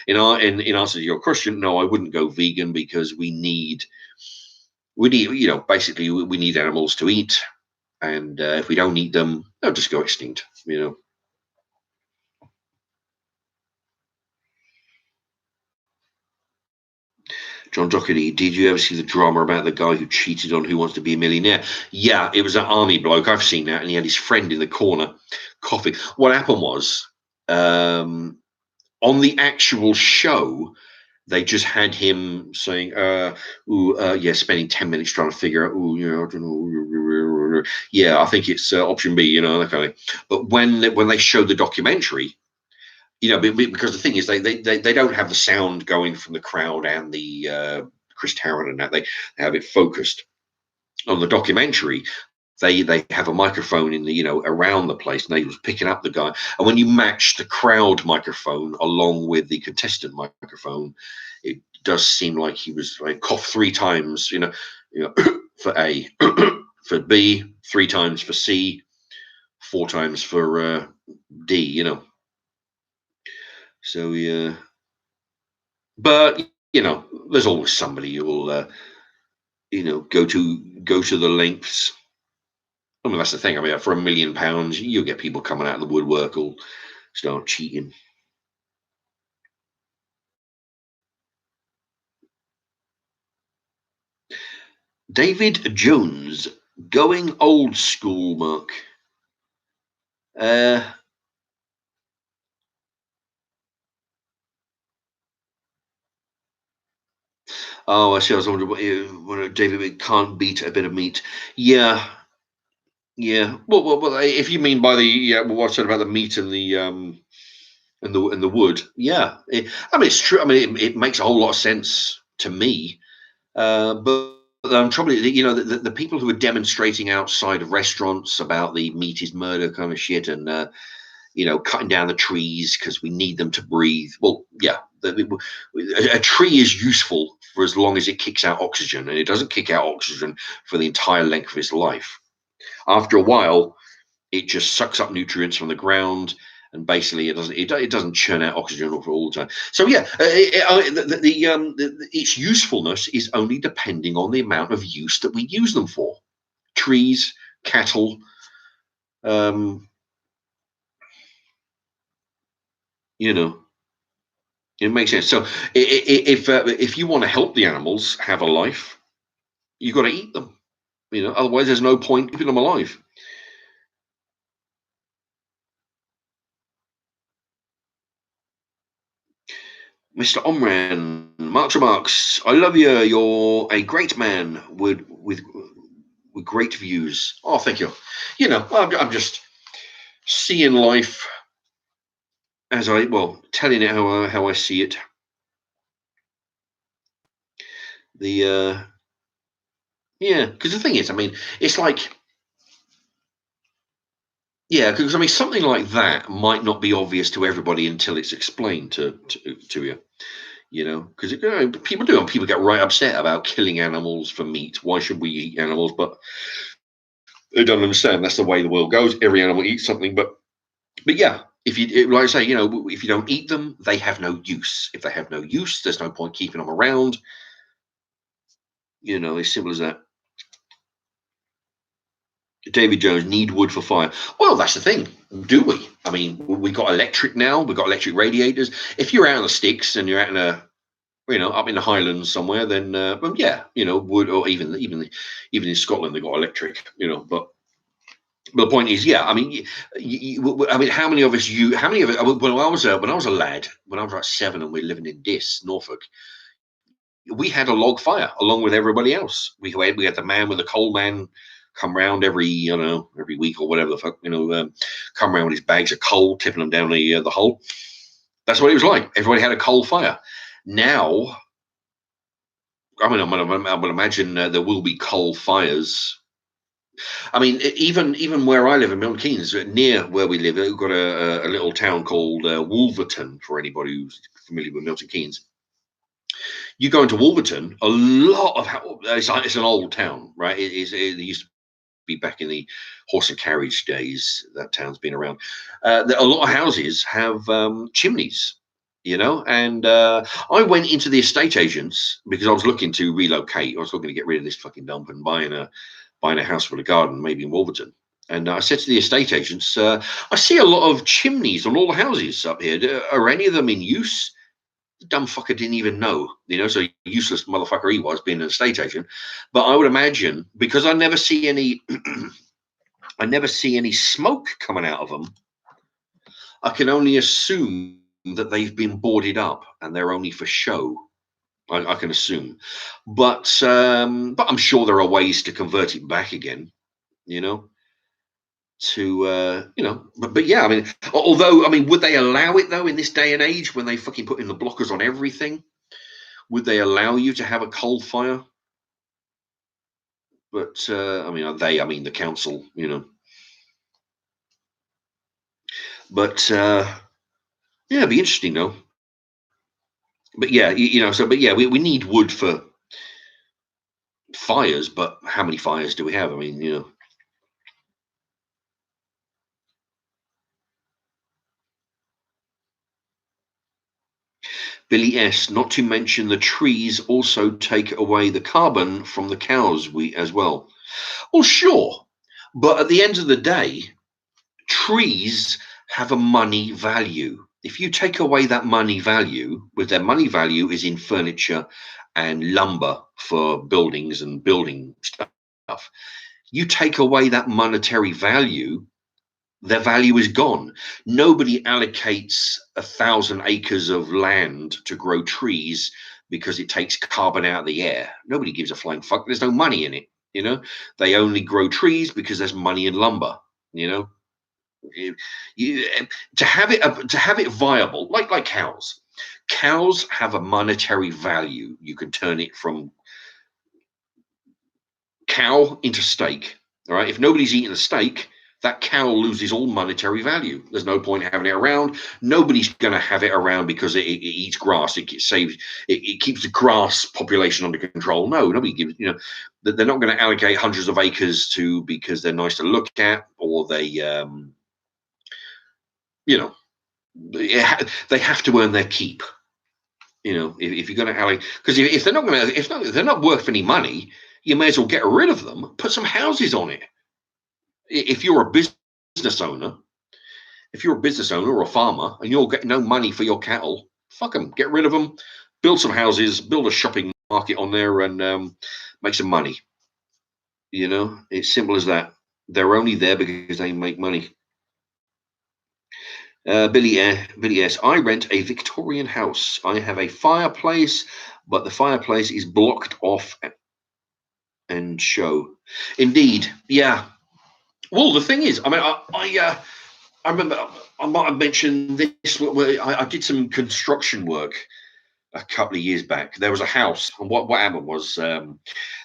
in answer to your question, no, I wouldn't go vegan because we need, basically we need animals to eat, and if we don't eat them, they'll just go extinct. John Doherty, did you ever see the drama about the guy who cheated on Who Wants to Be a Millionaire? Yeah, it was an army bloke. I've seen that, and he had his friend in the corner coughing. What happened was, on the actual show, they just had him saying, spending 10 minutes trying to figure out, I don't know. Yeah, I think it's option B, that kind of thing. But when they showed the documentary, because the thing is, they don't have the sound going from the crowd and the Chris Tarrant and that. They have it focused on the documentary. They have a microphone in the around the place, and they was picking up the guy. And when you match the crowd microphone along with the contestant microphone, it does seem like he was like cough 3 times, for A, for B, 3 times for C, 4 times for D, So yeah, but there's always somebody who will, go to the lengths. I mean, that's the thing. I mean, for £1 million, you'll get people coming out of the woodwork who'll start cheating. David Jones, going old school, Mark. Uh, I see. I was wondering what David can't beat a bit of meat. Yeah, yeah. Well, if you mean by the what I said about the meat and the and the wood. Yeah, I mean it's true. I mean it makes a whole lot of sense to me. But trouble is, the people who are demonstrating outside of restaurants about the meat is murder kind of shit, and cutting down the trees because we need them to breathe. Well, yeah, a tree is useful for as long as it kicks out oxygen, and it doesn't kick out oxygen for the entire length of its life. After a while, it just sucks up nutrients from the ground, and basically it doesn't churn out oxygen all the time. So yeah, its usefulness is only depending on the amount of use that we use them for. Trees, cattle, you know, it makes sense. So if you want to help the animals have a life, you got to eat them. Otherwise there's no point keeping them alive. Mr. Omran, Marks, I love you. You're a great man with great views. Oh, thank you. I'm just seeing life as telling it how I see it. Because the thing is, I mean, it's like, yeah, because I mean, something like that might not be obvious to everybody until it's explained to you. Because people do, and people get right upset about killing animals for meat. Why should we eat animals? But they don't understand that's the way the world goes. Every animal eats something, but yeah, if you like I say, if you don't eat them, they have no use. If they have no use, there's no point keeping them around. As simple as that. David Jones, need wood for fire. Well, that's the thing. Do we? I mean, we got electric now. We've got electric radiators. If you're out in the sticks and you're out in up in the Highlands somewhere, then yeah, wood, or even in Scotland they got electric. But the point is, yeah, I mean, how many of us? How many of it? When I was a lad, when I was like 7, and we were living in Norfolk, we had a log fire along with everybody else. We had the man with the coal man come round every week or whatever the fuck, come around with his bags of coal, tipping them down the hole. That's what it was like. Everybody had a coal fire. Now, I mean, I would imagine there will be coal fires. I mean, even where I live in Milton Keynes, near where we live, we've got a little town called Wolverton. For anybody who's familiar with Milton Keynes, you go into Wolverton, a lot of it's an old town, right? It used to be back in the horse and carriage days. That town's been around. A lot of houses have chimneys, and I went into the estate agents because I was looking to relocate. I was looking to get rid of this fucking dump and buying a house with a garden, maybe in Wolverton. And I said to the estate agents, I see a lot of chimneys on all the houses up here. Are any of them in use? The dumb fucker didn't even know, so useless motherfucker he was, being an estate agent. But I would imagine, because I never see any smoke coming out of them, I can only assume that they've been boarded up and they're only for show. I can assume, but I'm sure there are ways to convert it back again, but yeah, I mean, although, I mean, would they allow it though in this day and age when they fucking put in the blockers on everything? Would they allow you to have a coal fire? But I mean the council, but yeah, it'd be interesting though. But yeah, but yeah, we need wood for fires, but how many fires do we have? I mean, Billy S. Not to mention the trees also take away the carbon from the cows as well. Well, sure, but at the end of the day, trees have a money value. If you take away that money value, with their money value is in furniture and lumber for buildings and building stuff, you take away that monetary value, their value is gone. Nobody allocates 1,000 acres of land to grow trees because it takes carbon out of the air. Nobody gives a flying fuck. There's no money in it. They only grow trees because there's money in lumber. You, to have it viable, like cows. Cows have a monetary value. You can turn it from cow into steak. All right. If nobody's eating the steak, that cow loses all monetary value. There's no point in having it around. Nobody's going to have it around because it eats grass. It saves. It keeps the grass population under control. No, nobody gives. They're not going to allocate hundreds of acres to because they're nice to look at, or they, they have to earn their keep. If you're going to allocate, because if they're not going to, if they're not worth any money, you may as well get rid of them. Put some houses on it. If you're a business owner, or a farmer, and you're getting no money for your cattle, fuck them, get rid of them, build some houses, build a shopping market on there, and make some money. It's simple as that. They're only there because they make money. Billy S. I rent a Victorian house. I have a fireplace, but the fireplace is blocked off and show. Indeed, yeah. Well, the thing is, I mean, I remember I might have mentioned this. I did some construction work a couple of years back. There was a house, and what happened was that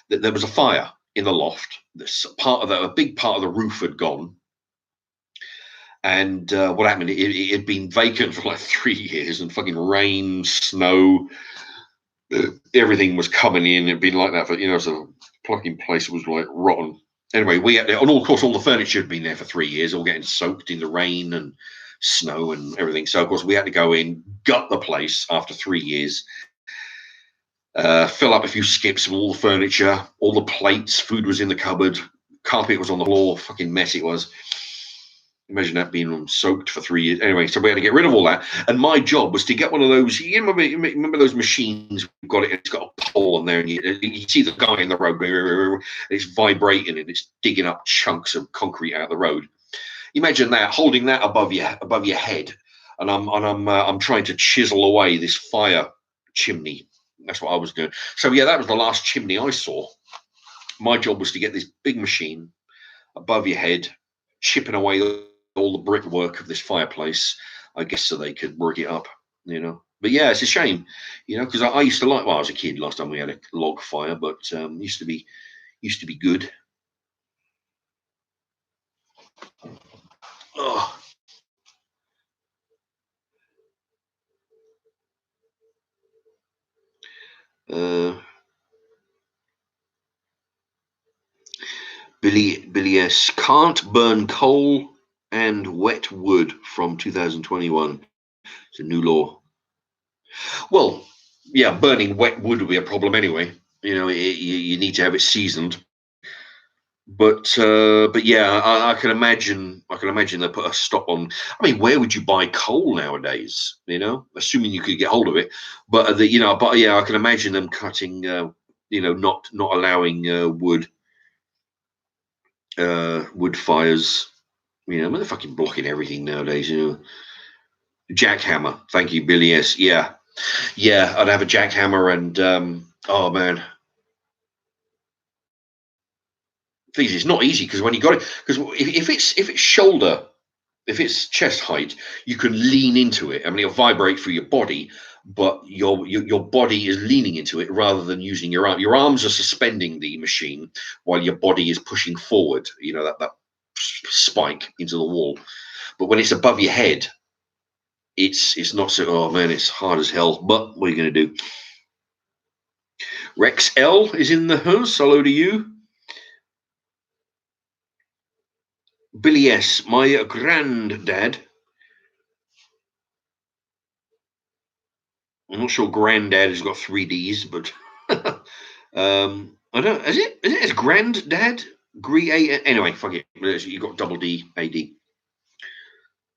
there was a fire in the loft. A big part of the roof had gone, and what happened? It had been vacant for like 3 years, and fucking rain, snow, everything was coming in. It'd been like that for so the plucking place was like rotten. Anyway, we had, and of course all the furniture had been there for 3 years, all getting soaked in the rain and snow and everything. So of course we had to go in, gut the place after 3 years, fill up a few skips of all the furniture, all the plates, food was in the cupboard, carpet was on the floor, fucking mess it was. Imagine that being soaked for 3 years. Anyway, so we had to get rid of all that. And my job was to get one of those. You remember those machines? We've got it. It's got a pole on there, and you see the guy in the road. And it's vibrating and it's digging up chunks of concrete out of the road. Imagine that, holding that above your head, and I'm trying to chisel away this fire chimney. That's what I was doing. So yeah, that was the last chimney I saw. My job was to get this big machine above your head, chipping away all the brickwork of this fireplace, I guess, so they could work it up, But yeah, it's a shame, because I used to like. Well, I was a kid last time we had a log fire, but used to be good. Oh. Billy S. Can't burn coal and wet wood from 2021. It's a new law. Well, yeah, burning wet wood would be a problem anyway. You need to have it seasoned. But yeah, I can imagine. They put a stop on. I mean, where would you buy coal nowadays? Assuming you could get hold of it. But yeah, I can imagine them cutting. Not allowing wood fires. They're fucking blocking everything nowadays. Jackhammer. Thank you, Billy S. Yeah, I'd have a jackhammer, and oh man. Things it's not easy because when you got it, because if it's shoulder, if it's chest height, you can lean into it. I mean, it'll vibrate through your body, but your body is leaning into it rather than using your arm. Your arms are suspending the machine while your body is pushing forward. That spike into the wall. But when it's above your head, it's not so. Oh man, it's hard as hell. But what are you going to do? Rex L is in the house. Hello to you. Billy S, my granddad. I'm not sure granddad has got 3 Ds, but I don't. Is it as granddad? Anyway, fuck it. You got double D, AD.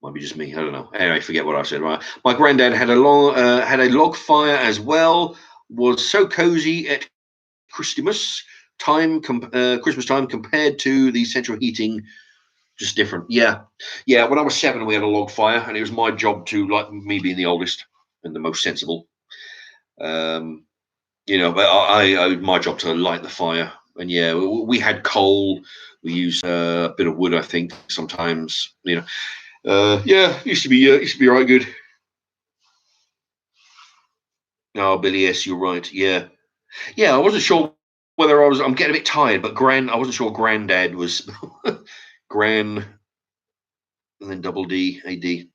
Might be just me. I don't know. Anyway, forget what I said. Right. My granddad had a log fire as well. Was so cozy at Christmas time compared to the central heating. Just different. Yeah. When I was 7, we had a log fire, and it was my job to, like me being the oldest and the most sensible, but my job to light the fire, And yeah, we had coal. We used a bit of wood, I think, sometimes. Yeah, used to be right good. Oh, Billy, yes, you're right. Yeah, yeah. I wasn't sure whether I'm getting a bit tired, but I wasn't sure Granddad was Gran and then double D A D.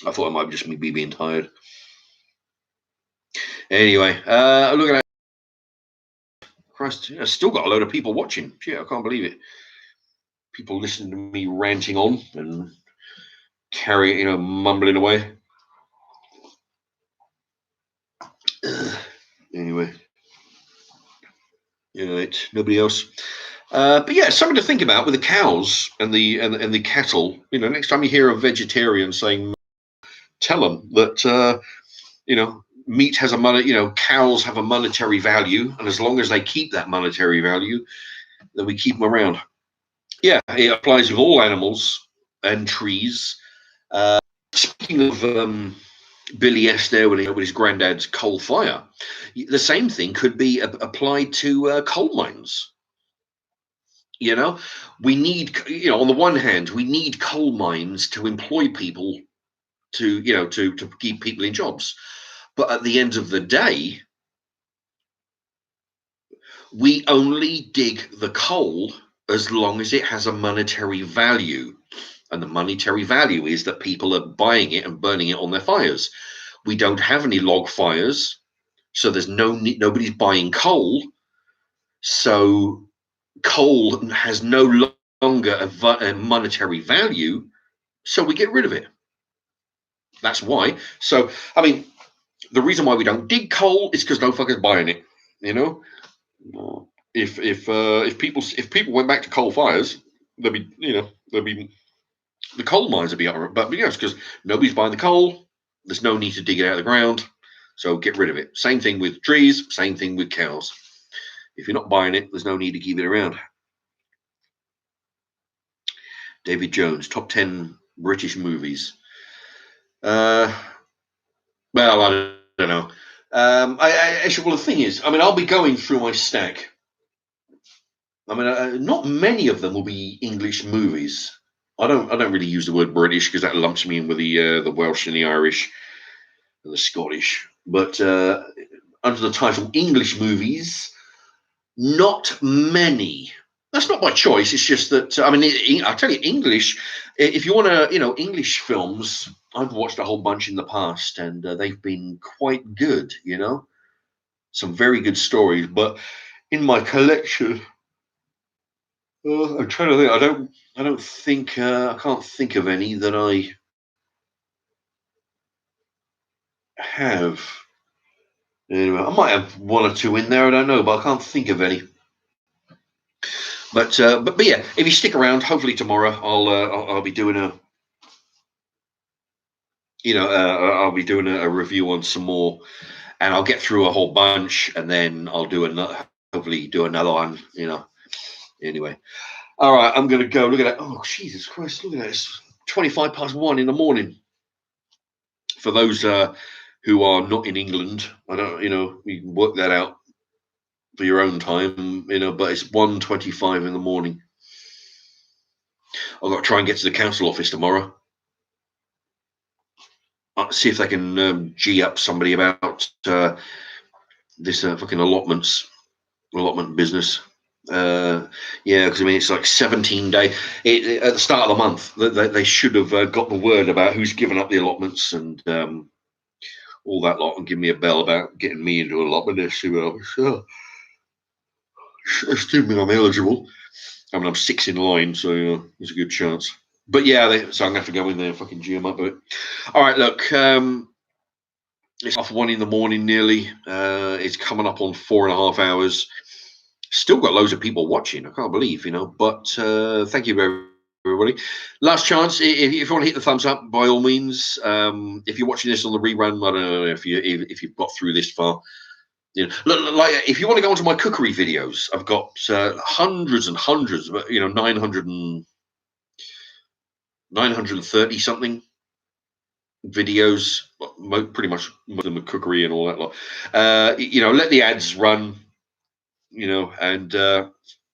I thought it might just be me being tired. Anyway, look at that. Christ, I still got a load of people watching. Shit, I can't believe it. People listening to me ranting on and mumbling away. Anyway, nobody else. But yeah, something to think about with the cows and the cattle. Next time you hear a vegetarian saying, tell them that meat has a cows have a monetary value, and as long as they keep that monetary value, then we keep them around. Yeah, it applies with all animals and trees. Speaking of Billy S. there with his granddad's coal fire, the same thing could be applied to coal mines. We need, on the one hand, we need coal mines to employ people to keep people in jobs. But at the end of the day, we only dig the coal as long as it has a monetary value. And the monetary value is that people are buying it and burning it on their fires. We don't have any log fires, so there's nobody's buying coal. So coal has no longer a monetary value, so we get rid of it. That's why. So, I mean, the reason why we don't dig coal is because no fucker's buying it. If people went back to coal fires, there'd be the coal mines would be up. But it's because nobody's buying the coal. There's no need to dig it out of the ground, so get rid of it. Same thing with trees. Same thing with cows. If you're not buying it, there's no need to keep it around. David Jones, top 10 British movies. Well, I don't know. Actually, well, the thing is, I'll be going through my stack. Not many of them will be English movies. I don't really use the word British because that lumps me in with the Welsh and the Irish and the Scottish. But under the title English movies, not many. That's not by choice. It's just that I tell you, English. If you want to, English films, I've watched a whole bunch in the past, and they've been quite good. Some very good stories. But in my collection, I'm trying to think. I don't think. I can't think of any that I have. Anyway, I might have one or two in there. I don't know, but I can't think of any. But yeah, if you stick around, hopefully tomorrow I'll be doing I'll be doing a review on some more, and I'll get through a whole bunch, and then I'll hopefully do another one. Anyway, all right, I'm gonna go. Look at that. Oh, Jesus Christ! Look at that. It's 1:25 in the morning. For those who are not in England, I don't. You can work that out for your own time. But it's 1:25 in the morning. I've got to try and get to the council office tomorrow. See if they can G up somebody about this fucking allotment business. Yeah, because it's like 17 days at the start of the month. They should have got the word about who's given up the allotments and all that lot, and give me a bell about getting me into an allotment. Assuming I'm eligible. I'm 6 in line, so there's a good chance. But yeah, so I'm gonna have to go in there and fucking G them up with it. All right, look. It's off 1 in the morning nearly. It's coming up on 4.5 hours. Still got loads of people watching. I can't believe, But thank you everybody. Last chance. If you want to hit the thumbs up, by all means. If you're watching this on the rerun, I don't know if you've got through this far. Like if you want to go onto my cookery videos, I've got hundreds and hundreds, 930 something videos, pretty much most of them are cookery and all that lot. Let the ads run. you know, and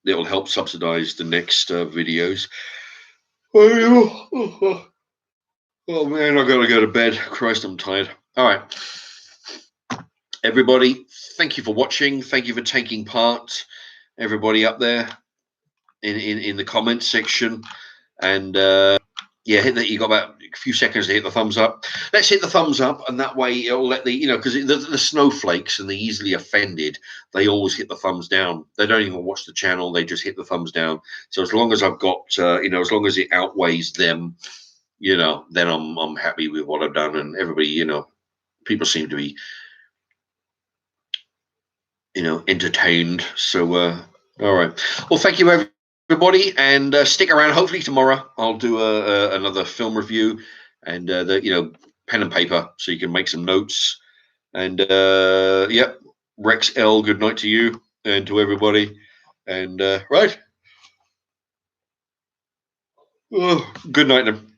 it'll help subsidize the next videos. Oh man, I gotta go to bed. Christ, I'm tired. All right, everybody, thank you for watching. Thank you for taking part. Everybody up there in the comments section, and yeah, hit that. You got about a few seconds to hit the thumbs up. Let's hit the thumbs up, and that way it'll let the, you know, because the snowflakes and the easily offended, they always hit the thumbs down. They don't even watch the channel; they just hit the thumbs down. So as long as I've got, you know, as long as it outweighs them, you know, then I'm happy with what I've done. And everybody, you know, people seem to be, you know, entertained. So all right. Well, thank you everybody, and stick around. Hopefully tomorrow I'll do another film review, and the, you know, pen and paper so you can make some notes. And yep, Rex L, good night to you and to everybody. And right, oh, good night then.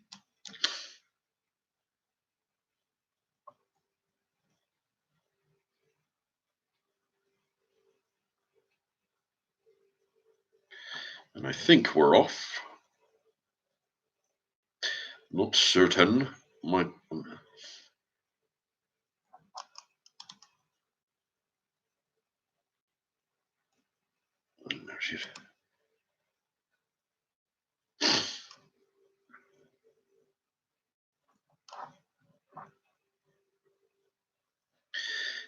And I think we're off. Not certain. My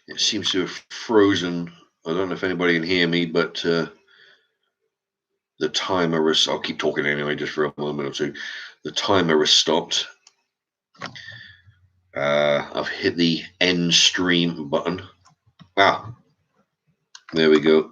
it seems to have frozen. I don't know if anybody can hear me, but the timer is. I'll keep talking anyway, just for a moment or two. The timer has stopped. I've hit the end stream button. Ah, there we go.